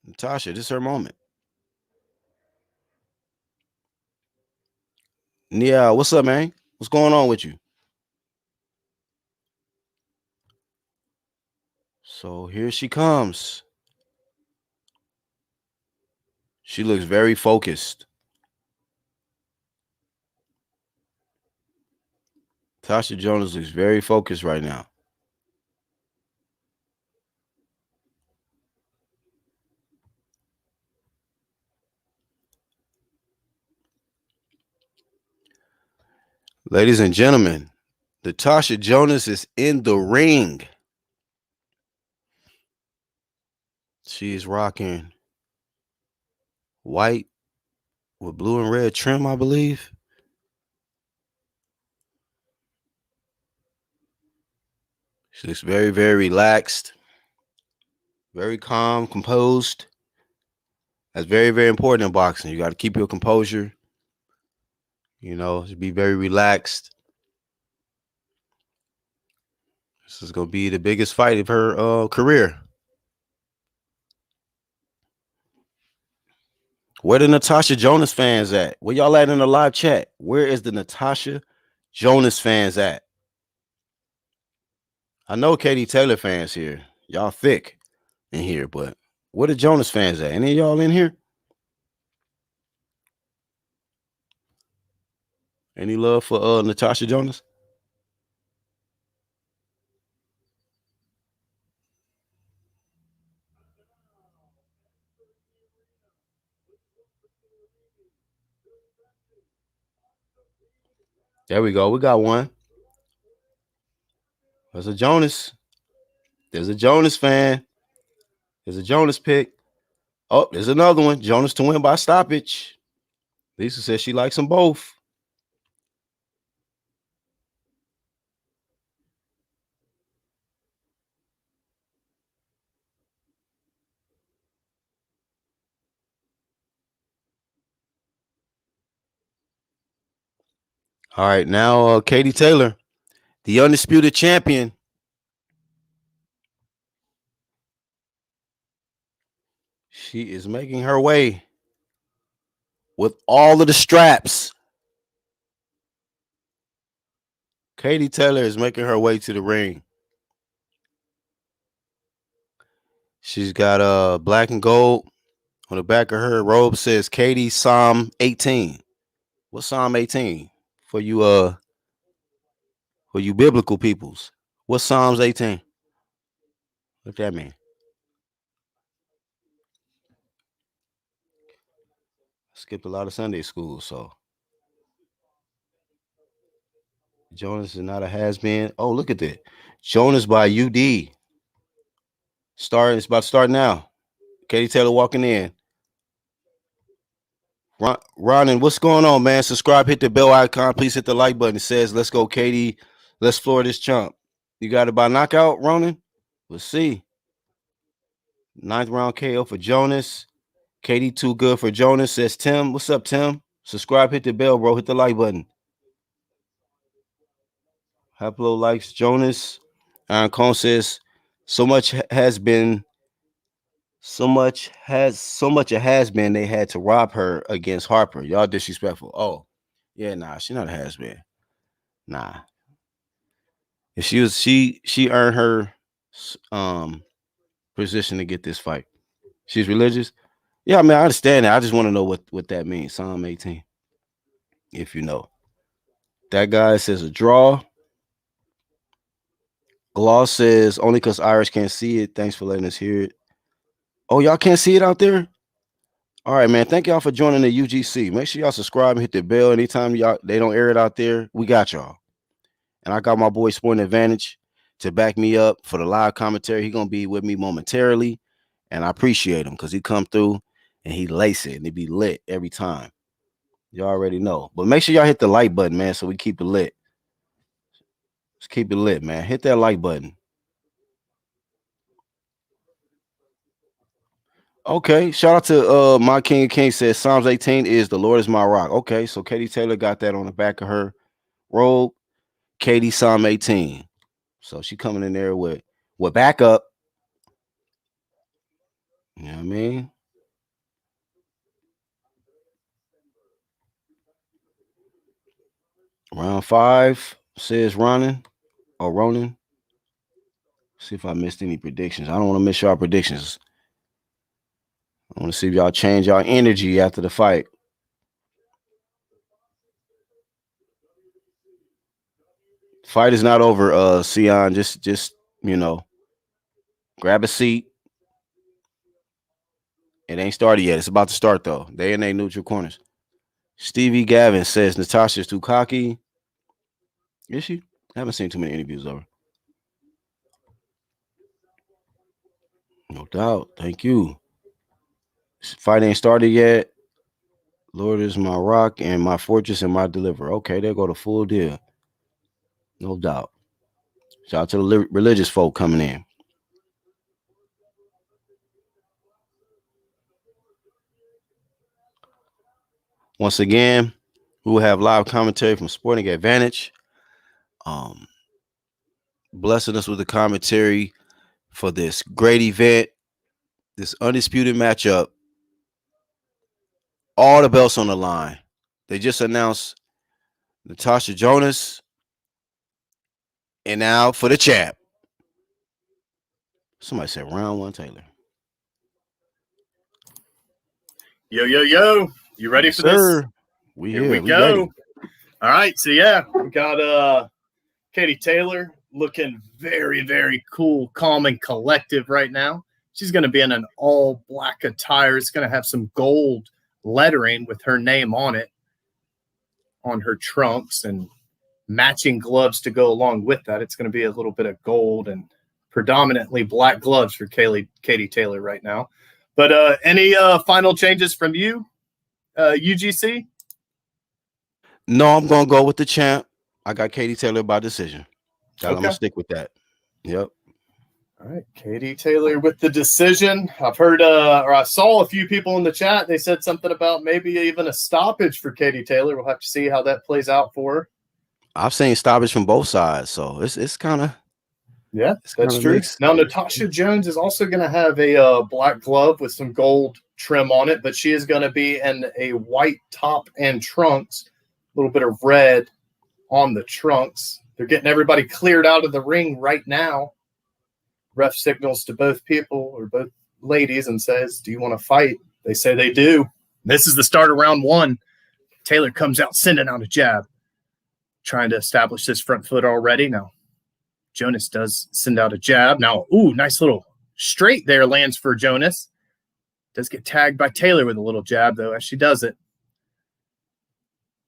Natasha, this is her moment. Yeah, what's up, man? What's going on with you? So here she comes. She looks very focused. Natasha Jonas looks very focused right now. Ladies and gentlemen, Natasha Jonas is in the ring. She is rocking white with blue and red trim, I believe. She looks very, very relaxed, very calm, composed. That's very, very important in boxing. You got to keep your composure. You know, be very relaxed. This is going to be the biggest fight of her career. Where the Natasha Jonas fans at? Where y'all at in the live chat? Where is the Natasha Jonas fans at? I know Katie Taylor fans here. Y'all thick in here, but where the Jonas fans at? Any of y'all in here? Any love for Natasha Jonas? There we go. We got one. There's a Jonas. There's a Jonas fan. There's a Jonas pick. Oh, there's another one. Jonas to win by stoppage. Lisa says she likes them both. All right, now Katie Taylor, the undisputed champion. She is making her way with all of the straps. Katie Taylor is making her way to the ring. She's got black and gold on the back of her robe. Says Katie Psalm 18. What's Psalm 18 for you biblical peoples? What's Psalms 18? What that mean? Skipped a lot of Sunday school, so Jonas is not a has-been. Oh, look at that. Jonas by UD. It's about to start now. Katie Taylor walking in. Ronan, what's going on, man? Subscribe, hit the bell icon. Please hit the like button. It says, let's go, Katie. Let's floor this chump. You got it by knockout, Ronan? Let's see. 9th round KO for Jonas. Katie too good for Jonas, says Tim. What's up, Tim? Subscribe, hit the bell, bro. Hit the like button. Haplo likes Jonas. Aaron Cone says, so much it has been they had to rob her against Harper. Y'all disrespectful. Oh, yeah, nah, she not a has been. Nah. If she earned her position to get this fight. She's religious. Yeah, I mean, I understand that. I just want to know what that means. Psalm 18. If you know. That guy says a draw. Gloss says only because Irish can't see it. Thanks for letting us hear it. Oh, y'all can't see it out there? All right, man. Thank y'all for joining the UGC. Make sure y'all subscribe and hit the bell. Anytime they don't air it out there, we got y'all. And I got my boy Sporting Advantage to back me up for the live commentary. He's gonna be with me momentarily, and I appreciate him because he come through and he lace it and it be lit every time. You already know. But make sure y'all hit the like button, man, so we keep it lit. Let's keep it lit, man. Hit that like button. Okay, shout out to my King of Kings says Psalms 18 is the Lord is my rock. Okay, so Katie Taylor got that on the back of her robe. Katie Psalm 18. So she coming in there with backup. You know what I mean? Round 5 says Ronan. See if I missed any predictions. I don't want to miss y'all predictions. I want to see if y'all change y'all energy after the fight. Fight is not over, Sion. Just grab a seat. It ain't started yet. It's about to start, though. They in their neutral corners. Stevie Gavin says Natasha's too cocky. Is she? I haven't seen too many interviews of her. No doubt. Thank you. Fight ain't started yet. Lord is my rock and my fortress and my deliverer. Okay, there go the full deal. No doubt. Shout out to the religious folk coming in. Once again, we will have live commentary from Sporting Advantage. Blessing us with the commentary for this great event, this undisputed matchup. All the belts on the line. They just announced Natasha Jonas. And now for the champ. Somebody said round 1 Taylor. Yo. You ready for this? Here we go. Ready. All right. So, yeah, we got Katie Taylor looking very, very cool, calm, and collective right now. She's going to be in an all-black attire. It's going to have some gold lettering with her name on it on her trunks and matching gloves to go along with that. It's going to be a little bit of gold and predominantly black gloves for Katie Taylor right now. But any final changes from you, UGC? No, I'm gonna go with the champ. I got Katie Taylor by decision. I'm Okay. gonna stick with that. Yep. All right, Katie Taylor with the decision. I've heard, or I saw a few people in the chat. They said something about maybe even a stoppage for Katie Taylor. We'll have to see how that plays out for her. I've seen stoppage from both sides, so it's kind of that's true. mixed. Now Natasha Jonas is also going to have a black glove with some gold trim on it, but she is going to be in a white top and trunks, a little bit of red on the trunks. They're getting everybody cleared out of the ring right now. Ref signals to both people or both ladies and says, "Do you want to fight?" They say they do. This is the start of round one. Taylor comes out sending out a jab, trying to establish this front foot already. Now, Jonas does send out a jab. Now, nice little straight there lands for Jonas. Does get tagged by Taylor with a little jab, though, as she does it.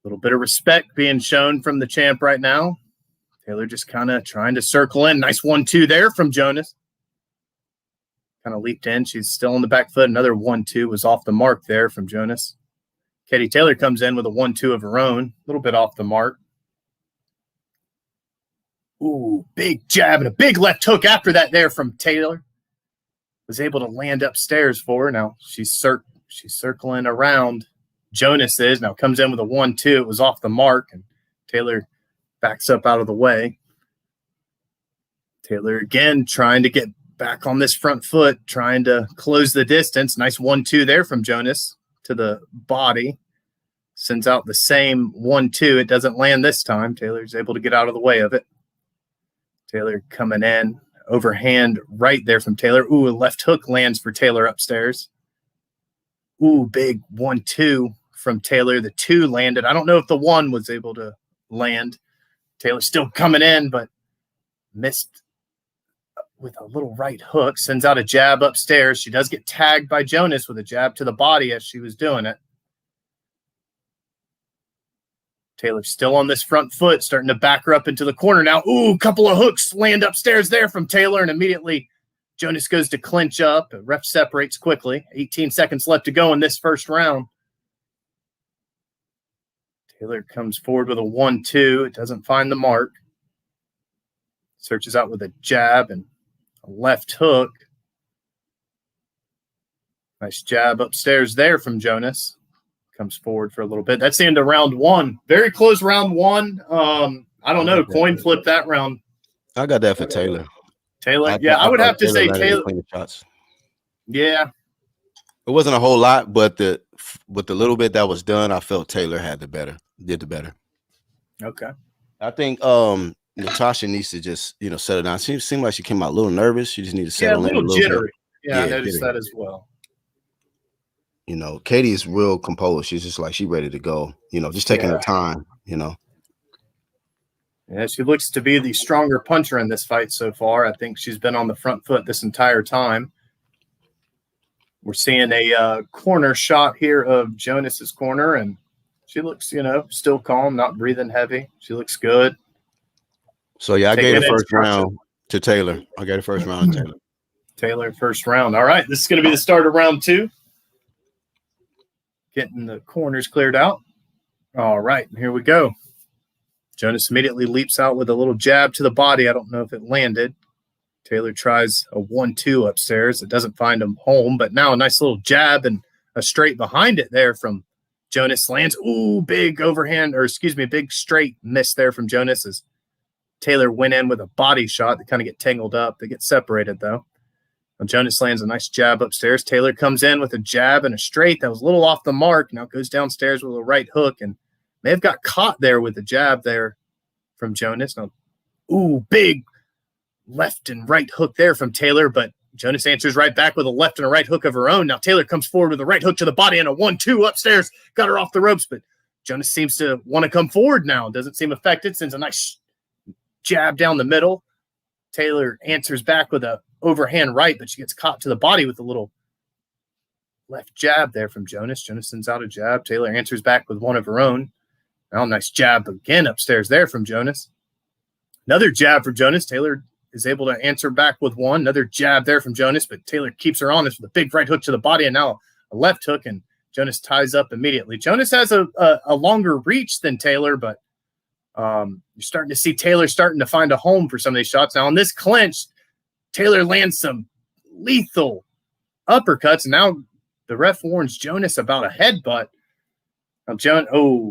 A little bit of respect being shown from the champ right now. Taylor just kind of trying to circle in. Nice 1-2 there from Jonas. Kind of leaped in. She's still on the back foot. Another 1-2 was off the mark there from Jonas. Katie Taylor comes in with a 1-2 of her own. A little bit off the mark. Big jab and a big left hook after that there from Taylor. Was able to land upstairs for her. Now she's circling around. Jonas is. Now comes in with a 1-2. It was off the mark. And Taylor backs up out of the way. Taylor again trying to get back on this front foot, trying to close the distance. Nice 1-2 there from Jonas to the body. Sends out the same 1-2. It doesn't land this time. Taylor's able to get out of the way of it. Taylor coming in. Overhand right there from Taylor. A left hook lands for Taylor upstairs. Big 1-2 from Taylor. The 2 landed. I don't know if the 1 was able to land. Taylor still coming in, but missed with a little right hook. Sends out a jab upstairs. She does get tagged by Jonas with a jab to the body as she was doing it. Taylor still on this front foot, starting to back her up into the corner now. A couple of hooks land upstairs there from Taylor, and immediately Jonas goes to clinch up. The ref separates quickly. 18 seconds left to go in this first round. Taylor comes forward with a 1-2. It doesn't find the mark. Searches out with a jab and a left hook. Nice jab upstairs there from Jonas. Comes forward for a little bit. That's the end of round one. Very close round one. I don't know. Coin flip that round. I got that for Taylor. Taylor? I would have to say Taylor. Shots. Yeah. It wasn't a whole lot, but with the little bit that was done, I felt Taylor did the better. Okay. I think Natasha needs to just settle down. She seemed like she came out a little nervous. She just needs to settle in a little jittery. bit. Yeah, I noticed that as well. Katie is real composed. She's just like she's ready to go. Just taking her time. Yeah, she looks to be the stronger puncher in this fight so far. I think she's been on the front foot this entire time. We're seeing a corner shot here of Jonas's corner, and she looks, still calm, not breathing heavy. She looks good. So, I gave the first round to Taylor. I gave the first round to Taylor. Taylor, first round. All right, this is going to be the start of round 2. Getting the corners cleared out. All right, here we go. Jonas immediately leaps out with a little jab to the body. I don't know if it landed. Taylor tries a 1-2 upstairs. It doesn't find him home, but now a nice little jab and a straight behind it there from Jonas lands. Big overhand, big straight miss there from Jonas as Taylor went in with a body shot. They kind of get tangled up. They get separated, though. Now Jonas lands a nice jab upstairs. Taylor comes in with a jab and a straight that was a little off the mark. Now goes downstairs with a right hook and may have got caught there with the jab there from Jonas. Now, big left and right hook there from Taylor, but Jonas answers right back with a left and a right hook of her own. Now Taylor comes forward with a right hook to the body and a 1-2 upstairs. Got her off the ropes, but Jonas seems to want to come forward now. Doesn't seem affected. Sends a nice jab down the middle. Taylor answers back with a overhand right, but she gets caught to the body with a little left jab there from Jonas. Jonas sends out a jab. Taylor answers back with one of her own. Now, nice jab again upstairs there from Jonas. Another jab from Jonas. Taylor is able to answer back with one. Another jab there from Jonas, but Taylor keeps her honest with a big right hook to the body and now a left hook, and Jonas ties up immediately. Jonas has a longer reach than Taylor, but you're starting to see Taylor starting to find a home for some of these shots. Now, in this clinch, Taylor lands some lethal uppercuts, and now the ref warns Jonas about a headbutt. Now,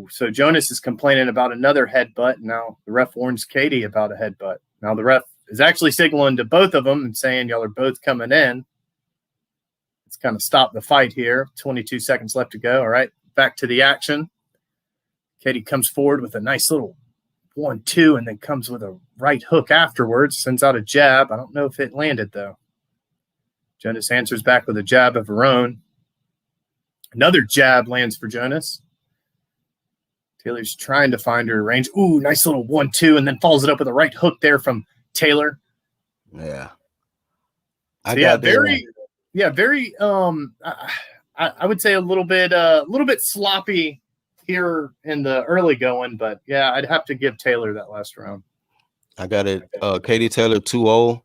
so Jonas is complaining about another headbutt. Now the ref warns Katie about a headbutt. Now the ref is actually signaling to both of them and saying, y'all are both coming in. Let's kind of stop the fight here. 22 seconds left to go. All right, back to the action. Katie comes forward with a nice little 1-2 and then comes with a right hook afterwards, sends out a jab. I don't know if it landed, though. Jonas answers back with a jab of her own. Another jab lands for Jonas. Taylor's trying to find her range. Ooh, nice little 1-2, and then follows it up with a right hook there from Taylor. Yeah. Very. I would say a little bit sloppy here in the early going, but yeah, I'd have to give Taylor that last round. I got it. Katie Taylor 2-0.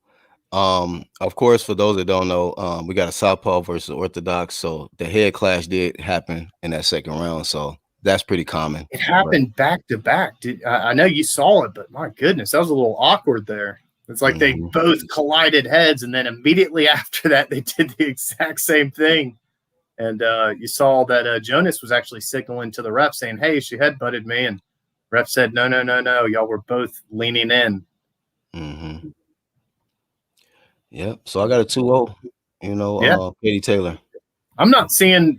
Of course, for those that don't know, we got a southpaw versus orthodox, so the head clash did happen in that second round, so that's pretty common. It happened back to back. I know you saw it, but my goodness, that was a little awkward there. It's like they both collided heads, and then immediately after that, they did the exact same thing. And you saw that Jonas was actually signaling to the ref saying, hey, she headbutted me. And ref said, no. Y'all were both leaning in. Mm-hmm. Yep. So I got a 2-0, Katie Taylor. I'm not seeing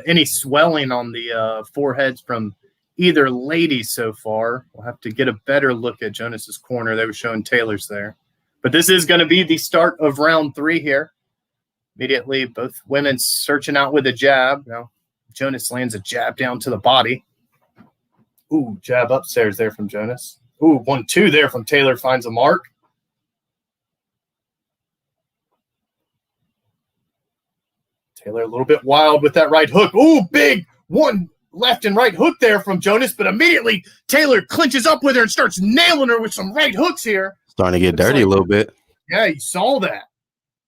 any swelling on the foreheads from either lady so far. We'll have to get a better look at Jonas's corner. They were showing Taylor's there. But this is going to be the start of round 3 here. Immediately, both women searching out with a jab. Now, Jonas lands a jab down to the body. Ooh, jab upstairs there from Jonas. Ooh, 1-2 there from Taylor, finds a mark. Taylor a little bit wild with that right hook. Ooh, big one left and right hook there from Jonas, but immediately Taylor clinches up with her and starts nailing her with some right hooks here. Starting to get dirty a little bit. Yeah, you saw that.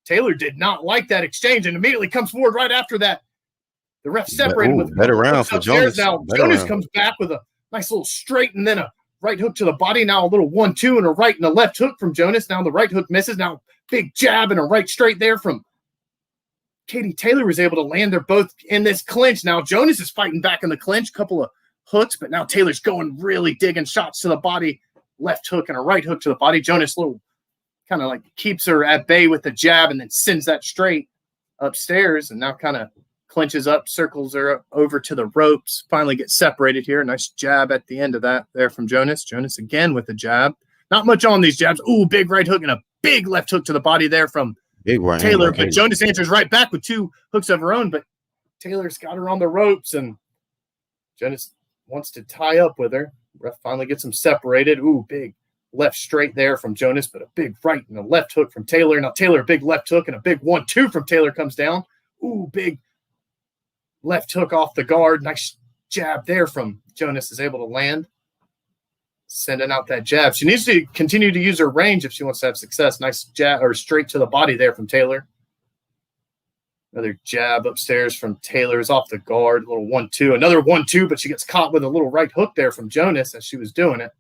Taylor did not like that exchange and immediately comes forward right after that. The ref separated with better round for Jonas. Now Jonas comes back with a nice little straight and then a right hook to the body. Now a little 1-2 and a right and a left hook from Jonas. Now the right hook misses. Now big jab and a right straight there from Katie Taylor was able to land. They're both in this clinch. Now Jonas is fighting back in the clinch. Couple of hooks, but now Taylor's going really digging shots to the body. Left hook and a right hook to the body. Jonas little kind of like keeps her at bay with the jab and then sends that straight upstairs and now kind of clinches up, circles her over to the ropes, finally gets separated here. Nice jab at the end of that there from Jonas. Jonas again with the jab. Not much on these jabs. Ooh, big right hook and a big left hook to the body there from Taylor. But Jonas answers right back with 2 hooks of her own, but Taylor's got her on the ropes and Jonas wants to tie up with her. Ref finally gets them separated. Ooh, big left straight there from Jonas, but a big right and a left hook from Taylor. Now Taylor, a big left hook and a big 1-2 from Taylor comes down. Ooh, big left hook off the guard. Nice jab there from Jonas is able to land. Sending out that jab. She needs to continue to use her range if she wants to have success. Nice jab or straight to the body there from Taylor. Another jab upstairs from Taylor's off the guard. A little 1-2. Another 1-2, but she gets caught with a little right hook there from Jonas as she was doing it.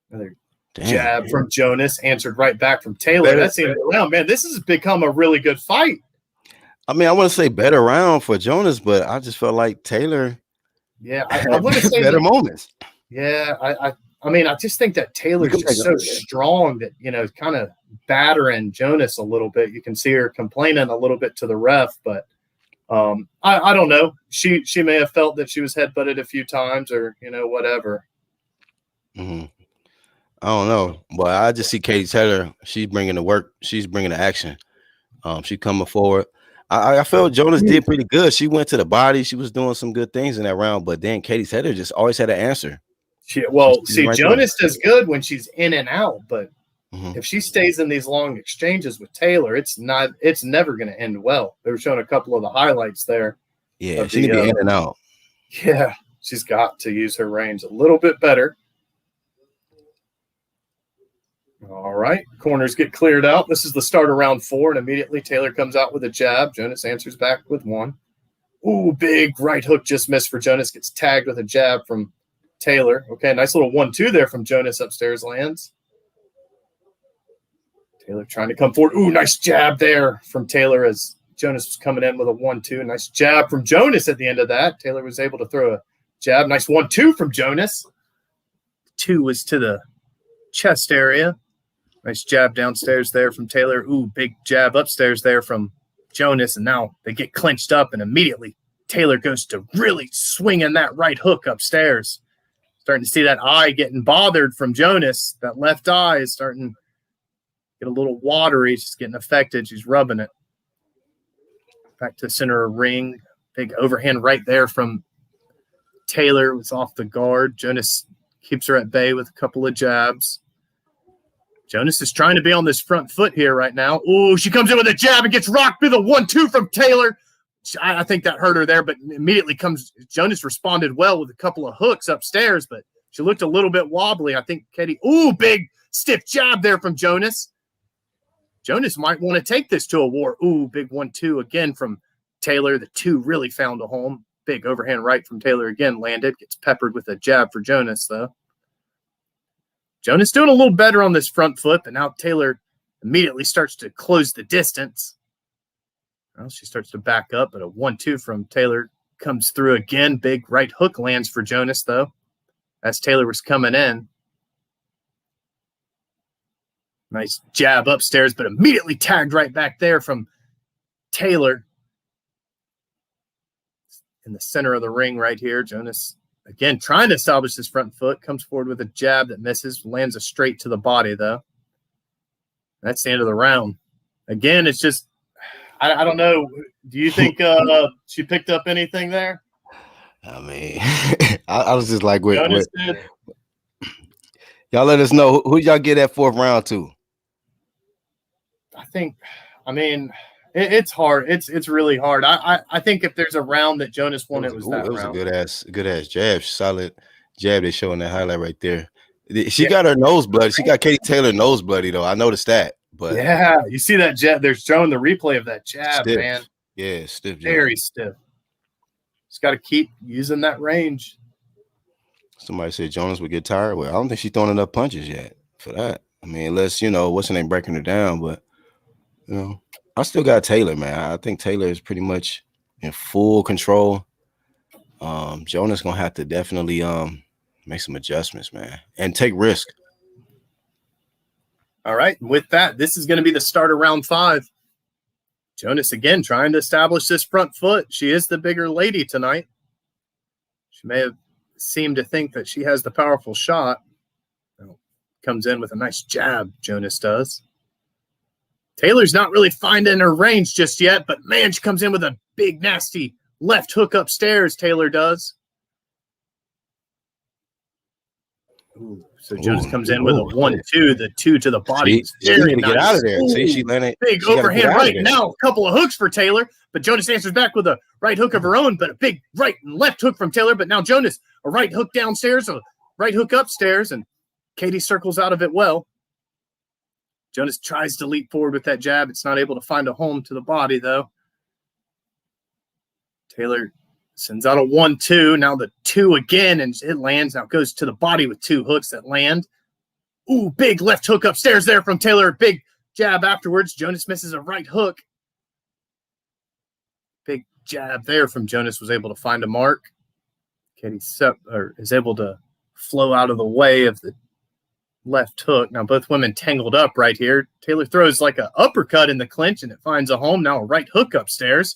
Another jab from Jonas, answered right back from Taylor. That's the end of the round, man. This has become a really good fight. I mean, I want to say better round for Jonas, but I just felt like Taylor. Yeah, I want to say better moments. Yeah, I mean, I just think that Taylor's just so strong that kind of battering Jonas a little bit. You can see her complaining a little bit to the ref, but I don't know. She may have felt that she was headbutted a few times, or whatever. Mm-hmm. I don't know, but I just see Katie Taylor. She's bringing the work. She's bringing the action. She coming forward. I felt Jonas did pretty good. She went to the body. She was doing some good things in that round, but then Katie Taylor just always had an answer. Jonas does good when she's in and out, but Mhm. If she stays in these long exchanges with Taylor, it's never going to end well. They were showing a couple of the highlights there. Yeah, she can be in and out. Yeah, she's got to use her range a little bit better. All right, corners get cleared out. This is the start of round 4, and immediately Taylor comes out with a jab. Jonas answers back with one. Ooh, big right hook just missed for Jonas. Gets tagged with a jab from Taylor. Okay, nice little 1-2 there from Jonas upstairs lands. Taylor trying to come forward. Ooh, nice jab there from Taylor as Jonas was coming in with a 1-2. Nice jab from Jonas at the end of that. Taylor was able to throw a jab. Nice 1-2 from Jonas. 2 was to the chest area. Nice jab downstairs there from Taylor. Ooh, big jab upstairs there from Jonas. And now they get clinched up, and immediately Taylor goes to really swinging that right hook upstairs. Starting to see that eye getting bothered from Jonas. That left eye is starting to get a little watery. She's getting affected. She's rubbing it. Back to the center of ring. Big overhand right there from Taylor. Was off the guard. Jonas keeps her at bay with a couple of jabs. Jonas is trying to be on this front foot here right now. Ooh, she comes in with a jab and gets rocked with a 1-2 from Taylor. I think that hurt her there, but immediately Jonas responded well with a couple of hooks upstairs, but she looked a little bit wobbly. I think Katie, ooh, big stiff jab there from Jonas. Jonas might want to take this to a war. Ooh, big 1-2 again from Taylor. The 2 really found a home. Big overhand right from Taylor again landed. Gets peppered with a jab for Jonas, though. Jonas doing a little better on this front foot, but now Taylor immediately starts to close the distance. Well, she starts to back up, but a 1-2 from Taylor comes through again. Big right hook lands for Jonas, though, as Taylor was coming in. Nice jab upstairs, but immediately tagged right back there from Taylor. In the center of the ring right here, Jonas again, trying to establish his front foot, comes forward with a jab that misses, lands a straight to the body, though. That's the end of the round. Again, it's just, I don't know. Do you think she picked up anything there? I mean, I was just like, wait. Did. Y'all let us know who y'all get that 4th round to. It's hard. It's really hard. I think if there's a round that Jonas won, it was that round. It was a good ass jab, solid jab. They're showing that highlight right there. She got her nose bloody. She got Katie Taylor nose bloody though. I noticed that. But yeah, you see that jab. They're showing the replay of that jab, stiff. man. Yeah, stiff. Very stiff. Just got to keep using that range. Somebody said Jonas would get tired. Well, I don't think she's throwing enough punches yet for that. I mean, unless what's her name breaking her down, but I still got Taylor, man. I think Taylor is pretty much in full control. Jonas gonna have to definitely make some adjustments, man, and take risk. All right. With that, this is going to be the start of round 5. Jonas again trying to establish this front foot. She is the bigger lady tonight. She may have seemed to think that she has the powerful shot. Comes in with a nice jab, Jonas does. Taylor's not really finding her range just yet, but man, she comes in with a big, nasty left hook upstairs, Taylor does. Ooh, so Jonas comes in with a 1-2, the 2 to the body. She need to get out of there. Ooh, see, she landed. Big overhand right. Now a couple of hooks for Taylor, but Jonas answers back with a right hook of her own, but a big right and left hook from Taylor. But now Jonas, a right hook downstairs, a right hook upstairs, and Katie circles out of it well. Jonas tries to leap forward with that jab. It's not able to find a home to the body, though. Taylor sends out a 1-2. Now the 2 again, and it lands. Now it goes to the body with 2 hooks that land. Ooh, big left hook upstairs there from Taylor. Big jab afterwards. Jonas misses a right hook. Big jab there from Jonas. Was able to find a mark. Katie is able to flow out of the way of the left hook. Now both women tangled up right here. Taylor throws like an uppercut in the clinch, and it finds a home. Now a right hook upstairs.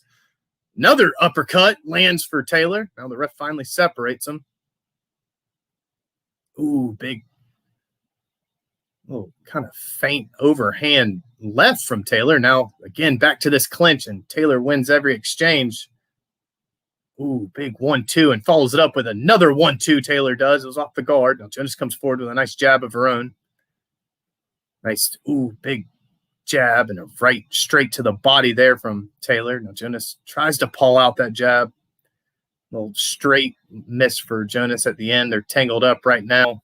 Another uppercut lands for Taylor. Now the ref finally separates them. Ooh, big, little kind of faint overhand left from Taylor. Now, again, back to this clinch, and Taylor wins every exchange. Ooh, big 1-2, and follows it up with another 1-2, Taylor does. It was off the guard. Now Jonas comes forward with a nice jab of her own. Nice, big jab and a right straight to the body there from Taylor. Now Jonas tries to pull out that jab. Little straight miss for Jonas at the end. They're tangled up right now.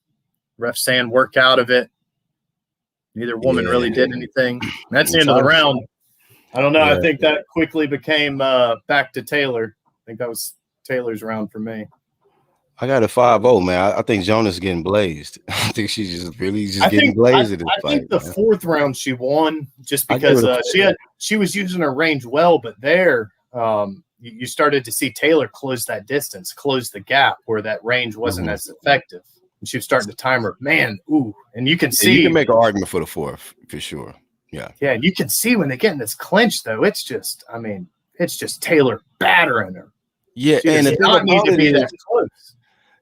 Ref saying work out of it. Neither woman really did anything. That's the end of the round. I don't know. I think that quickly became back to Taylor. I think that was Taylor's round for me. I got a 5-0, man. I think Jonas getting blazed. I think she's just getting blazed in this fight. I think the fourth round she won just because she was using her range well, but there you started to see Taylor close that distance, close the gap where that range wasn't as effective. And she was starting to time her. Man, and you can see. You can make an argument for the fourth for sure. Yeah. Yeah, and you can see when they get in this clinch, though, it's just Taylor battering her. Yeah, she and does not need to be that close.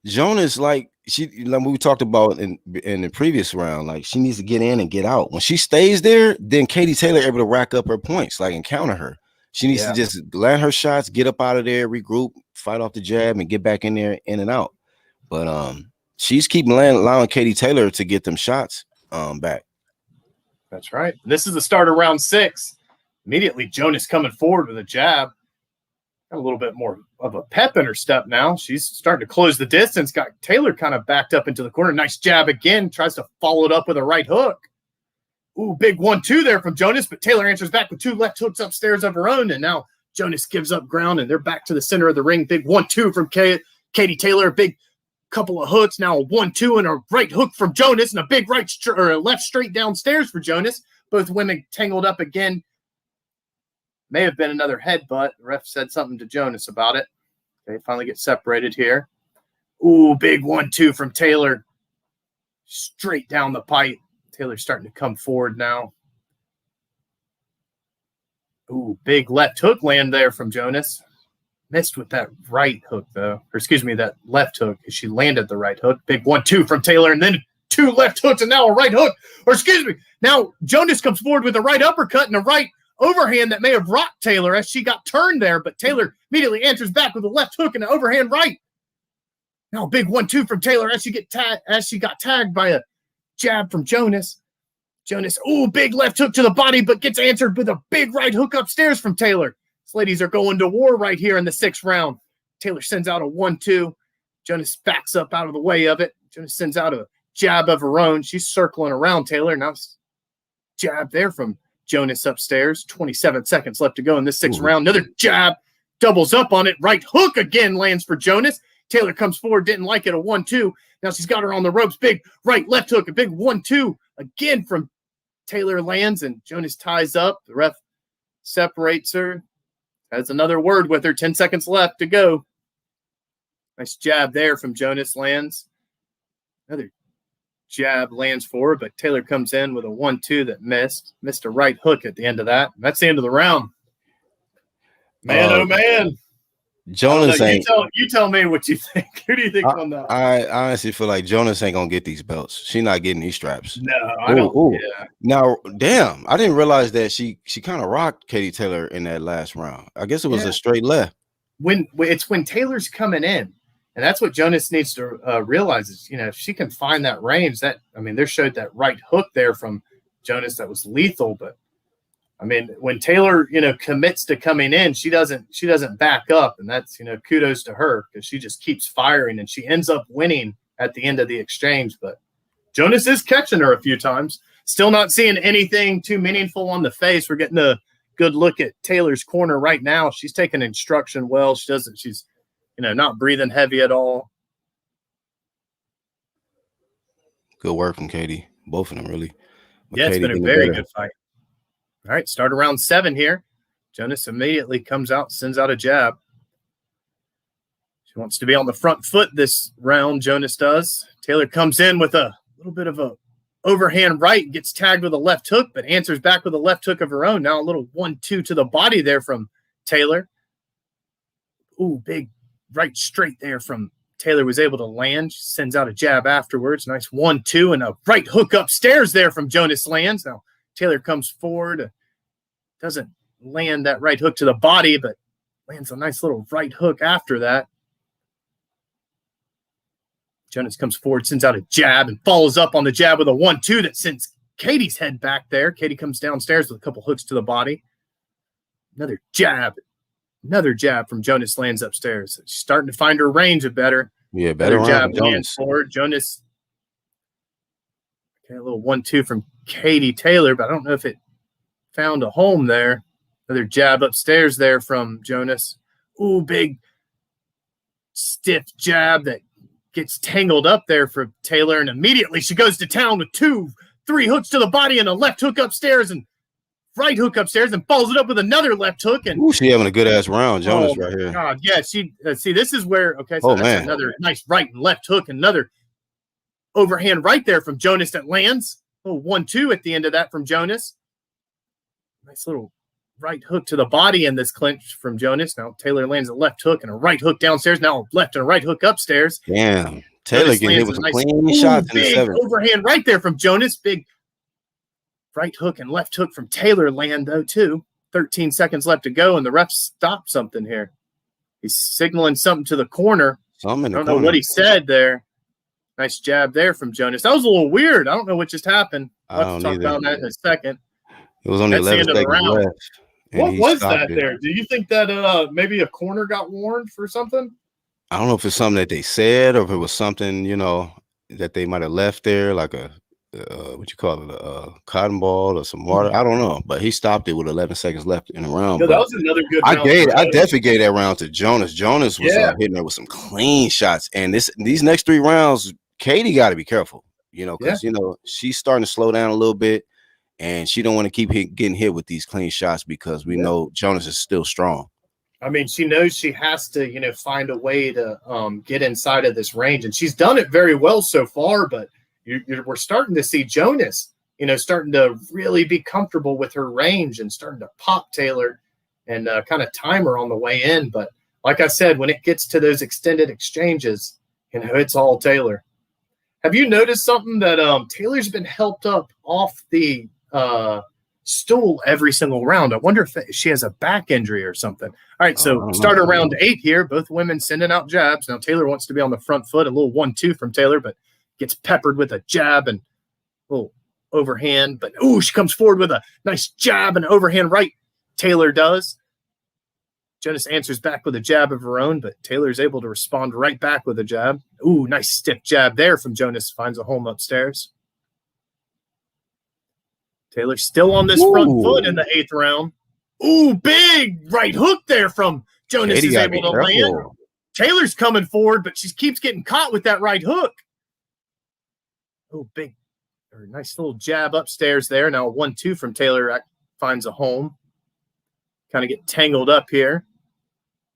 Jonas, like we talked about in the previous round, like she needs to get in and get out. When she stays there, then Katie Taylor able to rack up her points, like and counter her. She needs to just land her shots, get up out of there, regroup, fight off the jab, and get back in there, in and out. But she's keeping allowing Katie Taylor to get them shots back. That's right. This is the start of round 6. Immediately, Jonas coming forward with a jab. Got a little bit more of a pep in her step now. She's starting to close the distance. Got Taylor kind of backed up into the corner. Nice jab again. Tries to follow it up with a right hook. Big 1-2 there from Jonas, but Taylor answers back with 2 left hooks upstairs of her own, and now Jonas gives up ground, and they're back to the center of the ring. Big 1-2 from Katie Taylor. Big couple of hooks. Now a 1-2 and a right hook from Jonas, and a big left straight downstairs for Jonas. Both women tangled up again. May have been another headbutt. The ref said something to Jonas about it. They finally get separated here. Big 1-2 from Taylor. Straight down the pipe. Taylor's starting to come forward now. Big left hook land there from Jonas. Missed with that right hook, though. Or excuse me, that left hook. She landed the right hook. Big 1-2 from Taylor, and then 2 left hooks, and now a right hook. Or excuse me, now Jonas comes forward with a right uppercut and a right overhand that may have rocked Taylor as she got turned there, but Taylor immediately answers back with a left hook and an overhand right. Now a big 1-2 from Taylor as she got tagged by a jab from Jonas. Jonas, big left hook to the body, but gets answered with a big right hook upstairs from Taylor. These ladies are going to war right here in the 6th round. Taylor sends out a 1-2. Jonas backs up out of the way of it. Jonas sends out a jab of her own. She's circling around Taylor. Now jab there from Jonas upstairs. 27 seconds left to go in this 6th round. Another jab, doubles up on it. Right hook again lands for Jonas. Taylor comes forward, didn't like it, a 1-2. Now she's got her on the ropes. Big right, left hook, a big 1-2 again from Taylor lands, and Jonas ties up. The ref separates her. Has another word with her. 10 seconds left to go. Nice jab there from Jonas lands. Another jab lands for her, but Taylor comes in with a 1-2 that missed. Missed a right hook at the end of that. That's the end of the round. Man, oh man. Jonas ain't. You tell me what you think. Who do you think on that? I honestly feel like Jonas ain't gonna get these belts. She's not getting these straps. No, I don't. Yeah. Now, damn, I didn't realize that she kind of rocked Katie Taylor in that last round. I guess it was a straight left. When Taylor's coming in, and that's what Jonas needs to realize is, if she can find that range, there showed that right hook there from Jonas that was lethal, but when Taylor, commits to coming in, she doesn't back up, and that's, kudos to her because she just keeps firing and she ends up winning at the end of the exchange. But Jonas is catching her a few times. Still not seeing anything too meaningful on the face. We're getting a good look at Taylor's corner right now. She's taking instruction well. She's not breathing heavy at all. Good work from Katie. Both of them, really. But yeah, it's Katie been a very good fight. All right, start around 7 here. Jonas immediately comes out, sends out a jab. She wants to be on the front foot this round, Jonas does. Taylor comes in with a little bit of a overhand right, gets tagged with a left hook, but answers back with a left hook of her own. Now a little 1-2 to the body there from Taylor. Big right straight there from Taylor was able to land. She sends out a jab afterwards. Nice 1-2 and a right hook upstairs there from Jonas lands. Now Taylor comes forward, doesn't land that right hook to the body, but lands a nice little right hook after that. Jonas comes forward, sends out a jab, and follows up on the jab with a 1-2 that sends Katie's head back there. Katie comes downstairs with a couple hooks to the body. Another jab from Jonas lands upstairs. She's starting to find her range a better. Yeah, better Another round jab for lands Jonas. forward. Jonas. Okay, a little 1-2 from Katie Taylor, but I don't know if it found a home there. Another jab upstairs there from Jonas. Ooh, big stiff jab that gets tangled up there for Taylor, and immediately she goes to town with 2-3 hooks to the body and a left hook upstairs and right hook upstairs and follows it up with another left hook. And Ooh, she having a good ass round, Jonas, oh, right here. God, yeah, she see, this is where so Oh, that's man. another nice right and left hook, another overhand right there from Jonas that lands. A little 1-2 at the end of that from Jonas. Nice little right hook to the body in this clinch from Jonas. Now Taylor lands a left hook and a right hook downstairs. Now a left and a right hook upstairs. Damn. Taylor Jonas getting hit lands with a some nice, clean shots in the big seventh. overhand right there from Jonas. Big right hook and left hook from Taylor land, though, too. 13 seconds left to go, and the ref stopped something here. He's signaling something to the corner. Something in I the don't know corner. what he said there. Nice jab there from Jonas. That was a little weird. I don't know what just happened. I We'll have to don't talk either. about that in a second. It was only That's the 11 end of the seconds round. left. and What he was stopped that it. there? Do you think that maybe a corner got warned for something? I don't know if it's something that they said or if it was something, that they might have left there, like a what you call it, a cotton ball or some water. I don't know, but he stopped it with 11 seconds left in the round. Yeah, but that was another good round. I definitely gave that round to Jonas. Jonas was hitting her with some clean shots, and these next 3 rounds, Katie got to be careful, because she's starting to slow down a little bit, and she don't want to keep getting hit with these clean shots because we know Jonas is still strong. I mean, she knows she has to, find a way to get inside of this range, and she's done it very well so far. But we're starting to see Jonas, starting to really be comfortable with her range and starting to pop Taylor and kind of time her on the way in. But like I said, when it gets to those extended exchanges, it's all Taylor. Have you noticed something that Taylor's been helped up off the stool every single round? I wonder if she has a back injury or something. All right, so start around 8 here. Both women sending out jabs. Now Taylor wants to be on the front foot. A little 1-2 from Taylor, but gets peppered with a jab and a little overhand. But she comes forward with a nice jab and overhand right. Taylor does. Jonas answers back with a jab of her own, but Taylor's able to respond right back with a jab. Nice stiff jab there from Jonas. Finds a home upstairs. Taylor still on this front foot in the 8th round. Big right hook there from Jonas. Katie is able to land. Taylor's coming forward, but she keeps getting caught with that right hook. Big or nice little jab upstairs there. Now a 1-2 from Taylor finds a home. Kind of get tangled up here.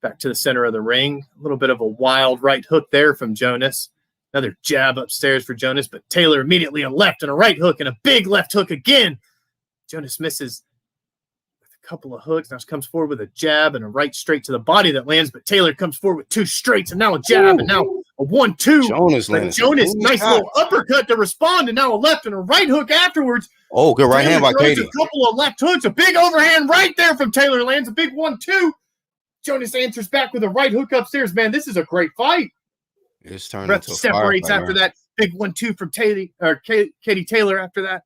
Back to the center of the ring. A little bit of a wild right hook there from Jonas. Another jab upstairs for Jonas, but Taylor immediately a left and a right hook and a big left hook again. Jonas misses with a couple of hooks. Now she comes forward with a jab and a right straight to the body that lands, but Taylor comes forward with 2 straights and now a jab and now a 1-2. Jonas, nice little uppercut to respond, and now a left and a right hook afterwards. Good right hand by Katie. A couple of left hooks, a big overhand right there from Taylor lands, a big 1-2. Jonas answers back with a right hook upstairs. Man, this is a great fight. It's turning Ref into a separates firefight, after man. that big 1-2 from Katie Taylor after that.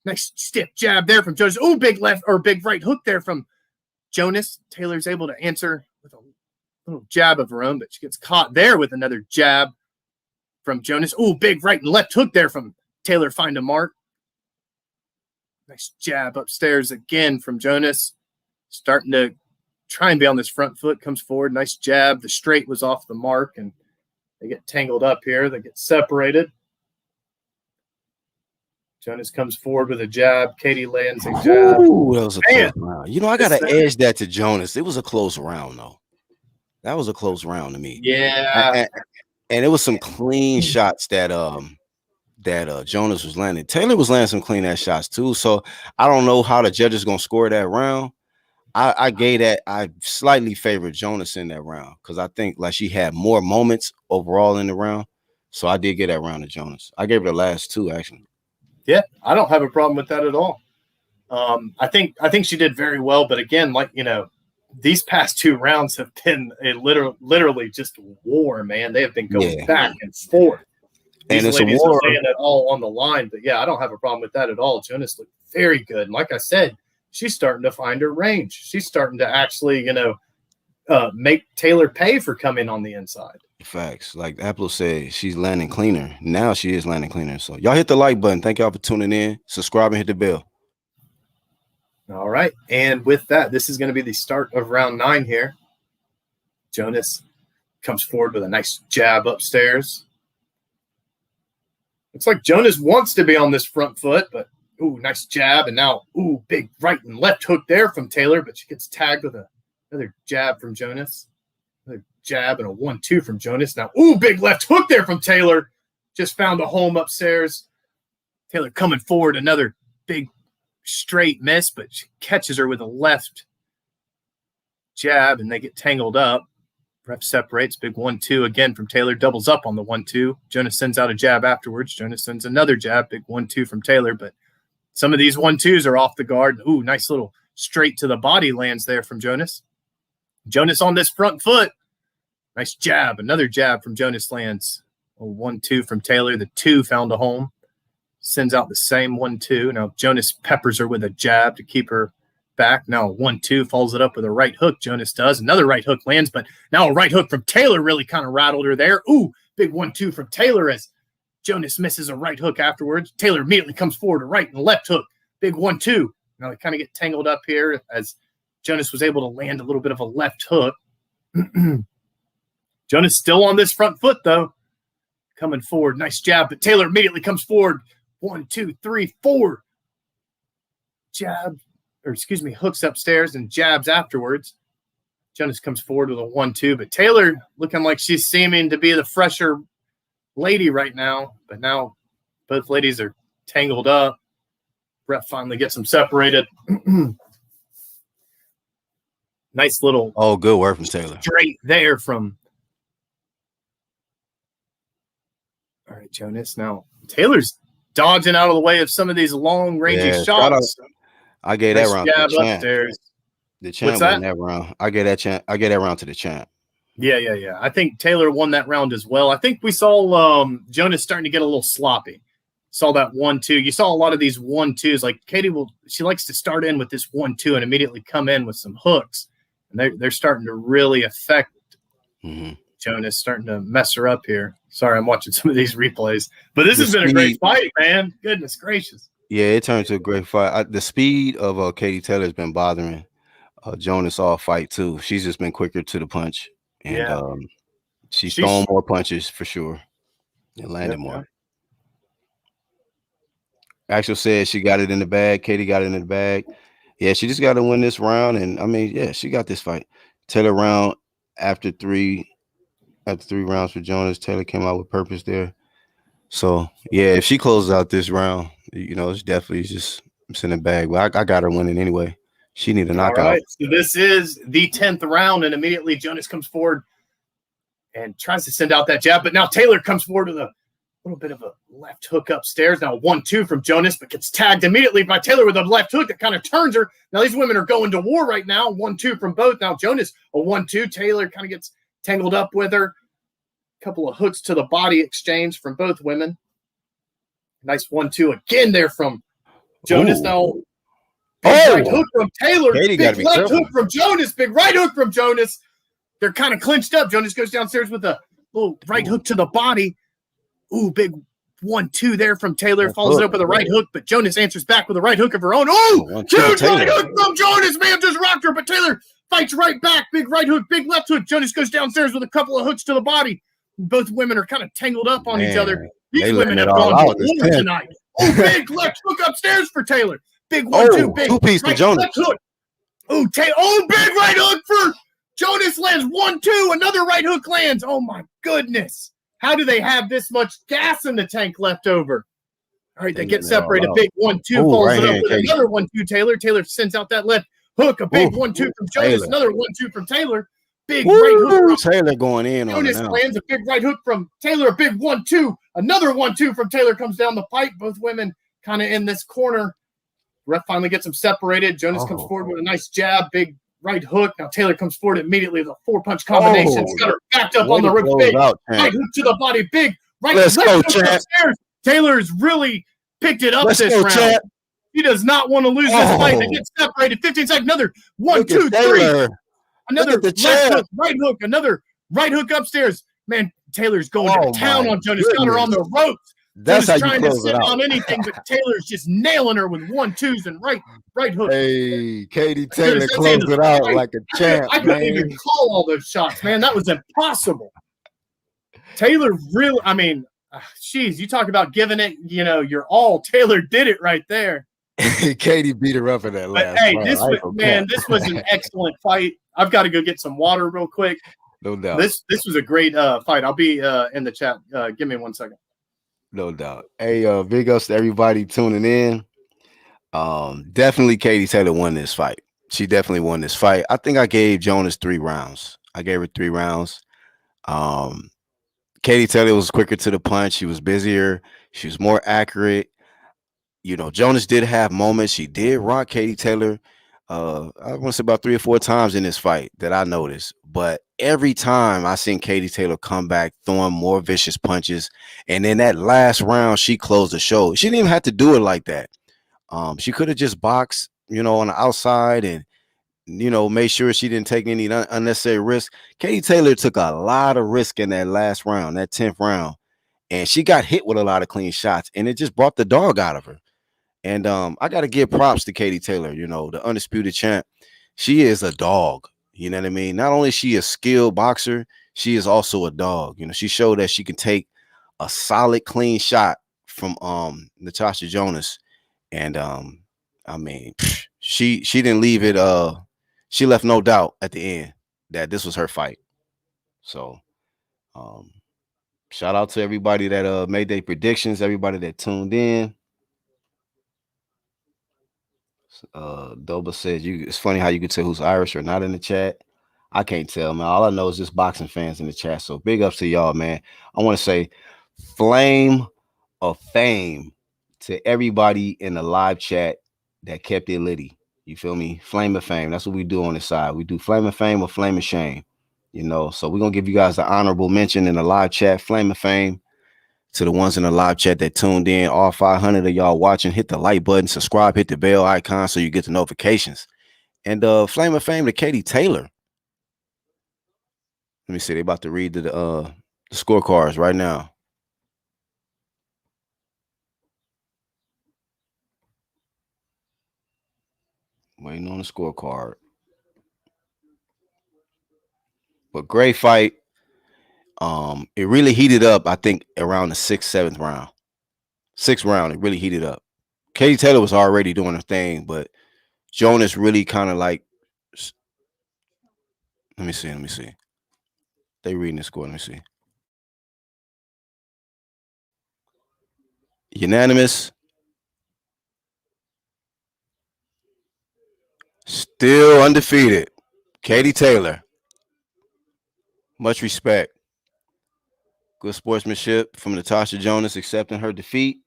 Nice stiff jab there from Jonas. Big left or big right hook there from Jonas. Taylor's able to answer with a little jab of her own, but she gets caught there with another jab from Jonas. Big right and left hook there from Taylor. Find a mark. Nice jab upstairs again from Jonas. Starting to try and be on this front foot. Comes forward. Nice jab. The straight was off the mark, and they get tangled up here. They get separated. Jonas comes forward with a jab. Katie lands a jab. That was a close round. I got to edge that to Jonas. It was a close round, though. That was a close round to me. Yeah. And it was some clean shots that Jonas was landing. Taylor was landing some clean ass shots too. So I don't know how the judges gonna score that round. I gave that. I slightly favored Jonas in that round because I think like she had more moments overall in the round. So I did get that round to Jonas. I gave her the last 2 actually. Yeah, I don't have a problem with that at all. I think she did very well, but again, these past 2 rounds have been a literally just war, man. They have been going back and forth. These And it's a ladies war. are laying it all on the line. But, yeah, I don't have a problem with that at all. Jonas looked very good. And like I said, she's starting to find her range. She's starting to actually, make Taylor pay for coming on the inside. Facts. Like Apple said, she's landing cleaner. Now she is landing cleaner. So y'all hit the like button. Thank y'all for tuning in. Subscribe and hit the bell. All right. And with that, this is going to be the start of round 9 here. Jonas comes forward with a nice jab upstairs. Looks like Jonas wants to be on this front foot, but ooh, nice jab. And now, ooh, big right and left hook there from Taylor, but she gets tagged with another jab from Jonas. Another jab and a 1-2 from Jonas. Now, ooh, big left hook there from Taylor. Just found a home upstairs. Taylor coming forward, another big straight miss, but she catches her with a left jab, and they get tangled up. Ref separates, big 1-2 again from Taylor, doubles up on the 1-2. Jonas sends out a jab afterwards. Jonas sends another jab, big 1-2 from Taylor, but some of these 1-2s are off the guard. Ooh, nice little straight to the body lands there from Jonas. Jonas on this front foot. Nice jab. Another jab from Jonas lands. A 1-2 from Taylor. The 2 found a home. Sends out the same 1-2. Now Jonas peppers her with a jab to keep her back. Now 1-2 follows it up with a right hook. Jonas does. Another right hook lands, but now a right hook from Taylor really kind of rattled her there. Ooh, big 1-2 from Taylor as Jonas misses a right hook afterwards. Taylor immediately comes forward to right and left hook. Big 1-2. Now they kind of get tangled up here as Jonas was able to land a little bit of a left hook. Jonas still on this front foot, though. Coming forward. Nice jab, but Taylor immediately comes forward. 1, 2, 3, 4. Jab, hooks upstairs and jabs afterwards. Jonas comes forward with a 1-2, but Taylor looking like she's seeming to be the fresher lady right now. But now both ladies are tangled up. Ref finally gets them separated. Nice little good work from Taylor. straight there from. All right, Jonas. Now Taylor's dodging out of the way of some of these long rangy shots. I gave Nice that round jab to the champ. upstairs. The champ won that round. I gave that round to the champ. Yeah. I think Taylor won that round as well. I think we saw Jonas starting to get a little sloppy. Saw that 1-2. You saw a lot of these 1-2s. Like Katie she likes to start in with this 1-2 and immediately come in with some hooks. And they're starting to really affect Jonas, starting to mess her up here. Sorry, I'm watching some of these replays. But this has been a great fight, man. Goodness gracious. Yeah, it turned to a great fight. The speed of Katie Taylor has been bothering Jonas all fight, too. She's just been quicker to the punch. And she's throwing more punches for sure and landing more. Axel said she got it in the bag. Katie got it in the bag. Yeah, she just got to win this round. And, I mean, yeah, she got this fight. Taylor round after three rounds for Jonas. Taylor came out with purpose there. So, yeah, if she closes out this round, it's definitely just in the bag. But I got her winning anyway. She need a knockout. All right, so this is the 10th round, and immediately Jonas comes forward and tries to send out that jab. But now Taylor comes forward with a little bit of a left hook upstairs. Now 1-2 from Jonas, but gets tagged immediately by Taylor with a left hook that kind of turns her. Now these women are going to war right now. 1-2 from both. Now Jonas, a 1-2. Taylor kind of gets tangled up with her. A couple of hooks to the body exchange from both women. Nice 1-2 again there from Jonas. Now big right hook from Taylor. Big left hook from Jonas. Big right hook from Jonas. They're kind of clinched up. Jonas goes downstairs with a little right hook to the body. Ooh, big 1-2 there from Taylor. Follows it up with a right hook, but Jonas answers back with a right hook of her own. Oh, huge right hook from Jonas. Man, just rocked her, but Taylor fights right back. Big right hook, big left hook. Jonas goes downstairs with a couple of hooks to the body. Both women are kind of tangled up on each other. These women have gone to war tonight. Oh, big left hook upstairs for Taylor. Big 1-2, big two-piece for Jonas. Left hook. Oh, big right hook for Jonas lands 1-2. Another right hook lands. Oh, my goodness. How do they have this much gas in the tank left over? All right, they get separated. Big 1-2 follows it up with another 1-2 Taylor. Taylor sends out that left hook. A big 1-2 from Jonas. Another 1-2 from Taylor. Big right hook from Taylor going in on Jonas lands a big right hook from Taylor. A big 1-2. Another 1-2 from Taylor comes down the pipe. Both women kind of in this corner. Ref finally gets them separated. Jonas comes forward with a nice jab. Big right hook. Now Taylor comes forward immediately with a 4-punch combination. Got her backed up on the ribs. Big right hook to the body. Big Let's left go, hook champ. upstairs. Taylor's really picked it up Let's this go, round. champ. He does not want to lose this fight. They Oh. get separated. 15 seconds. Another 1, Look 2, at 3. Taylor. Another Look at the left champ. hook, right hook. Another right hook upstairs. Man, Taylor's going Oh, to town my on Jonas. Got her on the ropes. That's Jonas how you trying to close it sit out. on anything, but Taylor's just nailing her with 1-2s and right hook. Hey, Katie Taylor That's the closed end of it the out fight. like a champ, I couldn't man. even call all those shots, man. That was impossible. Taylor really, I mean, geez, you talk about giving it, your all. Taylor did it right there. Katie beat her up in that But last hey, round. this I was, ain't gonna man, cap. this was an excellent fight. I've got to go get some water real quick. No doubt. This was a great fight. I'll be in the chat. Give me 1 second. No doubt. Hey, big ups to everybody tuning in. Definitely Katie Taylor won this fight. She definitely won this fight. I think I gave Jonas 3 rounds. I gave her 3 rounds. Katie Taylor was quicker to the punch. She was busier. She was more accurate. Jonas did have moments. She did rock Katie Taylor. I want to say about 3 or 4 times in this fight that I noticed. But every time I seen Katie Taylor come back throwing more vicious punches. And in that last round, she closed the show. She didn't even have to do it like that. She could have just boxed, on the outside and, made sure she didn't take any unnecessary risk. Katie Taylor took a lot of risk in that last round, that 10th round. And she got hit with a lot of clean shots. And it just brought the dog out of her. And I got to give props to Katie Taylor, the undisputed champ. She is a dog. You know what I mean? Not only is she a skilled boxer, she is also a dog. She showed that she can take a solid, clean shot from Natasha Jonas. And I mean, she didn't leave it. She left no doubt at the end that this was her fight. So shout out to everybody that made their predictions, everybody that tuned in. Doba says it's funny how you can tell who's Irish or not in the chat. I can't tell, man. All I know is just boxing fans in the chat. So big ups to y'all, man. I want to say flame of fame to everybody in the live chat that kept it litty. You feel me? Flame of fame. That's what we do on the side. We do flame of fame or flame of shame. So we're gonna give you guys the honorable mention in the live chat, flame of fame. To the ones in the live chat that tuned in, all 500 of y'all watching, hit the like button, subscribe, hit the bell icon so you get the notifications. And flame of fame to Katie Taylor. Let me see. They about to read the scorecards right now. Waiting on the scorecard. But great fight. It really heated up, I think, around the 6th, 7th round. 6th round, it really heated up. Katie Taylor was already doing her thing, but Jonas really kind of like. Let me see. They reading the score. Let me see. Unanimous. Still undefeated. Katie Taylor. Much respect. Good sportsmanship from Natasha Jonas accepting her defeat.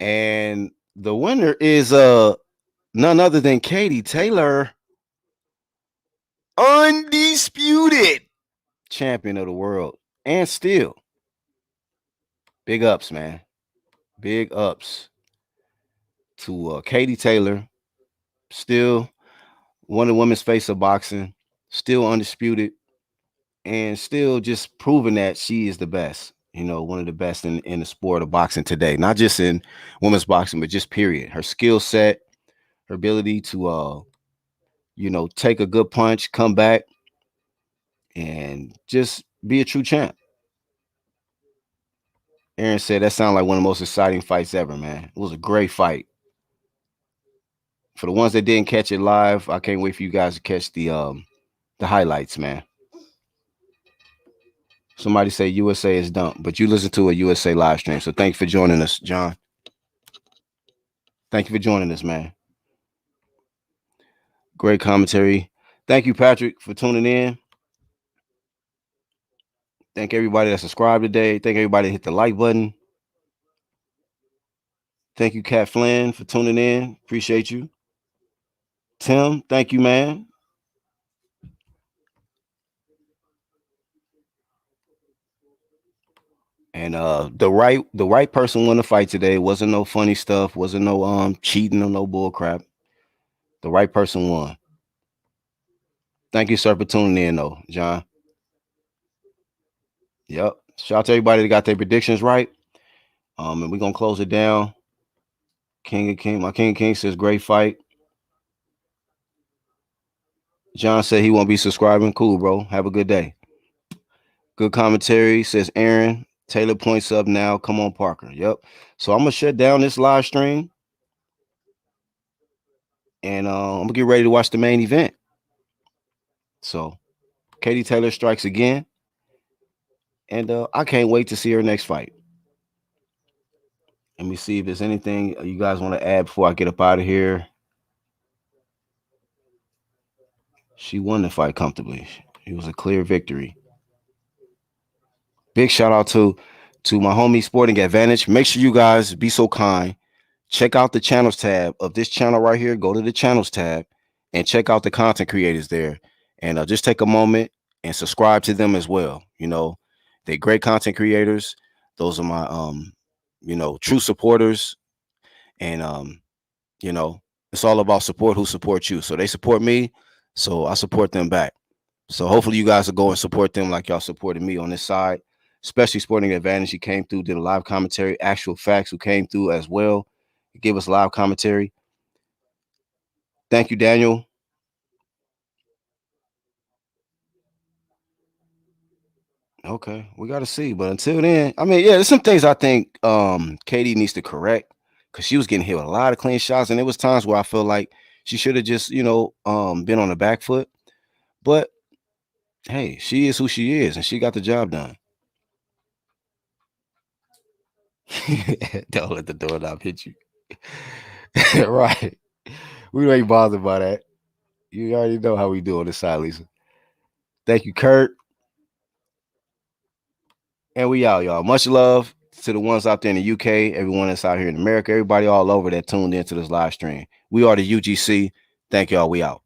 And the winner is none other than Katie Taylor. Undisputed champion of the world. And still. Big ups, man. Big ups to Katie Taylor. Still one of the women's face of boxing. Still undisputed. And still just proving that she is the best. One of the best in the sport of boxing today. Not just in women's boxing, but just period. Her skill set, her ability to take a good punch, come back, and just be a true champ. Aaron said that sounded like one of the most exciting fights ever, man. It was a great fight. For the ones that didn't catch it live, I can't wait for you guys to catch the highlights, man. Somebody say USA is dumb, but you listen to a USA live stream. So thank you for joining us, John. Thank you for joining us, man. Great commentary. Thank you, Patrick, for tuning in. Thank everybody that subscribed today. Thank everybody that hit the like button. Thank you, Kat Flynn, for tuning in. Appreciate you. Tim, thank you, man. And the right person won the fight today. Wasn't no funny stuff. Wasn't no cheating or no bull crap. The right person won. Thank you, sir, for tuning in, though, John. Yep. Shout out to everybody that got their predictions right. And we're gonna close it down. King of King, my King of King says great fight. John said he won't be subscribing. Cool, bro. Have a good day. Good commentary, says Aaron. Taylor points up now. Come on, Parker. Yep. So I'm gonna shut down this live stream. And I'm gonna get ready to watch the main event. So Katie Taylor strikes again. And I can't wait to see her next fight. Let me see if there's anything you guys want to add before I get up out of here. She won the fight comfortably. It was a clear victory. Big shout out to my homie Sporting Advantage. Make sure you guys be so kind. Check out the channels tab of this channel right here. Go to the channels tab and check out the content creators there. And just take a moment and subscribe to them as well. You know, they're great content creators. Those are my true supporters. And it's all about support who supports you. So they support me, so I support them back. So hopefully you guys will go and support them like y'all supported me on this side, especially Sporting Advantage. He came through, did a live commentary. Actual Facts, who came through as well, give us live commentary. Thank you, Daniel. Okay, we got to see. But until then, I mean, yeah, there's some things I think Katie needs to correct, because she was getting hit with a lot of clean shots. And there was times where I feel like she should have just, been on the back foot. But, hey, she is who she is, and she got the job done. Don't let the doorknob hit you. Right. We ain't bothered by that. You already know how we do on this side, Lisa. Thank you, Kurt. And we out, y'all. Much love to the ones out there in the UK, everyone that's out here in America, everybody all over that tuned into this live stream. We are the UGC. Thank y'all. We out.